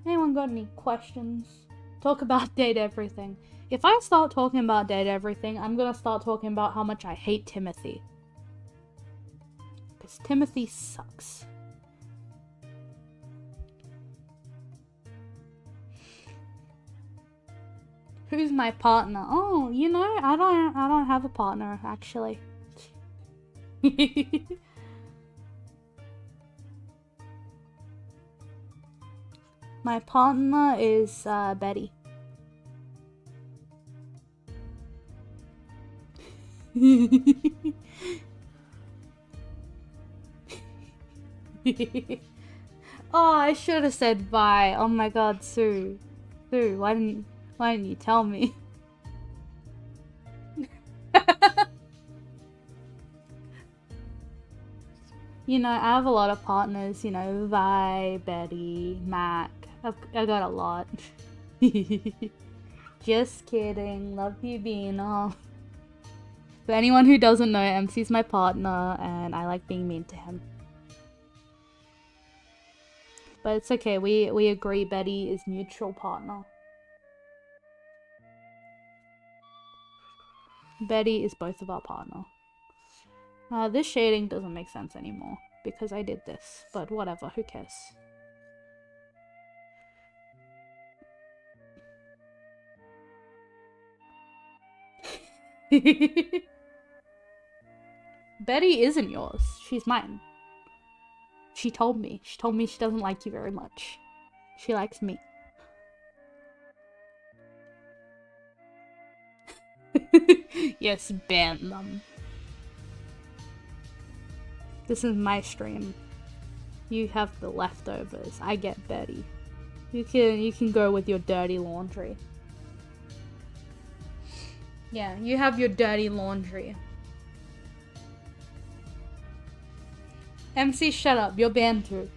Anyone got any questions? Talk about date everything. If I start talking about date everything, I'm gonna start talking about how much I hate Timothy. Because Timothy sucks. Who's my partner? Oh, you know, I don't have a partner actually. My partner is Betty. Oh, I should have said bye. Oh my god, Sue. Sue, why didn't you tell me? You know, I have a lot of partners, you know, Vi, Betty, Mac. I got a lot. Just kidding. Love you, Beano. For anyone who doesn't know, MC's my partner, and I like being mean to him. But it's okay, we agree Betty is mutual partner. Betty is both of our partner. This shading doesn't make sense anymore, because I did this, but whatever, who cares? Betty isn't yours, she's mine. She told me she doesn't like you very much. She likes me. Yes, ban them. This is my stream. You have the leftovers. I get Betty. You can go with your dirty laundry. Yeah, you have your dirty laundry. MC, shut up. You're banned too.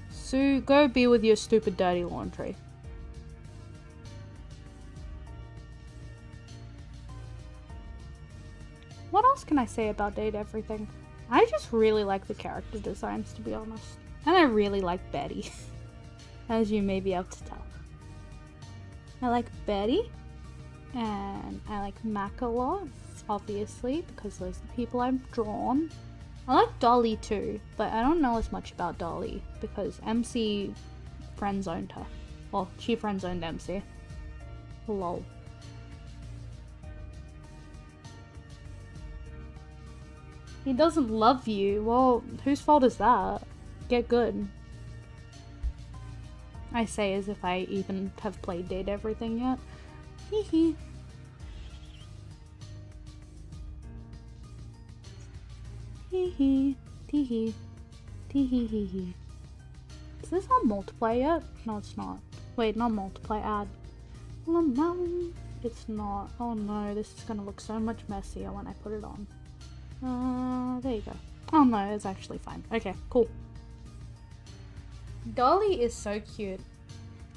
Sue, go be with your stupid dirty laundry. What else can I say about Date Everything? I just really like the character designs, to be honest. And I really like Betty, as you may be able to tell. I like Betty, and I like Mac a lot, obviously, because those are the people I've drawn. I like Dolly too, but I don't know as much about Dolly, because MC friend-zoned her. Well, she friend-zoned MC. Lol. He doesn't love you. Well, whose fault is that? Get good. I say as if I even have played Date Everything yet. Hee hee. Hee hee. Tee hee. Tee hee hee hee. Is this on multiplayer yet? No, it's not. Wait, not multiplayer, add. No, it's not. Oh no, this is gonna look so much messier when I put it on. There you go. Oh no, it's actually fine. Okay, cool. Dolly is so cute.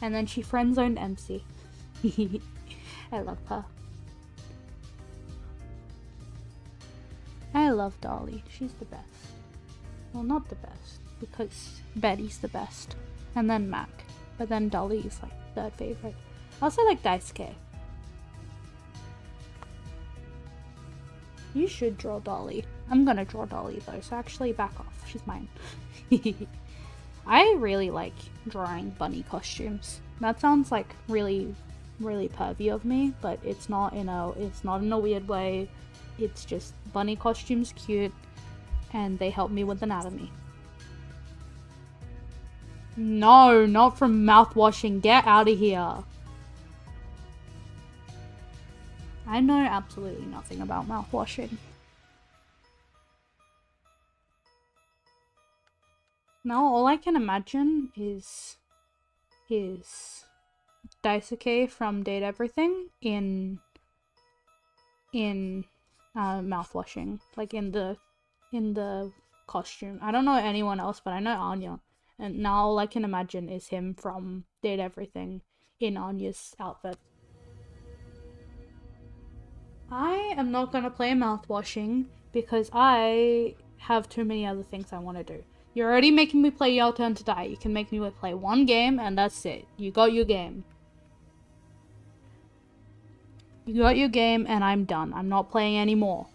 And then she friend-zoned MC. I love her. I love Dolly. She's the best. Well, not the best, because Betty's the best. And then Mac. But then Dolly is like third favorite. I also like Daisuke. You should draw Dolly. I'm gonna draw Dolly though, so actually back off. She's mine. I really like drawing bunny costumes. That sounds like really, really pervy of me, but it's not in a weird way. It's just bunny costumes cute, and they help me with anatomy. No, not from mouthwashing. Get out of here. I know absolutely nothing about mouthwashing. Now all I can imagine is Daisuke from Date Everything in mouthwashing, like in the costume. I don't know anyone else, but I know Anya, and now all I can imagine is him from Date Everything in Anya's outfit. I am not gonna play mouthwashing because I have too many other things I want to do. You're already making me play Your Turn to Die. You can make me play one game and that's it. You got your game. You got your game and I'm done. I'm not playing anymore.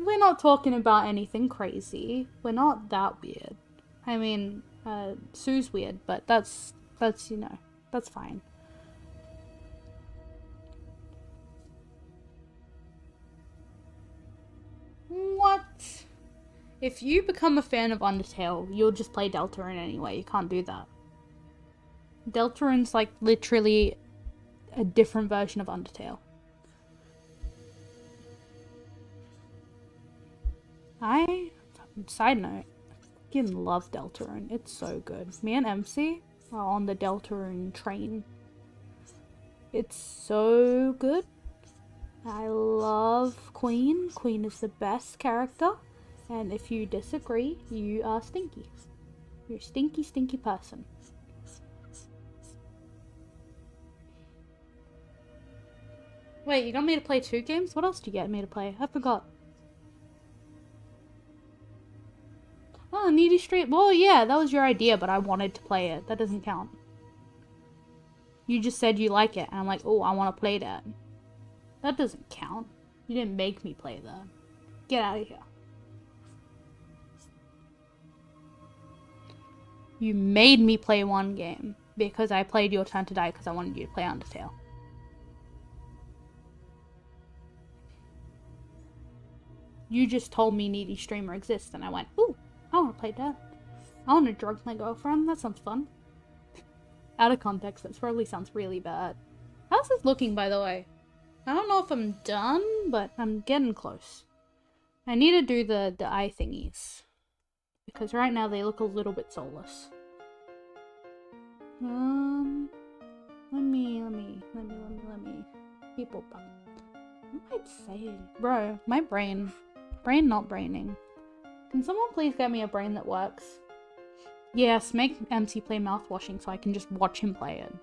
We're not talking about anything crazy. We're not that weird. I mean, Sue's weird, but that's, you know, that's fine. What? If you become a fan of Undertale, you'll just play Deltarune anyway. You can't do that. Deltarune's like literally a different version of Undertale. Side note, I fucking love Deltarune. It's so good. Me and MC are on the Deltarune train. It's so good. I love Queen. Queen is the best character. And if you disagree, you are stinky. You're a stinky, stinky person. Wait, you got me to play 2 games? What else do you get me to play? I forgot. Oh, Needy Street. Well, yeah, that was your idea, but I wanted to play it. That doesn't count. You just said you like it, and I'm like, oh, I want to play that. That doesn't count. You didn't make me play that. Get out of here. You made me play one game because I played Your Turn to Die because I wanted you to play Undertale. You just told me Needy Streamer exists, and I went, ooh, I want to play that. I want to drug my girlfriend. That sounds fun. Out of context, that probably sounds really bad. How's this looking, by the way? I don't know if I'm done, but I'm getting close. I need to do the eye thingies. Because right now they look a little bit soulless. Let me. People bump. What am I saying? Bro, my brain not braining. Can someone please get me a brain that works? Yes, make MC play mouthwashing so I can just watch him play it.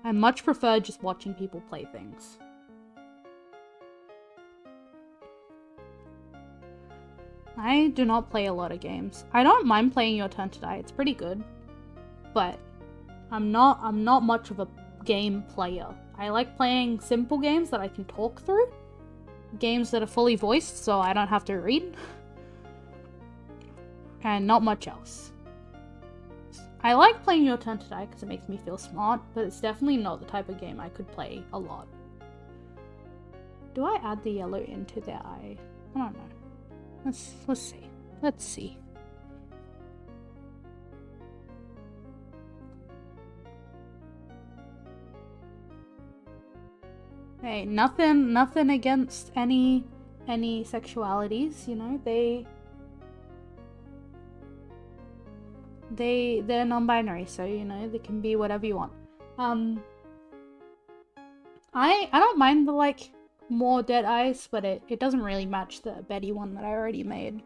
I much prefer just watching people play things. I do not play a lot of games. I don't mind playing Your Turn to Die, it's pretty good. But I'm not much of a game player. I like playing simple games that I can talk through. Games that are fully voiced so I don't have to read. And not much else. I like playing Your Turn to Die because it makes me feel smart, but it's definitely not the type of game I could play a lot. Do I add the yellow into their eye? I don't know. Let's see. Let's see. Hey, nothing against any sexualities, you know, they're non-binary, so you know, they can be whatever you want. I don't mind the like more dead eyes, but it doesn't really match the Betty one that I already made.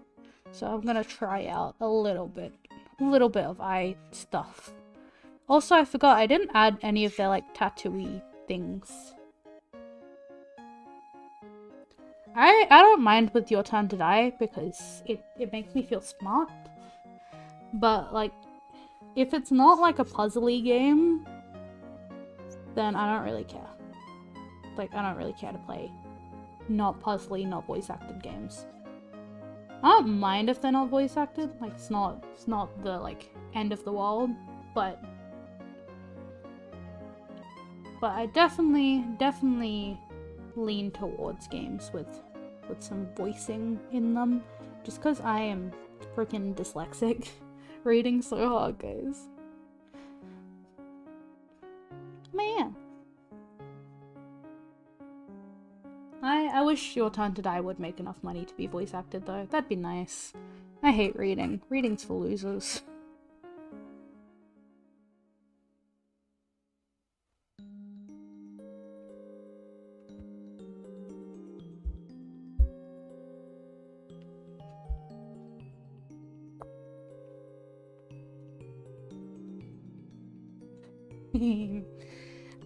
So I'm gonna try out a little bit of eye stuff. Also, I forgot I didn't add any of their like tattoo-y things. I don't mind with Your Turn to Die because it makes me feel smart. But like, if it's not like a puzzly game, then I don't really care. Like, I don't really care to play not puzzly, not voice acted games. I don't mind if they're not voice acted. Like, it's not the like end of the world, but I definitely lean towards games with some voicing in them, just because I am freaking dyslexic. Reading so hard, guys. Man. I wish Your Turn to Die would make enough money to be voice acted though. That'd be nice. I hate reading. Reading's for losers.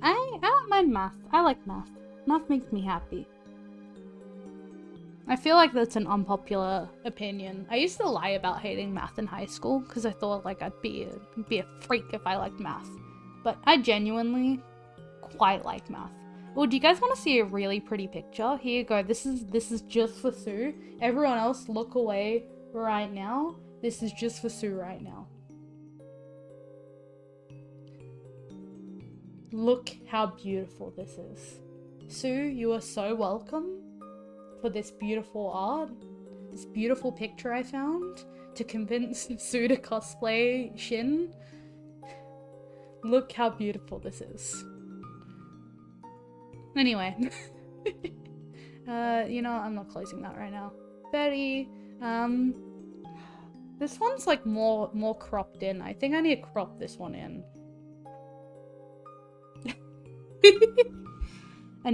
I don't mind math. I like math. Math makes me happy. I feel like that's an unpopular opinion. I used to lie about hating math in high school because I thought like I'd be a freak if I liked math. But I genuinely quite like math. Oh, do you guys want to see a really pretty picture? Here you go. This is just for Sue. Everyone else look away right now. This is just for Sue right now. Look how beautiful this is. Sue, you are so welcome for this beautiful art, this beautiful picture I found to convince Sue to cosplay Shin. Look how beautiful this is. Anyway, you know, I'm not closing that right now. Betty, this one's like more cropped in. I think I need to crop this one in. I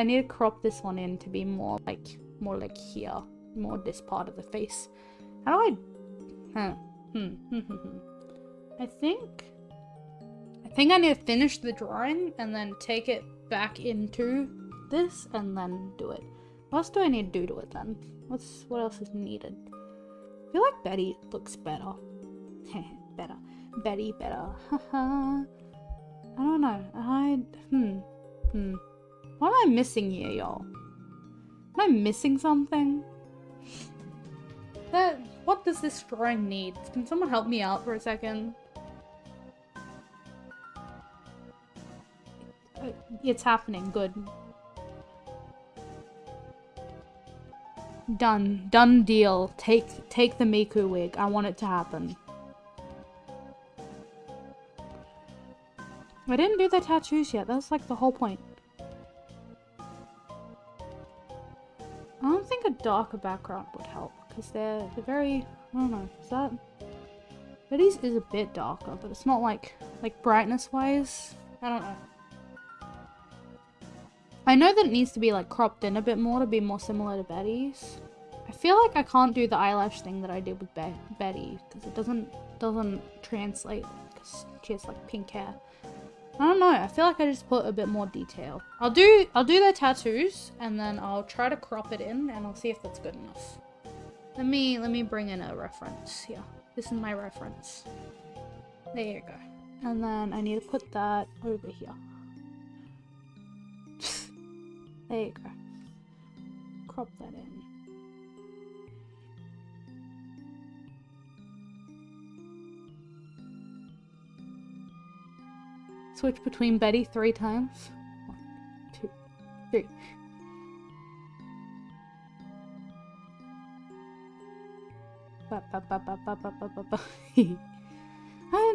need to crop this one in to be more like here, more this part of the face. How do I? I think I need to finish the drawing and then take it back into this and then do it. What else do I need to do to it then? What else is needed? I feel like Betty looks better. Better. Betty better. Haha. I don't know. What am I missing here, y'all? Am I missing something? What does this drawing need? Can someone help me out for a second? It's happening. Good. Done deal. Take the Miku wig. I want it to happen. I didn't do the tattoos yet. That's like the whole point. I don't think a darker background would help because they're very, I don't know, is that? Betty's is a bit darker, but it's not like brightness wise. I don't know. I know that it needs to be like cropped in a bit more to be more similar to Betty's. I feel like I can't do the eyelash thing that I did with Betty because it doesn't translate because she has like pink hair. I don't know, I feel like I just put a bit more detail. I'll do their tattoos and then I'll try to crop it in and I'll see if that's good enough. Let me bring in a reference here. This is my reference. There you go. And then I need to put that over here. There you go. Crop that in. Switch between Betty 3 times. 1, 2, 3.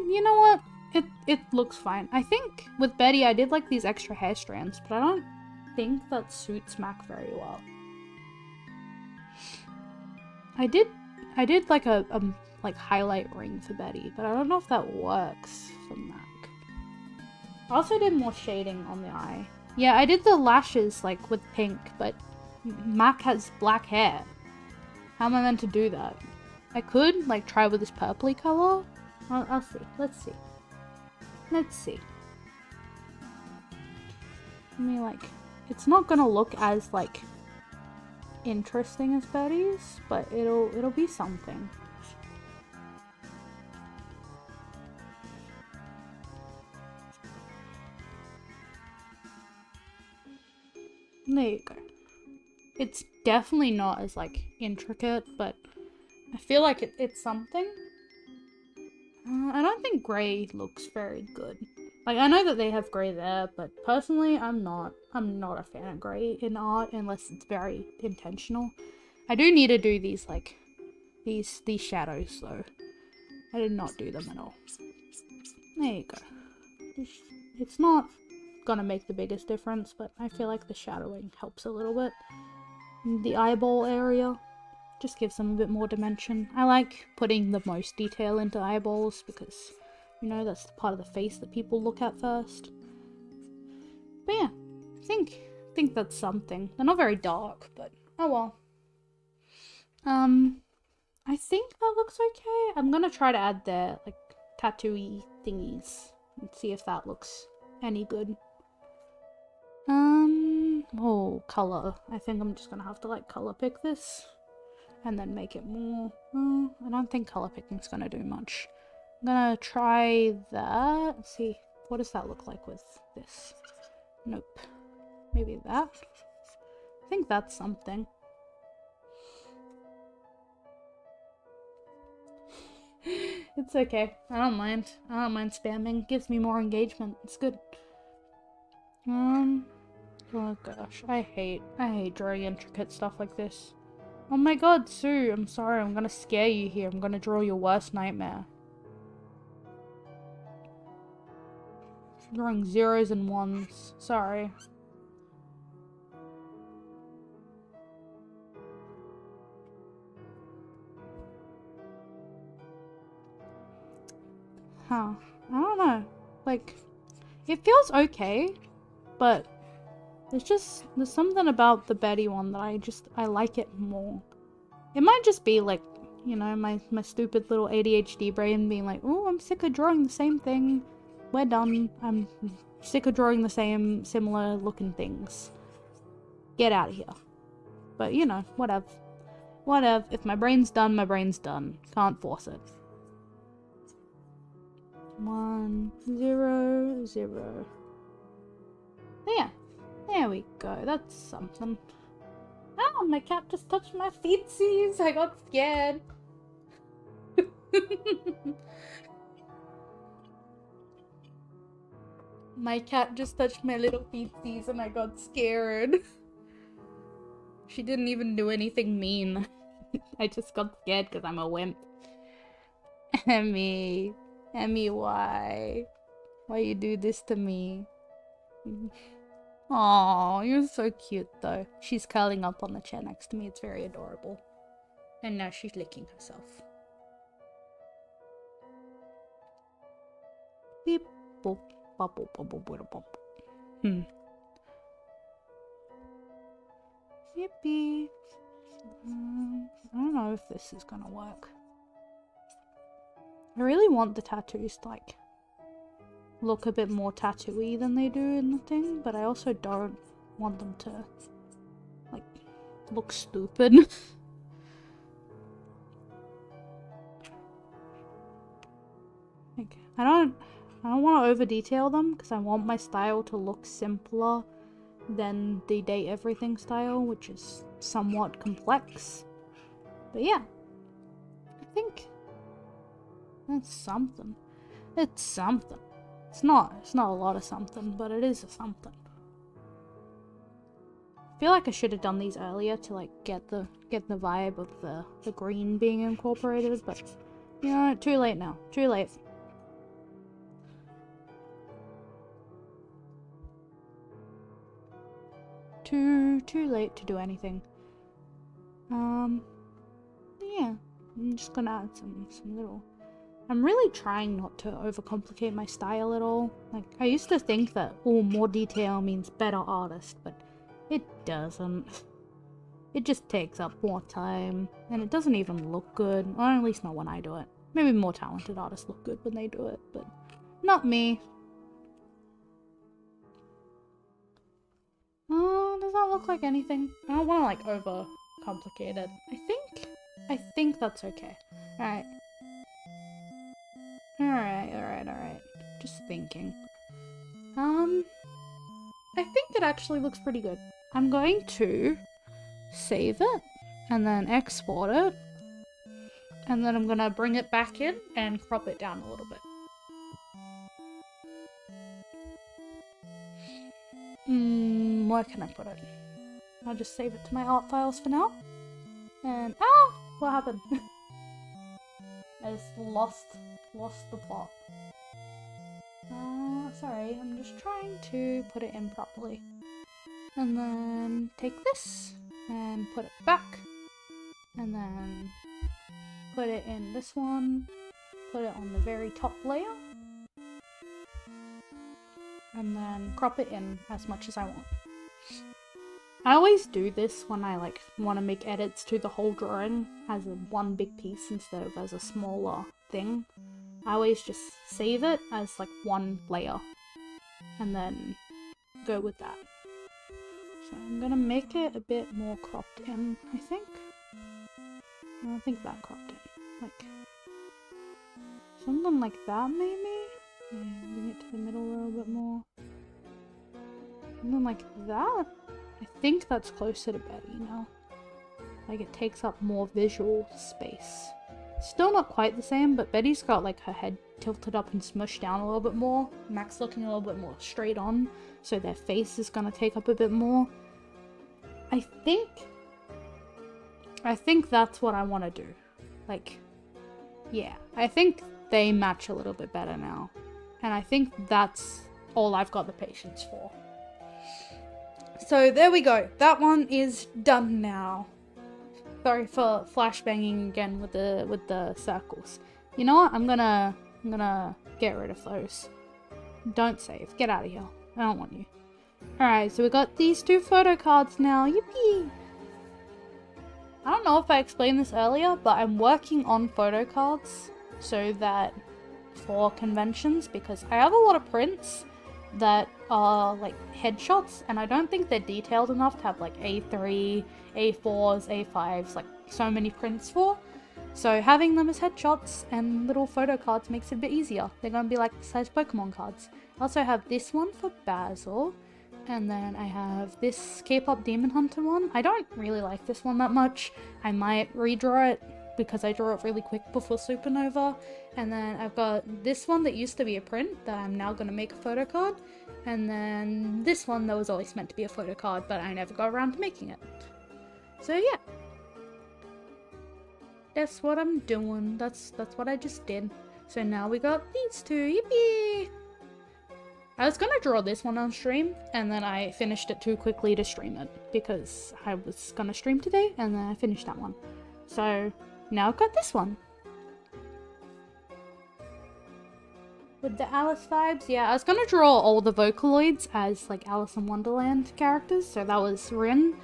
You know what? It looks fine. I think with Betty I did like these extra hair strands, but I don't think that suits Mac very well. I did like a like highlight ring for Betty, but I don't know if that works for Mac. I also did more shading on the eye. Yeah, I did the lashes like with pink, but Mac has black hair. How am I meant to do that? I could like try with this purpley color. I'll see. Let's see. Let's see. I mean, like, it's not gonna look as like interesting as Betty's, but it'll be something. There you go. It's definitely not as like intricate, but I feel like it's something. I don't think grey looks very good. Like, I know that they have grey there, but personally I'm not a fan of grey in art unless it's very intentional. I do need to do these like these shadows though. I did not do them at all. There you go. It's not gonna make the biggest difference, but I feel like the shadowing helps a little bit. The eyeball area just gives them a bit more dimension. I like putting the most detail into eyeballs because, you know, that's the part of the face that people look at first. But yeah, I think that's something. They're not very dark, but oh well. I think that looks okay. I'm gonna try to add their like tattoo-y thingies and see if that looks any good. Oh, color. I think I'm just gonna have to like color pick this and then make it more. I don't think color picking's gonna do much. I'm gonna try that. Let's see, what does that look like with this? Nope. Maybe that? I think that's something. It's okay. I don't mind. I don't mind spamming. Gives me more engagement. It's good. Oh gosh, I hate drawing intricate stuff like this. Oh my god, Sue, I'm sorry, I'm gonna scare you here. I'm gonna draw your worst nightmare. Drawing zeros and ones. Sorry. Huh. I don't know. Like, it feels okay, but there's something about the Betty one that I like it more. It might just be like, you know, my stupid little ADHD brain being like, oh, I'm sick of drawing the same thing. We're done. I'm sick of drawing the same similar looking things. Get out of here. But, you know, whatever. Whatever. If my brain's done, my brain's done. Can't force it. 1, 0, 0. Yeah. There we go. That's something. Oh, my cat just touched my feetsies. I got scared. My cat just touched my little feetsies and I got scared. She didn't even do anything mean. I just got scared because I'm a wimp. Emmy, why? Why you do this to me? Aw, you're so cute though. She's curling up on the chair next to me. It's very adorable. And now she's licking herself. Beep, boop, bop, boop, boop, boop, boop, boop. Yippee. I don't know if this is gonna work. I really want the tattoos to like look a bit more tattooy than they do in the thing, but I also don't want them to, like, look stupid. Like, I don't want to over detail them because I want my style to look simpler than the Date Everything style, which is somewhat complex. But yeah, I think that's something. It's something. It's not a lot of something, but it is a something. I feel like I should have done these earlier to like get the vibe of the green being incorporated, but you know, too late now. Too late. Too late to do anything. Yeah, I'm just gonna add some little. I'm really trying not to overcomplicate my style at all. Like, I used to think that, oh, more detail means better artist, but it doesn't. It just takes up more time, and it doesn't even look good, or at least not when I do it. Maybe more talented artists look good when they do it, but not me. Oh, does that look like anything? I don't want to, like, overcomplicate it. I think that's okay. Alright. Alright. Just thinking. I think it actually looks pretty good. I'm going to save it and then export it. And then I'm gonna bring it back in and crop it down a little bit. Where can I put it? I'll just save it to my art files for now. And what happened? I just lost the plot. Sorry, I'm just trying to put it in properly. And then take this and put it back. And then put it in this one. Put it on the very top layer. And then crop it in as much as I want. I always do this when I like want to make edits to the whole drawing as a one big piece instead of as a smaller thing. I always just save it as like one layer and then go with that. So I'm gonna make it a bit more cropped in, I think. I don't think that cropped in. Like something like that maybe? Yeah, bring it to the middle a little bit more. Something like that? I think that's closer to Betty now. Like it takes up more visual space. Still not quite the same, but Betty's got like her head tilted up and smushed down a little bit more. Mac's looking a little bit more straight on, so their face is gonna take up a bit more. I think that's what I want to do. Like, yeah, I think they match a little bit better now. And I think that's all I've got the patience for. So there we go. That one is done now. Sorry for flashbanging again with the circles. You know what? I'm gonna get rid of those. Don't save. Get out of here. I don't want you. Alright, so we got these two photo cards now. Yippee! I don't know if I explained this earlier, but I'm working on photo cards so that for conventions, because I have a lot of prints that are like headshots and I don't think they're detailed enough to have like A3, A4s, A5s, like so many prints for. So having them as headshots and little photo cards makes it a bit easier. They're gonna be like the size Pokemon cards. I also have this one for Basil, and then I have this K-pop Demon Hunter one. I don't really like this one that much. I might redraw it because I draw it really quick before Supernova. And then I've got this one that used to be a print that I'm now going to make a photo card. And then this one that was always meant to be a photo card, but I never got around to making it. So yeah. That's what I'm doing. That's what I just did. So now we got these two. Yippee! I was going to draw this one on stream, and then I finished it too quickly to stream it. Because I was going to stream today, and then I finished that one. So now I've got this one. With the Alice vibes, yeah, I was gonna draw all the Vocaloids as like Alice in Wonderland characters, so that was Rin,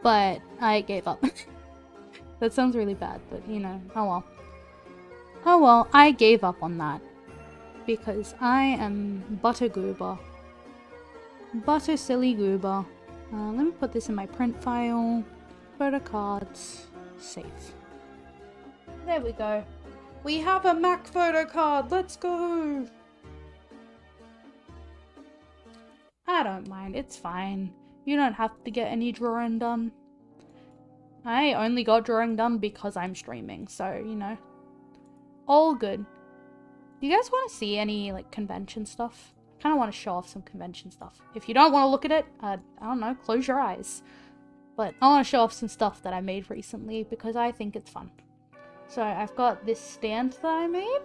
but I gave up. That sounds really bad, but you know, oh well. Oh well, I gave up on that. because I am butter goober. Butter silly goober. Let me put this in my print file. Photo cards. Save. There we go. We have a Mac photo card. Let's go. I don't mind. It's fine. You don't have to get any drawing done. I only got drawing done because I'm streaming, so, you know. All good. Do you guys want to see any, like, convention stuff? I kind of want to show off some convention stuff. If you don't want to look at it, I don't know, close your eyes. But I want to show off some stuff that I made recently because I think it's fun. So I've got this stand that I made.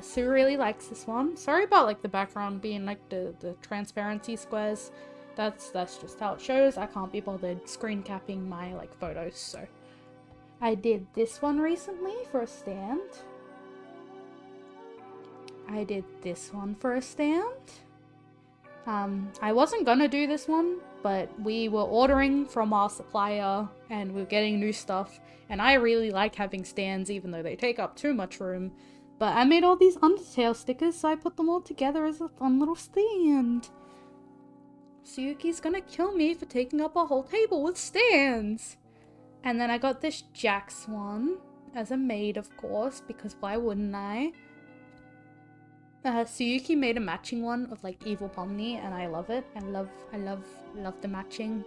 Sue really likes this one. Sorry about, like, the background being, like, the transparency squares. That's just how it shows. I can't be bothered screen capping my, like, photos, so. I did this one recently for a stand. I did this one for a stand. I wasn't gonna do this one, but we were ordering from our supplier and we were getting new stuff, and I really like having stands even though they take up too much room. But I made all these Undertale stickers, so I put them all together as a fun little stand. Suyuki's gonna kill me for taking up a whole table with stands. And then I got this Jax one as a maid, of course, because why wouldn't I? Suyuki made a matching one of, like, Evil Pomni, and I love it. I love the matching.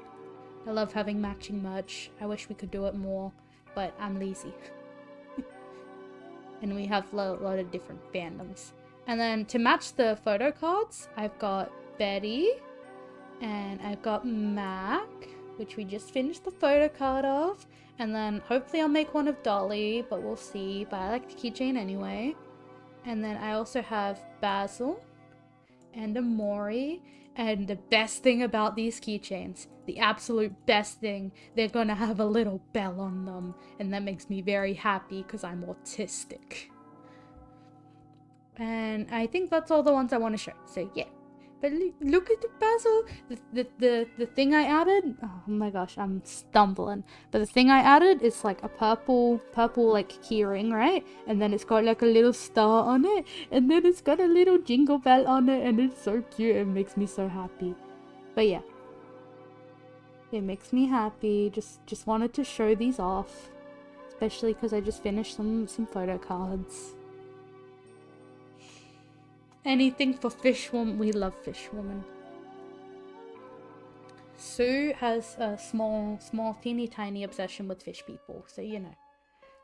I love having matching merch. I wish we could do it more, but I'm lazy. And we have a lot of different fandoms. And then to match the photo cards, I've got Betty, and I've got Mac, which we just finished the photo card of. And then hopefully I'll make one of Dolly, but we'll see. But I like the keychain anyway. And then I also have Basil and Amori. And the best thing about these keychains, the absolute best thing, they're gonna have a little bell on them. And that makes me very happy because I'm autistic. And I think that's all the ones I want to show. So yeah. But look at the Basil. The thing I added, oh my gosh, I'm stumbling. But the thing I added is like a purple like keyring, right? And then it's got like a little star on it. And then it's got a little jingle bell on it. And it's so cute. It makes me so happy. But yeah. It makes me happy. Just wanted to show these off. Especially because I just finished some photo cards. Anything for Fishwoman. We love Fishwoman. Sue has a small, teeny tiny obsession with fish people, so you know.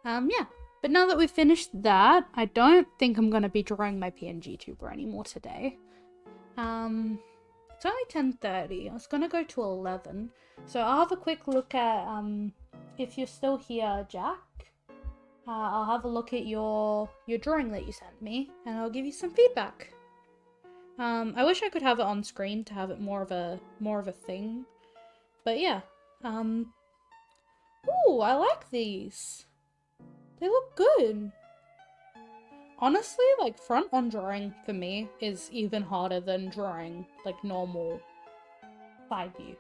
Yeah. But now that we've finished that, I don't think I'm gonna be drawing my PNGtuber anymore today. It's only 10:30. I was gonna go to 11. So I'll have a quick look at, if you're still here, Jack. I'll have a look at your drawing that you sent me, and I'll give you some feedback. I wish I could have it on screen to have it more of a thing, but yeah. Ooh, I like these. They look good. Honestly, like, front-on drawing for me is even harder than drawing, like, normal side view.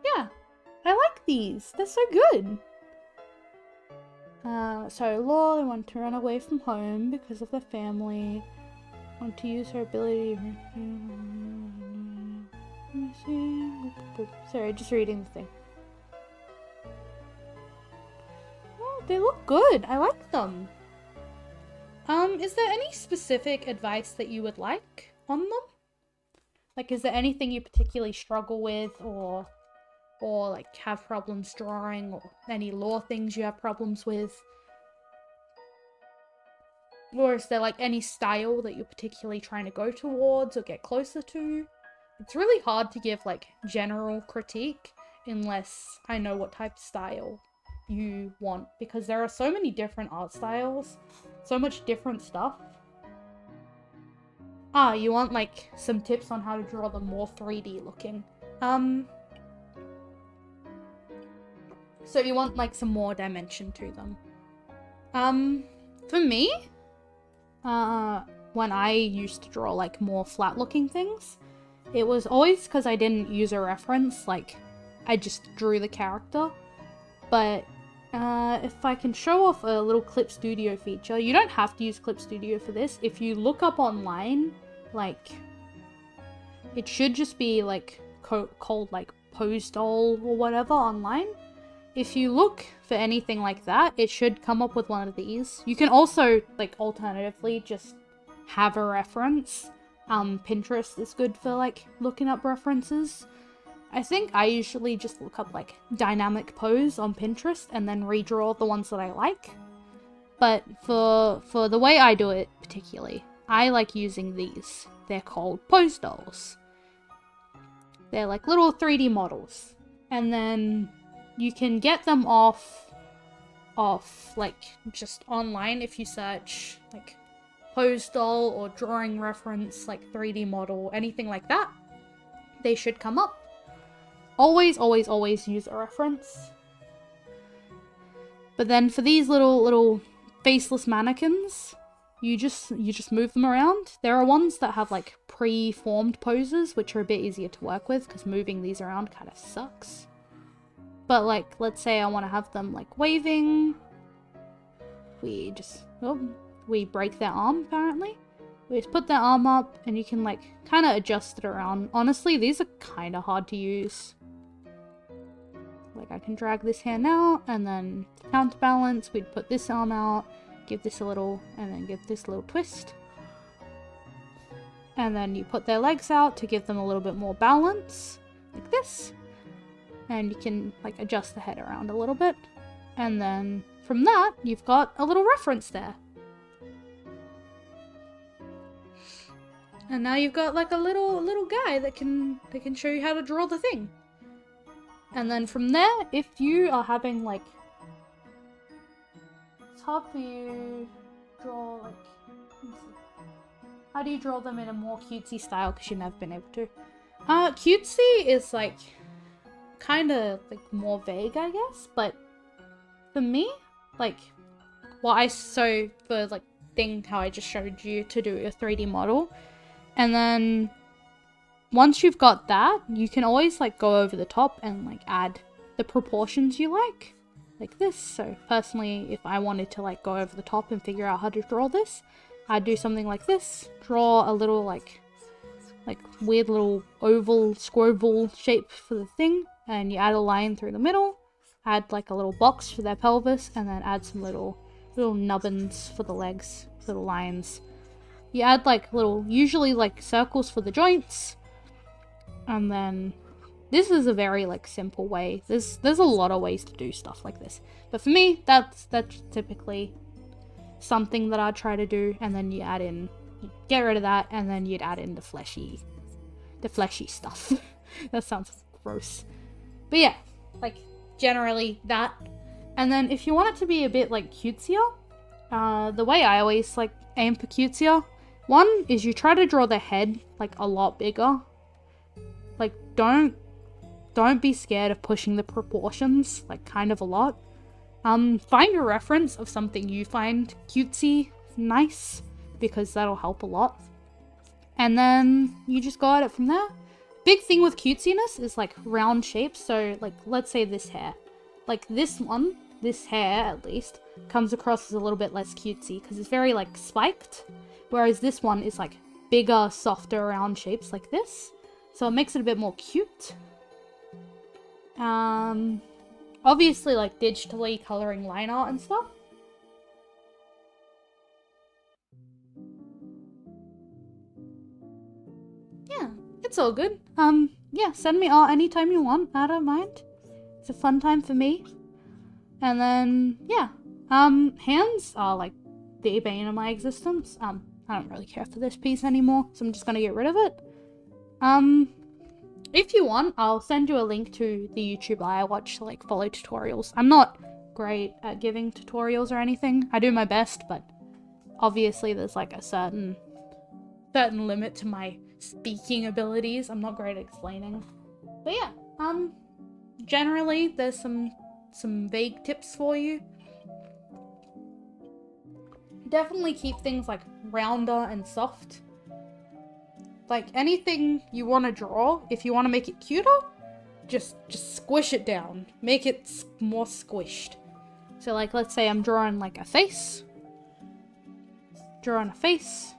Yeah, I like these. They're so good. So Laura want to run away from home because of the family. Want to use her ability. Sorry, just reading the thing. Oh, they look good. I like them. Is there any specific advice that you would like on them? Like, is there anything you particularly struggle with, or like have problems drawing, or any lore things you have problems with? Or is there like any style that you're particularly trying to go towards or get closer to? It's really hard to give like general critique unless I know what type of style you want, because there are so many different art styles, so much different stuff. Ah, you want like some tips on how to draw them more 3D looking. So you want like some more dimension to them. For me, when I used to draw like more flat looking things, it was always because I didn't use a reference, like I just drew the character. But if I can show off a little Clip Studio feature, you don't have to use Clip Studio for this. If you look up online, like, it should just be like called like Pose Doll or whatever online. If you look for anything like that, it should come up with one of these. You can also, like, alternatively just have a reference. Pinterest is good for, like, looking up references. I think I usually just look up, like, dynamic pose on Pinterest and then redraw the ones that I like. But for the way I do it particularly, I like using these. They're called Pose Dolls. They're like little 3D models. And then you can get them off like just online if you search like pose doll or drawing reference, like 3D model, anything like that. They should come up. Always, always, always use a reference. But then for these little faceless mannequins, you just move them around. There are ones that have like pre-formed poses, which are a bit easier to work with because moving these around kind of sucks. But like, let's say I want to have them like waving. We just, we break their arm apparently. We just put their arm up and you can like kind of adjust it around. Honestly, these are kind of hard to use. Like I can drag this hand out and then counterbalance, we'd put this arm out, give this a little, and then give this a little twist. And then you put their legs out to give them a little bit more balance, like this. And you can like adjust the head around a little bit. And then from that, you've got a little reference there. And now you've got like a little guy that can show you how to draw the thing. And then from there, if you are having like, it's hard for you draw like, let's see. How do you draw them in a more cutesy style? Because you've never been able to. Cutesy is like kind of like more vague, I guess. But for me, like, so for like thing how I just showed you to do a 3D model, and then once you've got that, you can always like go over the top and like add the proportions you like this. So personally, if I wanted to like go over the top and figure out how to draw this, I'd do something like this. Draw a little like weird little oval squoval shape for the thing, and you add a line through the middle, add like a little box for their pelvis, and then add some little nubbins for the legs, little lines. You add like usually like circles for the joints, and then this is a very like simple way. There's a lot of ways to do stuff like this, but for me, that's typically something that I try to do. And then you add in, get rid of that, and then you'd add in the fleshy stuff. That sounds gross, but yeah, like generally that. And then if you want it to be a bit like cutesier, the way I always like aim for cutesier, one is you try to draw the head like a lot bigger. Like don't be scared of pushing the proportions like kind of a lot. Find a reference of something you find cutesy nice, because that'll help a lot. And then you just go at it from there. Big thing with cutesiness is like round shapes. So like, let's say this hair, like this hair at least comes across as a little bit less cutesy because it's very like spiked, whereas this one is like bigger, softer round shapes like this, so it makes it a bit more cute. Obviously like digitally coloring line art and stuff. Yeah, it's all good. Yeah, send me art anytime you want, I don't mind. It's a fun time for me. And then, yeah, hands are like the bane of my existence. I don't really care for this piece anymore, so I'm just gonna get rid of it. If you want, I'll send you a link to the YouTuber I watch to like follow tutorials. I'm not great at giving tutorials or anything. I do my best, but obviously there's like a certain limit to my speaking abilities. I'm not great at explaining. But yeah, generally there's some vague tips for you. Definitely keep things like rounder and soft. Like anything you want to draw, if you want to make it cuter, just squish it down. Make it more squished. So like, let's say I'm drawing like a face. Drawing a face.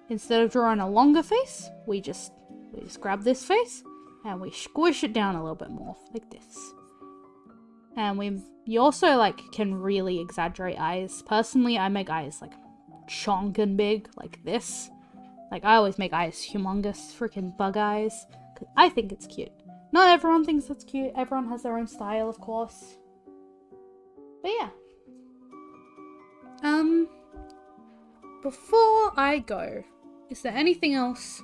Instead of drawing a longer face, we just grab this face and we squish it down a little bit more, like this. And you also like can really exaggerate eyes. Personally, I make eyes like chonkin' big, like this. Like I always make eyes humongous, freaking bug eyes. 'Cause I think it's cute. Not everyone thinks it's cute. Everyone has their own style, of course. But yeah. Before I go, is there anything else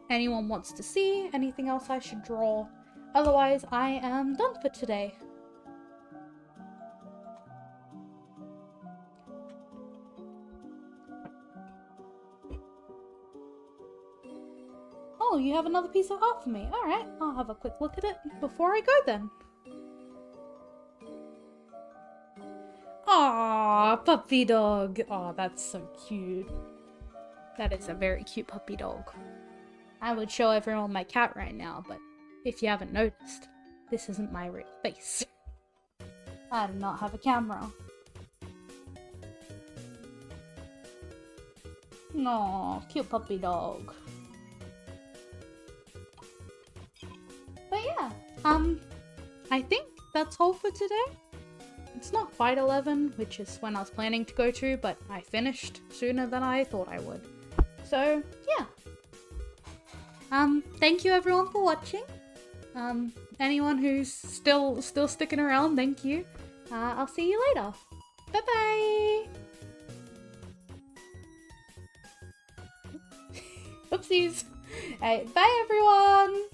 anyone wants to see? Anything else I should draw? Otherwise, I am done for today. Oh, you have another piece of art for me. Alright, I'll have a quick look at it before I go then. Aww, puppy dog. Aw, that's so cute. That is a very cute puppy dog. I would show everyone my cat right now, but if you haven't noticed, this isn't my real face. I do not have a camera. No, cute puppy dog. But yeah, I think that's all for today. It's not quite 11, which is when I was planning to go to, but I finished sooner than I thought I would. So, yeah. Thank you everyone for watching. Anyone who's still sticking around, thank you. I'll see you later. Bye-bye! Oopsies! Alright, bye everyone!